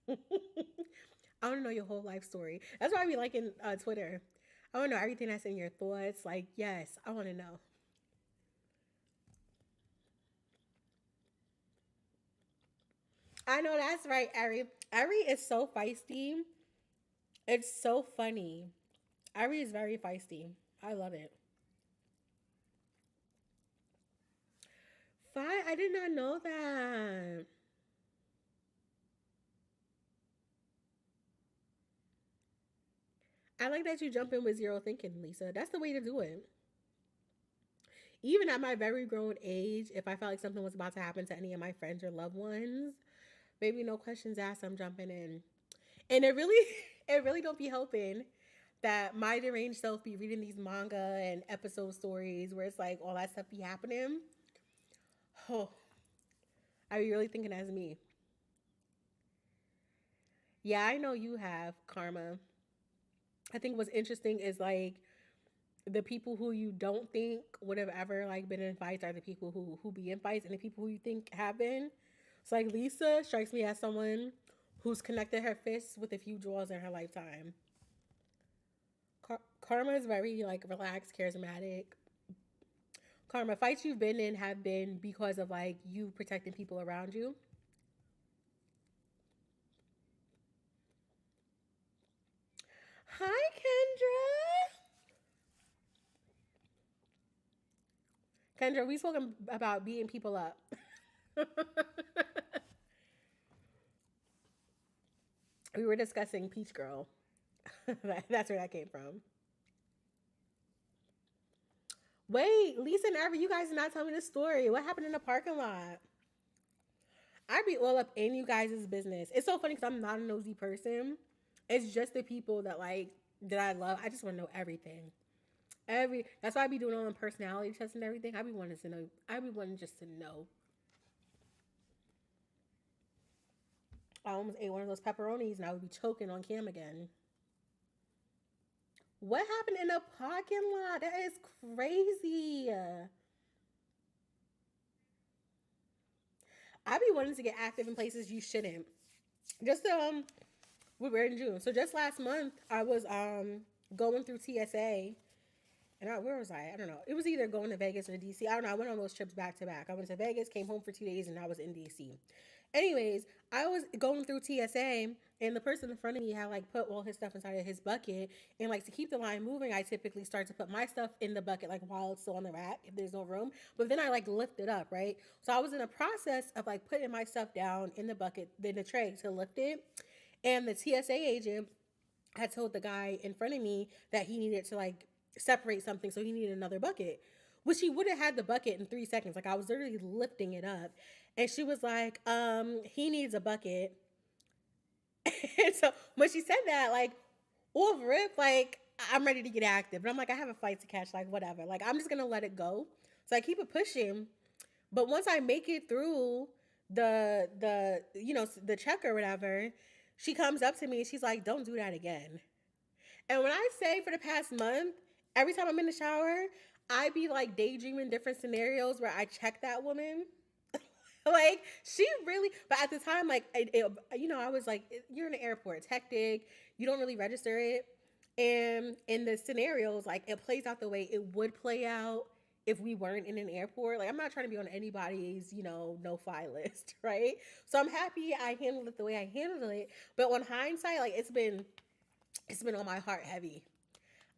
I want to know your whole life story. That's why I be liking Twitter. I want to know everything that's in your thoughts. Like, yes, I want to know. I know that's right, Ari. Ari is so feisty. It's so funny. Ari is very feisty. I love it. Fine, I did not know that. I like that you jump in with zero thinking, Lisa. That's the way to do it. Even at my very grown age, if I felt like something was about to happen to any of my friends or loved ones, maybe no questions asked, I'm jumping in. And it really, it really don't be helping that my deranged self be reading these manga and episode stories where it's like all that stuff be happening. Oh, I be really thinking as me. Yeah, I know you have karma. I think what's interesting is like the people who you don't think would have ever like been in fights are the people who be in fights, and the people who you think have been. So like Lisa strikes me as someone who's connected her fists with a few draws in her lifetime. Karma is very like relaxed, charismatic. Karma, fights you've been in have been because of like you protecting people around you. Hi, Kendra. Kendra, we spoken about beating people up. We were discussing Peach Girl. That's where that came from. Wait, Lisa and Avery, you guys did not tell me the story. What happened in the parking lot? I'd be all up in you guys' business. It's so funny because I'm not a nosy person. It's just the people that like that I love. I just want to know everything. That's why I be doing all the personality tests and everything. I be wanting to know. I be wanting just to know. I almost ate one of those pepperonis and I would be choking on cam again. What happened in the parking lot? That is crazy. I be wanting to get active in places you shouldn't. Just we were in June, so just last month I was going through TSA, and where was I? I don't know. It was either going to Vegas or DC. I don't know. I went on those trips back to back. I went to Vegas, came home for 2 days, and I was in DC. Anyways, I was going through TSA, and the person in front of me had like put all his stuff inside of his bucket. And like to keep the line moving, I typically start to put my stuff in the bucket like while it's still on the rack if there's no room. But then I like lift it up, right? So I was in a process of like putting my stuff down in the bucket, in the tray to lift it. And the TSA agent had told the guy in front of me that he needed to like separate something, so he needed another bucket. Which he would have had the bucket in 3 seconds. Like I was literally lifting it up. And she was like, he needs a bucket. And so when she said that, like, off rip, like, I'm ready to get active. But I'm like, I have a fight to catch, like, whatever. Like, I'm just gonna let it go. So I keep it pushing. But once I make it through the check or whatever, she comes up to me and she's like, don't do that again. And when I say for the past month, every time I'm in the shower, I be like daydreaming different scenarios where I check that woman. Like she really, but at the time, like I was like, you're in the airport, it's hectic. You don't really register it, and in the scenarios, like it plays out the way it would play out if we weren't in an airport. Like, I'm not trying to be on anybody's, no fly list, right? So I'm happy I handled it the way I handled it. But on hindsight, like it's been on my heart heavy.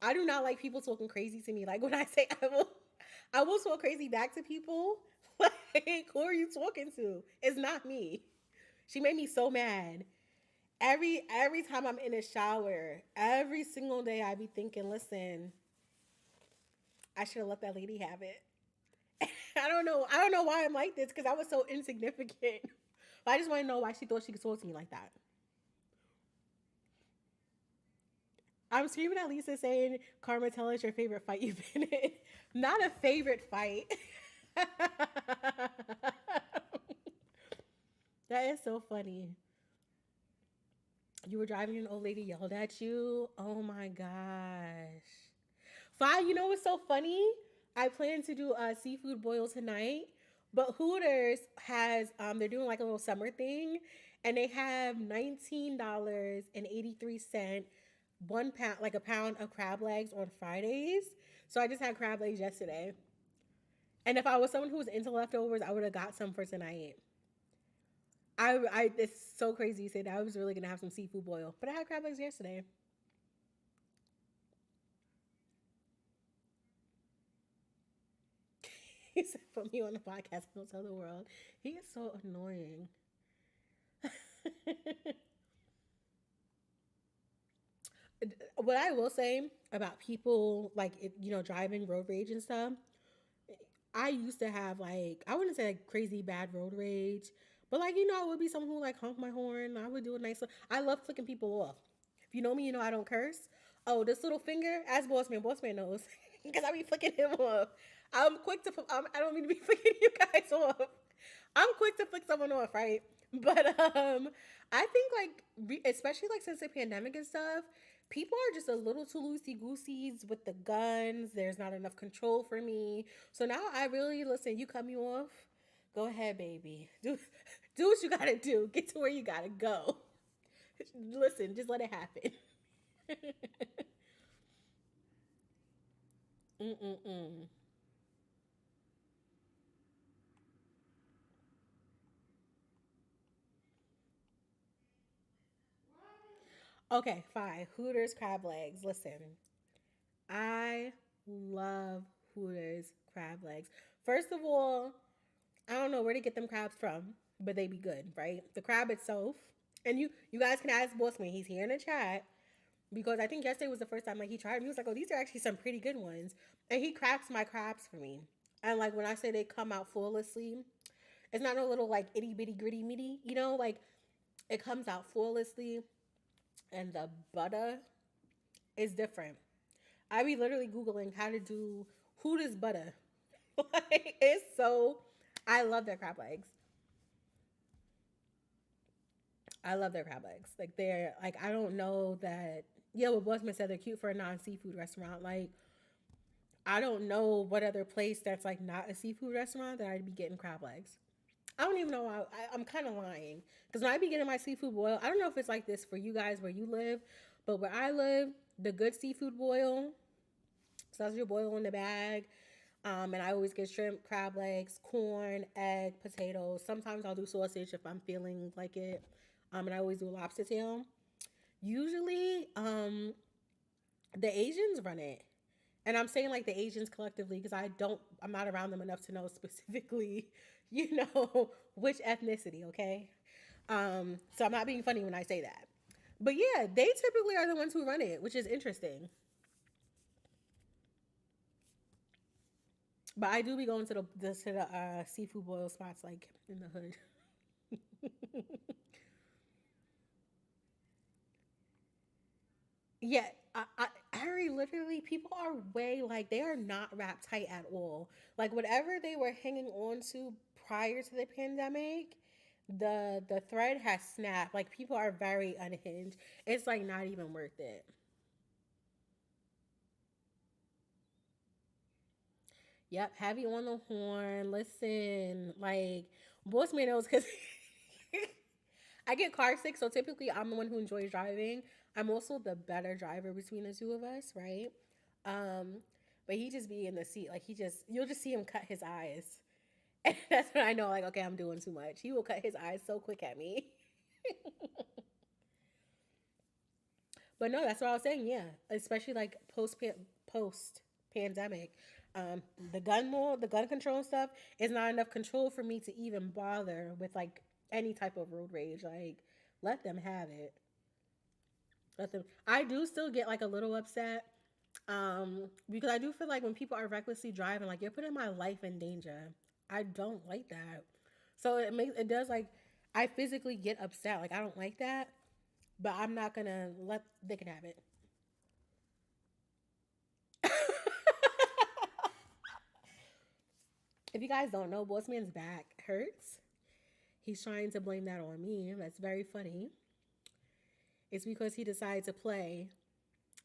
I do not like people talking crazy to me. Like when I say I will talk crazy back to people. Like, who are you talking to? It's not me. She made me so mad. Every time I'm in a shower, every single day I be thinking, listen, I should have let that lady have it. I don't know. I don't know why I'm like this because I was so insignificant. But I just want to know why she thought she could talk to me like that. I'm screaming at Lisa saying, Karma, tell us your favorite fight you've been in. Not a favorite fight. That is so funny. You were driving and an old lady yelled at you. Oh my gosh. Fine, you know what's so funny? I plan to do a seafood boil tonight, but Hooters has they're doing like a little summer thing, and they have $19.83 1 pound, like a pound of crab legs on Fridays. So I just had crab legs yesterday, and if I was someone who was into leftovers, I would have got some for tonight. It's so crazy you say that. I was really gonna have some seafood boil, but I had crab legs yesterday. He said, "Put me on the podcast and don't tell the world." He is so annoying. What I will say about people like driving road rage and stuff, I used to have like I wouldn't say like crazy bad road rage, but like I would be someone who like honk my horn. I would do a nice. I love flicking people off. If you know me, I don't curse. Oh, this little finger, as boss man knows, because I be flicking him off. I'm quick to. I don't mean to be flicking you guys off. I'm quick to flick someone off, right? But I think like especially like since the pandemic and stuff, people are just a little too loosey gooseys with the guns. There's not enough control for me. So now I really listen. You cut me off. Go ahead, baby. Do what you gotta do. Get to where you gotta go. Listen, just let it happen. Mm-mm-mm. Okay, fine. Hooters crab legs. Listen, I love Hooters crab legs. First of all, I don't know where to get them crabs from, but they be good, right? The crab itself, and you guys can ask Bossman. He's here in the chat because I think yesterday was the first time like he tried them. He was like, "Oh, these are actually some pretty good ones," and he cracks my crabs for me. And like when I say they come out flawlessly, it's not no little like itty bitty gritty meaty, like it comes out flawlessly, and the butter is different. I be literally googling how to do Hooters butter. Like it's so. I love their crab legs. I love their crab legs. Like they're like I don't know that. Yeah, what Bossman said they're cute for a non seafood restaurant. Like I don't know what other place that's like not a seafood restaurant that I'd be getting crab legs. I don't even know why. I'm kind of lying because when I be getting my seafood boil, I don't know if it's like this for you guys where you live, but where I live, the good seafood boil. So that's your boil in the bag. And I always get shrimp, crab legs, corn, egg, potatoes. Sometimes I'll do sausage if I'm feeling like it. And I always do lobster tail. Usually, the Asians run it. And I'm saying like the Asians collectively because I'm not around them enough to know specifically, which ethnicity, okay? So I'm not being funny when I say that. But yeah, they typically are the ones who run it, which is interesting. But I do be going to the seafood boil spots like in the hood. Yeah, Ari, literally, people are way like they are not wrapped tight at all. Like whatever they were hanging on to prior to the pandemic, the thread has snapped. Like people are very unhinged. It's like not even worth it. Yep, heavy on the horn. Listen, like boss man knows because I get car sick, so typically I'm the one who enjoys driving. I'm also the better driver between the two of us, right? Um, But he just be in the seat, like you'll just see him cut his eyes. And that's when I know, like, okay, I'm doing too much. He will cut his eyes so quick at me. But no, that's what I was saying. Yeah, especially like post pandemic, um, the gun control and stuff is not enough control for me to even bother with like any type of road rage. Like, let them have it. Let them. I do still get like a little upset, because I do feel like when people are recklessly driving, like you're putting my life in danger. I don't like that. So it does like I physically get upset. Like I don't like that, but I'm not gonna let they can have it. If you guys don't know, Bossman's back hurts. He's trying to blame that on me. That's very funny. It's because he decided to play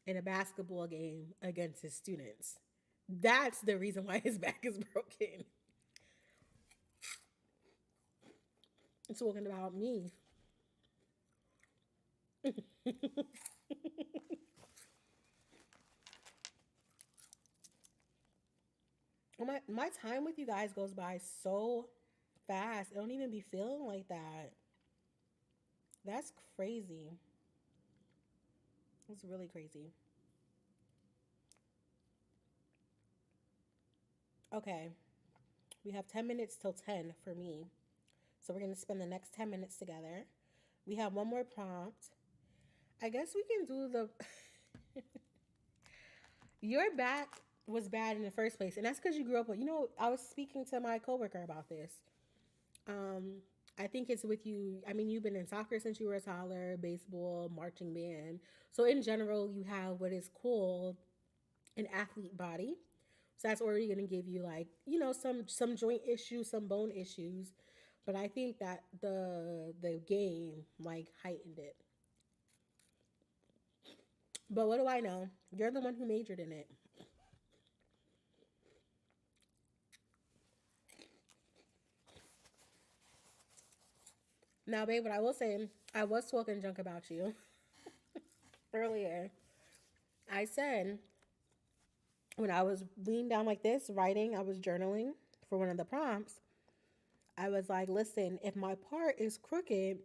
in a basketball game against his students. That's the reason why his back is broken. It's talking about me. My time with you guys goes by so fast. It don't even be feeling like that. That's crazy. It's really crazy. Okay, we have 10 minutes till 10 for me. So we're going to spend the next 10 minutes together. We have one more prompt. I guess we can do the. Your back was bad in the first place. And that's because you grew up with. I was speaking to my coworker about this. Um, I think it's with you. I mean, you've been in soccer since you were a toddler, baseball, marching band. So in general, you have what is called an athlete body. So that's already going to give you like some joint issues, some bone issues. But I think that the game like heightened it. But what do I know? You're the one who majored in it. Now, babe, what I will say, I was talking junk about you earlier. I said when I was leaned down like this, writing, I was journaling for one of the prompts. I was like, listen, if my part is crooked,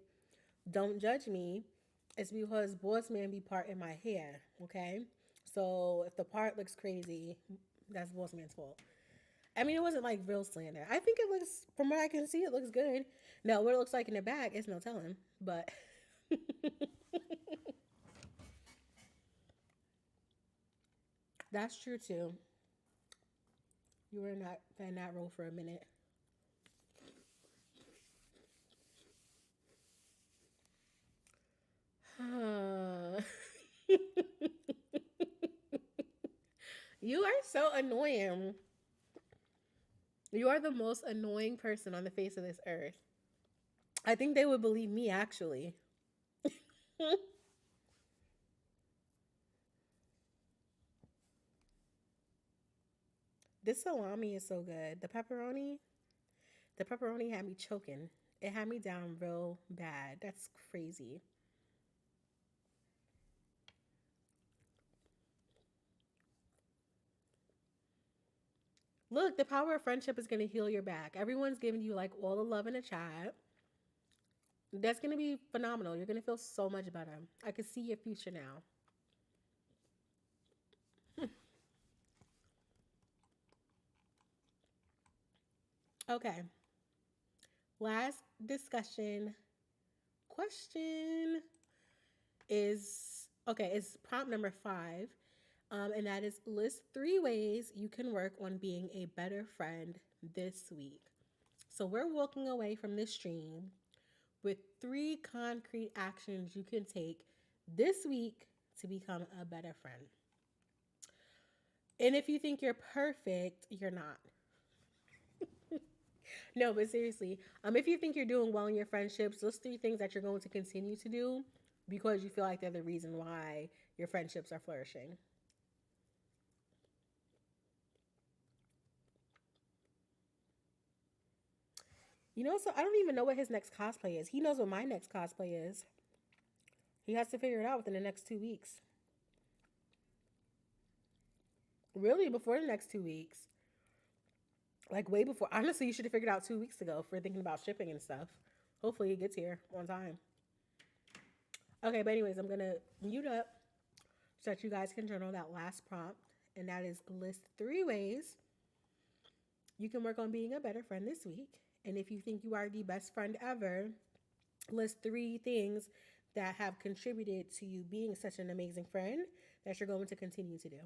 don't judge me. It's because boss man be part in my hair, okay? So if the part looks crazy, that's boss man's fault. I mean, it wasn't like real slander. I think it looks, from what I can see, it looks good. Now, what it looks like in the back, it's no telling. But that's true too. You were not in that role for a minute. You are so annoying. You are the most annoying person on the face of this earth. I think they would believe me, actually. This salami is so good. The pepperoni had me choking. It had me down real bad. That's crazy. Look, the power of friendship is going to heal your back. Everyone's giving you like all the love in the chat. That's going to be phenomenal. You're going to feel so much better. I can see your future now. Okay. Last discussion question is okay, it's prompt number 5. And that is list 3 ways you can work on being a better friend this week. So we're walking away from this stream with 3 concrete actions you can take this week to become a better friend. And if you think you're perfect, you're not. No, but seriously, if you think you're doing well in your friendships, those 3 things that you're going to continue to do because you feel like they're the reason why your friendships are flourishing. So I don't even know what his next cosplay is. He knows what my next cosplay is. He has to figure it out within the next 2 weeks. Really, before the next 2 weeks. Like way before. Honestly, you should have figured out 2 weeks ago for thinking about shipping and stuff. Hopefully it gets here on time. Okay, but anyways, I'm gonna mute up so that you guys can journal that last prompt. And that is list 3 ways you can work on being a better friend this week. And if you think you are the best friend ever, list 3 things that have contributed to you being such an amazing friend that you're going to continue to do.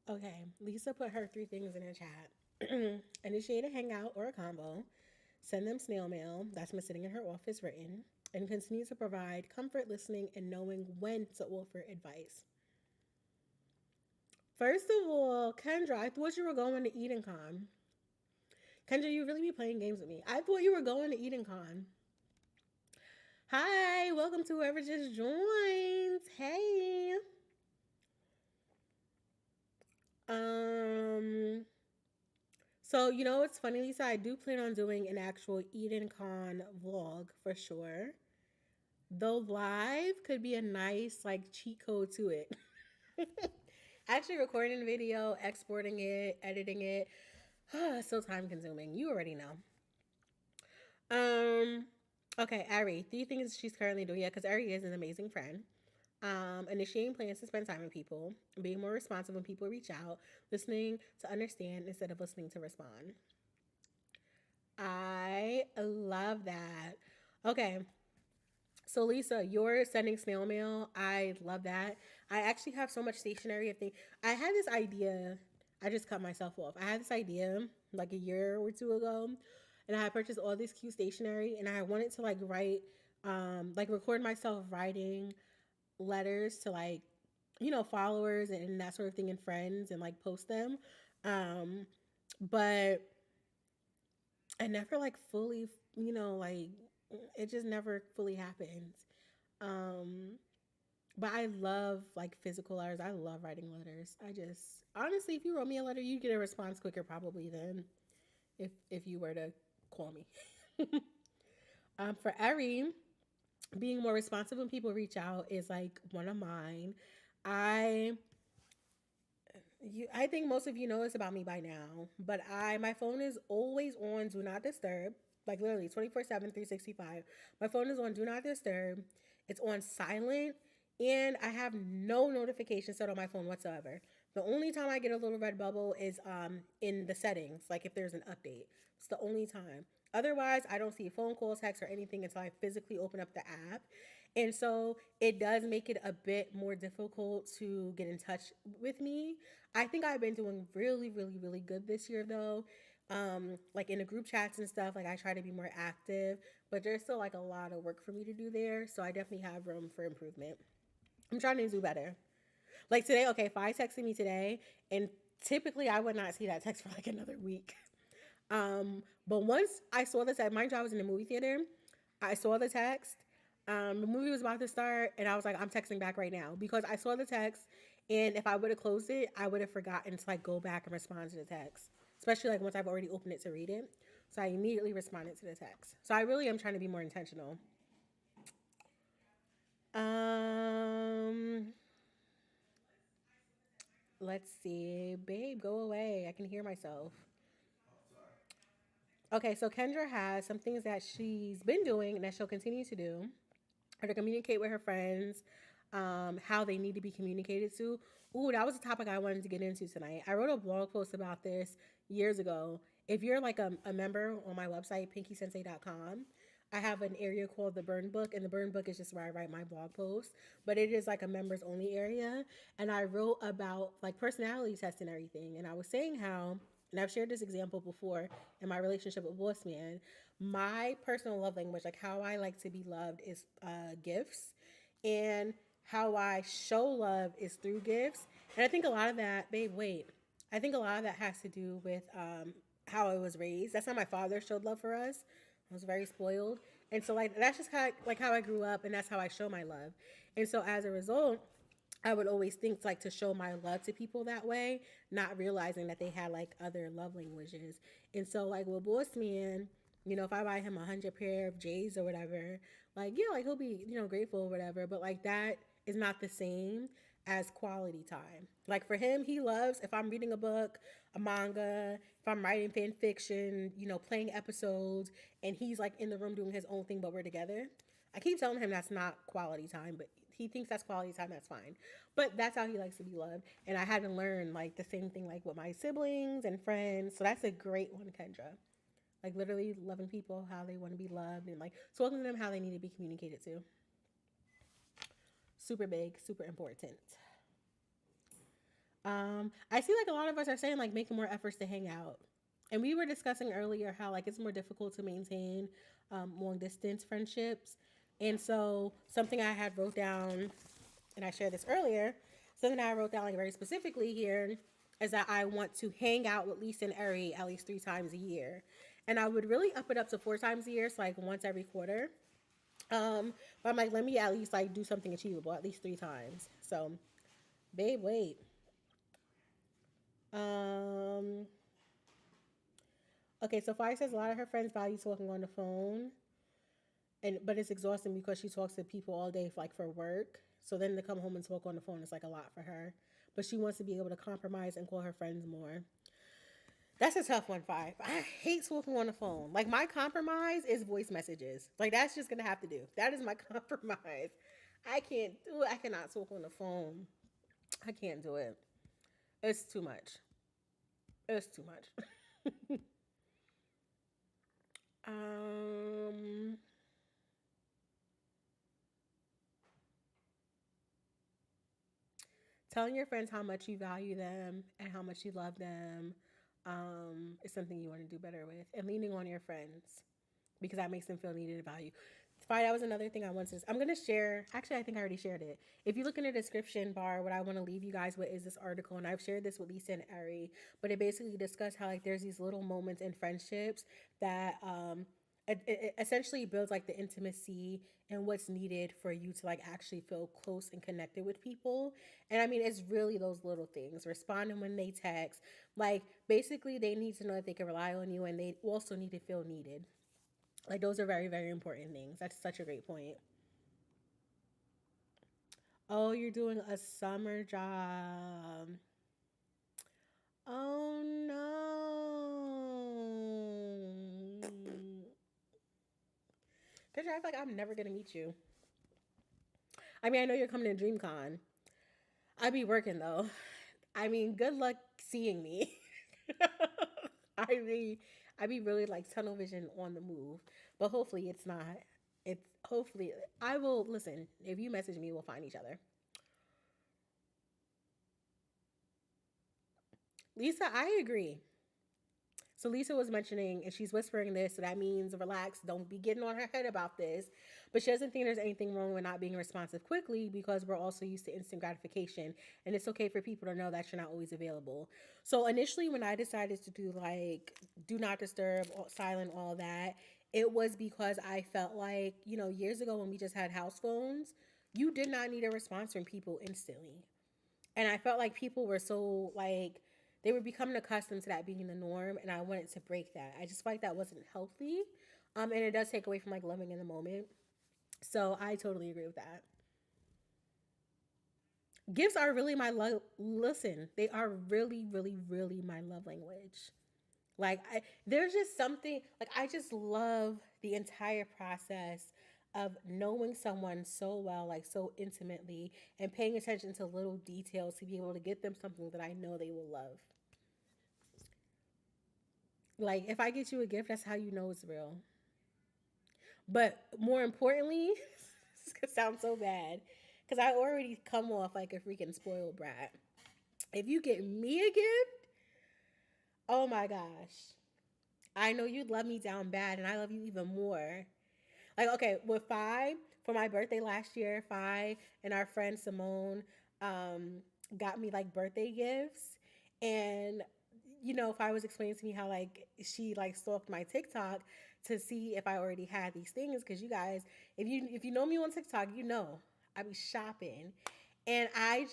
Okay, Lisa put her 3 things in the chat. Initiate a hangout or a combo. Send them snail mail. That's me sitting in her office written. And continue to provide comfort, listening, and knowing when to offer advice. First of all, Kendra, I thought you were going to Eden Con. Kendra, you really be playing games with me. I thought you were going to Eden Con. Hi, welcome to whoever just joined. Hey. Um, so you know it's funny, Lisa. I do plan on doing an actual Eden Con vlog for sure. Though live could be a nice like cheat code to it. Actually recording the video, exporting it, editing it, so time consuming. You already know. Um, okay, Ari, 3 things she's currently doing. Yeah, because Ari is an amazing friend. Initiating plans to spend time with people, being more responsive when people reach out, listening to understand instead of listening to respond. I love that. Okay, so Lisa, you're sending snail mail. I love that. I actually have so much stationery of things. I had this idea. I just cut myself off. I had this idea like a year or two ago, and I had purchased all this cute stationery, and I wanted to like write, like record myself writing letters to like, followers and that sort of thing and friends and like post them. Um, but I never like fully, like it just never fully happens. Um, but I love like physical letters. I love writing letters. I just honestly, if you wrote me a letter, you'd get a response quicker probably than if you were to call me. For Ari, being more responsive when people reach out is like one of mine. I I think most of you know this about me by now, but my phone is always on do not disturb, like literally 24/7, 365. My phone is on do not disturb. It's on silent, and I have no notifications set on my phone whatsoever. The only time I get a little red bubble is in the settings, like if there's an update. It's the only time. Otherwise, I don't see phone calls, text, or anything until I physically open up the app. And so it does make it a bit more difficult to get in touch with me. I think I've been doing really, really, really good this year though. Like in the group chats and stuff, like I try to be more active, but there's still like a lot of work for me to do there. So I definitely have room for improvement. I'm trying to do better. Like today, okay, if I texted me today, and typically I would not see that text for like another week. But once I saw the text, mind you, I was in the movie theater. I saw the text. The movie was about to start, and I was like, I'm texting back right now because I saw the text, and if I would have closed it, I would have forgotten to like go back and respond to the text, especially like once I've already opened it to read it. So I immediately responded to the text. So I really am trying to be more intentional. Um, let's see, babe, go away. I can hear myself. Okay, so Kendra has some things that she's been doing and that she'll continue to do, or to communicate with her friends, how they need to be communicated to. Ooh, that was a topic I wanted to get into tonight. I wrote a blog post about this years ago. If you're like a member on my website, pinkysensei.com, I have an area called the Burn Book, and the Burn Book is just where I write my blog posts, but it is like a members only area. And I wrote about like personality tests and everything. And I was saying how, and I've shared this example before in my relationship with Boss Man, my personal love language, like how I like to be loved, is gifts. And how I show love is through gifts. And I think a lot of that, babe, wait, I think a lot of that has to do with how I was raised. That's how my father showed love for us. I was very spoiled. And so like that's just like how I grew up, and that's how I show my love. And so as a result, I would always think like to show my love to people that way, not realizing that they had like other love languages. And so like with Boss Man, if I buy him 100 pair of J's or whatever, like yeah, like he'll be grateful or whatever. But like that is not the same as quality time. Like for him, he loves if I'm reading a book, a manga, if I'm writing fan fiction, playing episodes, and he's like in the room doing his own thing, but we're together. I keep telling him that's not quality time, but he thinks that's quality time. That's fine, but that's how he likes to be loved. And I had to learn like the same thing like with my siblings and friends. So that's a great one, Kendra. Like literally loving people how they want to be loved and like talking to them how they need to be communicated to. Super big, super important. I see like a lot of us are saying like making more efforts to hang out. And we were discussing earlier how like it's more difficult to maintain long distance friendships. And so something I had wrote down, and I shared this earlier, something I wrote down like very specifically here is that I want to hang out with Lisa and Eri at least 3 times a year. And I would really up it up to 4 times a year, so like once every quarter. But I'm like, let me at least like do something achievable at least 3 times. So, babe, wait. Um, okay, so Fire says a lot of her friends value talking on the phone, and but it's exhausting because she talks to people all day, like for work. So then to come home and talk on the phone is like a lot for her. But she wants to be able to compromise and call her friends more. That's a tough one, Five. I hate talking on the phone. Like my compromise is voice messages. Like that's just gonna have to do. That is my compromise. I can't do it. I cannot talk on the phone. I can't do it. It's too much. It's too much. um, Telling your friends how much you value them and how much you love them is something you want to do better with, and leaning on your friends because that makes them feel needed and valued. Fine, that was another thing I wanted to. I'm gonna share. Actually, I think I already shared it. If you look in the description bar, what I want to leave you guys with is this article, and I've shared this with Lisa and Ari. But it basically discussed how like there's these little moments in friendships that it essentially builds like the intimacy and what's needed for you to like actually feel close and connected with people. And I mean, it's really those little things: responding when they text. Like basically, they need to know that they can rely on you, and they also need to feel needed. Like those are very, very important things. That's such a great point. Oh, you're doing a summer job. Oh no. Cause I feel like I'm never gonna meet you. I mean, I know you're coming to DreamCon. I be working though. I mean, good luck seeing me. I be I be really like tunnel vision on the move, but hopefully it's not. It's hopefully I will listen. If you message me, we'll find each other. Lisa, I agree. So Lisa was mentioning, and she's whispering this, so that means relax, don't be getting on her head about this. But she doesn't think there's anything wrong with not being responsive quickly because we're also used to instant gratification, and it's okay for people to know that you're not always available. So initially, when I decided to do like do not disturb, silent, all that, it was because I felt like years ago when we just had house phones, you did not need a response from people instantly. And I felt like people were so like they were becoming accustomed to that being the norm, and I wanted to break that. I just felt like that wasn't healthy, and it does take away from like living in the moment. So I totally agree with that. Gifts are really my love. Listen, they are really, really, really my love language. There's just something like I just love the entire process of knowing someone so well, like so intimately, and paying attention to little details to be able to get them something that I know they will love. Like if I get you a gift, that's how you know it's real. But more importantly, this could sound so bad because I already come off like a freaking spoiled brat. If you get me a gift, oh my gosh, I know you'd love me down bad, and I love you even more. Like, okay, with Phi, for my birthday last year, Phi and our friend Simone um, got me like birthday gifts. And, Phi was explaining to me how like she like stalked my TikTok to see if I already had these things. Cause you guys, if you know me on TikTok, I be shopping. And I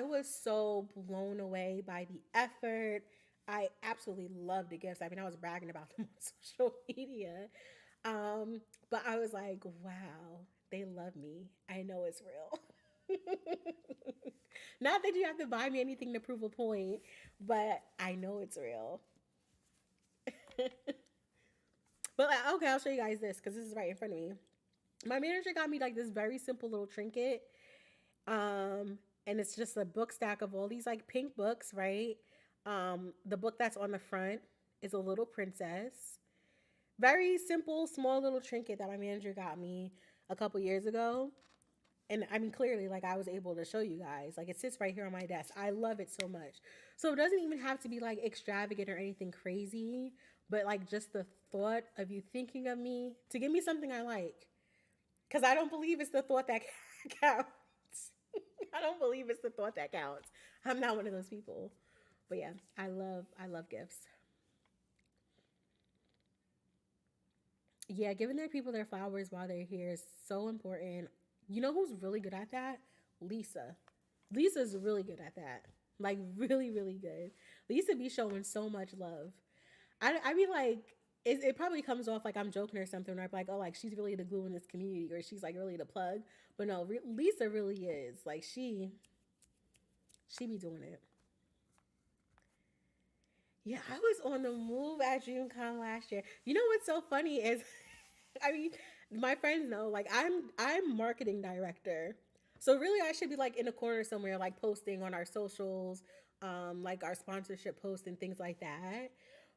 was so blown away by the effort. I absolutely loved the gifts. I mean, I was bragging about them on social media. Um, but I was like, wow, they love me. I know it's real. Not that you have to buy me anything to prove a point, but I know it's real. But okay, I'll show you guys this because this is right in front of me. My manager got me like this very simple little trinket. And it's just a book stack of all these like pink books, right? The book that's on the front is a little princess. Very simple, small little trinket that my manager got me a couple years ago. And I mean, clearly, like I was able to show you guys. Like it sits right here on my desk. I love it so much. So it doesn't even have to be like extravagant or anything crazy, but like just the thought of you thinking of me to give me something I like. Because I don't believe it's the thought that counts. I don't believe it's the thought that counts. I'm not one of those people. But yeah, I love gifts. Yeah, giving their people their flowers while they're here is so important. You know who's really good at that? Lisa. Lisa's really good at that. Like really, really good. Lisa be showing so much love. I be like, it probably comes off like I'm joking or something. Or I'm like, oh, like she's really the glue in this community, or she's like really the plug. But no, Lisa really is. Like she be doing it. Yeah, I was on the move at DreamCon last year. You know what's so funny is, I mean, my friends know like I'm marketing director, so really I should be like in a corner somewhere, like posting on our socials, like our sponsorship posts and things like that.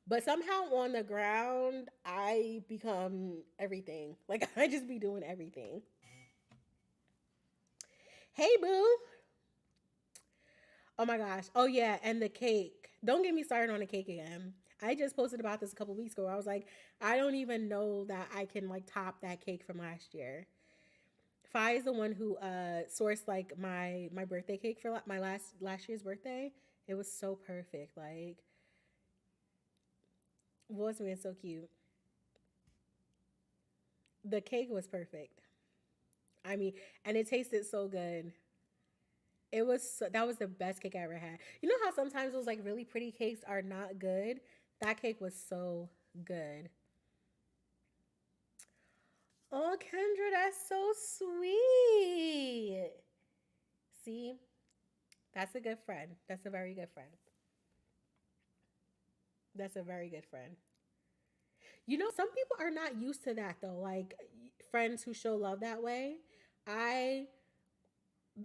But somehow on the ground, I become everything. Like I just be doing everything. Hey, boo. Oh my gosh. Oh yeah, and the cake. Don't get me started on the cake again. I just posted about this a couple weeks ago. I was like, I don't even know that I can like top that cake from last year. Fi is the one who sourced like my birthday cake for my last year's birthday. It was so perfect. Like, was man so cute. The cake was perfect. I mean, and it tasted so good. That was the best cake I ever had. You know how sometimes those like really pretty cakes are not good? That cake was so good. Oh, Kendra, that's so sweet. See, that's a good friend. That's a very good friend. That's a very good friend. Some people are not used to that though. Like friends who show love that way. I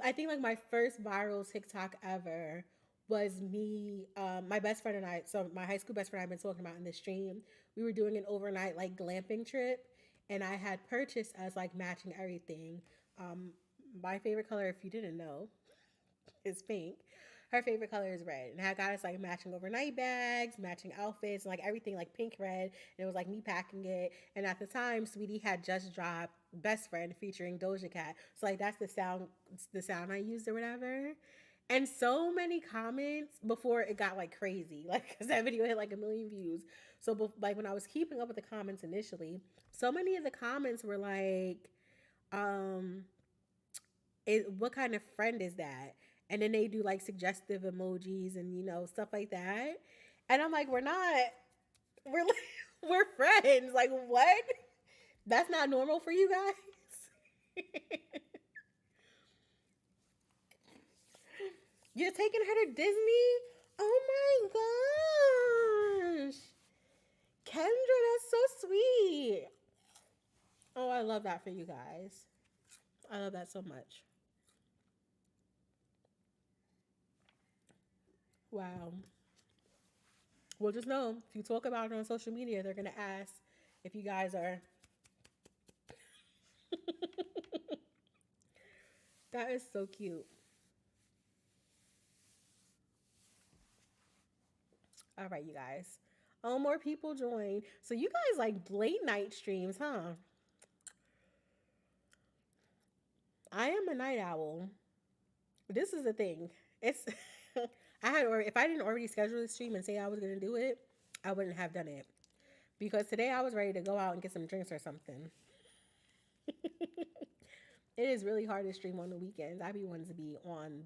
I think like my first viral TikTok ever was me, my best friend and I. So my high school best friend I've been talking about in this stream. We were doing an overnight like glamping trip, and I had purchased us like matching everything. Um, my favorite color, if you didn't know, is pink. Her favorite color is red. And I got us like matching overnight bags, matching outfits, and like everything like pink, red. And it was like me packing it. And at the time, Sweetie had just dropped Best Friend featuring Doja Cat. So like that's the sound I used or whatever. And so many comments before it got like crazy, like because that video hit like a million views. So like when I was keeping up with the comments initially, so many of the comments were like, um, what kind of friend is that? And then they do like suggestive emojis and stuff like that. And I'm like, we're not, we're we're friends. Like what? That's not normal for you guys. You're taking her to Disney? Oh my gosh. Kendra, that's so sweet. Oh, I love that for you guys. I love that so much. Wow. Well, just know if you talk about it on social media, they're gonna ask if you guys are. That is so cute. All right, you guys. Oh, more people join. So you guys like late night streams, huh? I am a night owl. This is the thing. It's I had or if I didn't already schedule the stream and say I was gonna do it, I wouldn't have done it because today I was ready to go out and get some drinks or something. It is really hard to stream on the weekends. I be wanting to be on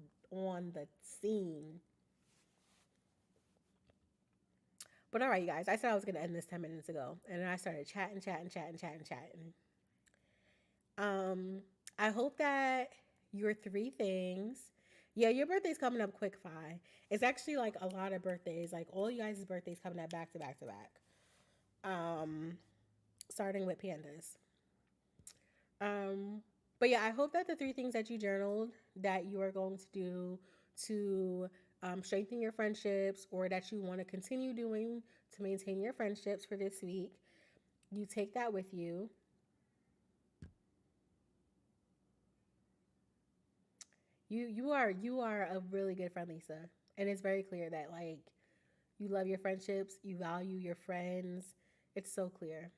the scene. But all right, you guys. I said I was gonna end this 10 minutes ago, and then I started chatting, chatting, chatting, chatting, chatting. Um, I hope that your three things. Yeah, your birthday's coming up quick, Fi. It's actually like a lot of birthdays. Like all you guys' birthdays coming up back to back to back. Um, Starting with pandas. Um, but yeah, I hope that the three things that you journaled that you are going to do to strengthen your friendships or that you want to continue doing to maintain your friendships for this week, you take that with you. You are a really good friend, Lisa. And it's very clear that like you love your friendships, you value your friends. It's so clear.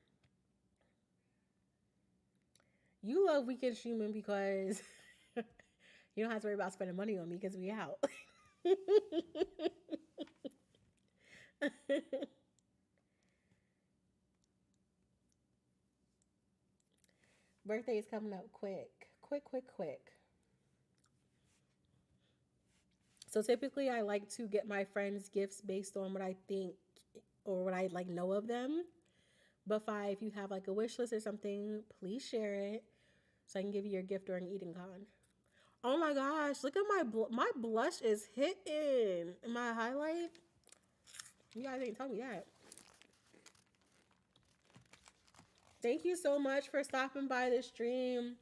You love weekend streaming because you don't have to worry about spending money on me because we out. Birthday is coming up quick. Quick, quick, quick. So typically I like to get my friends gifts based on what I think or what I like know of them. But if you have like a wish list or something, please share it so I can give you your gift during eating con. Oh my gosh, look at my blush is hitting. My highlight. You guys didn't tell me that. Thank you so much for stopping by the stream.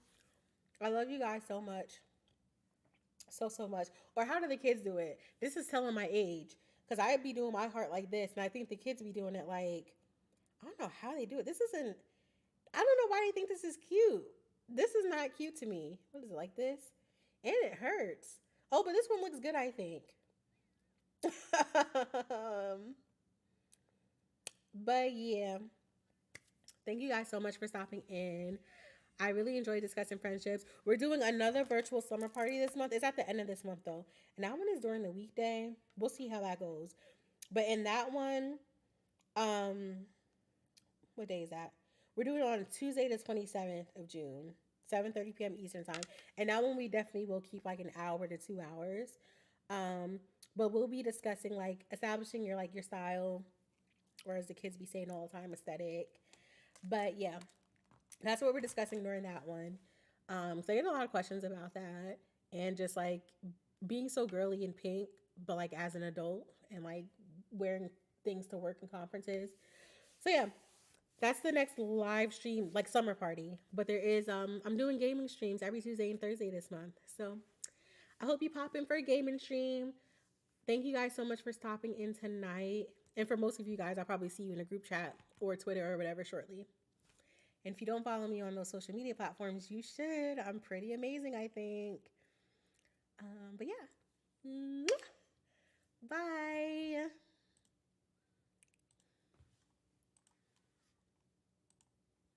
I love you guys so much. So, so much. Or how do the kids do it? This is telling my age. Because I be doing my heart like this, and I think the kids be doing it like, I don't know how they do it. This isn't, I don't know why they think this is cute. This is not cute to me. What is it, like this? And it hurts. Oh, but this one looks good, I think. But yeah, thank you guys so much for stopping in. I really enjoy discussing friendships. We're doing another virtual slumber party this month. It's at the end of this month though. And that one is during the weekday. We'll see how that goes. But in that one, um, what day is that? We're doing it on Tuesday the 27th of June, 7:30 p.m. Eastern time. And that one we definitely will keep like an hour to 2 hours. Um, but we'll be discussing like establishing your style, or as the kids be saying all the time, aesthetic. But yeah, that's what we're discussing during that one. So I get a lot of questions about that and just like being so girly in pink, but like as an adult and like wearing things to work and conferences. So yeah, that's the next live stream, like summer party. But there is I'm doing gaming streams every Tuesday and Thursday this month. So I hope you pop in for a gaming stream. Thank you guys so much for stopping in tonight. And for most of you guys, I'll probably see you in a group chat or Twitter or whatever shortly. And if you don't follow me on those social media platforms, you should. I'm pretty amazing, I think. But yeah. Bye.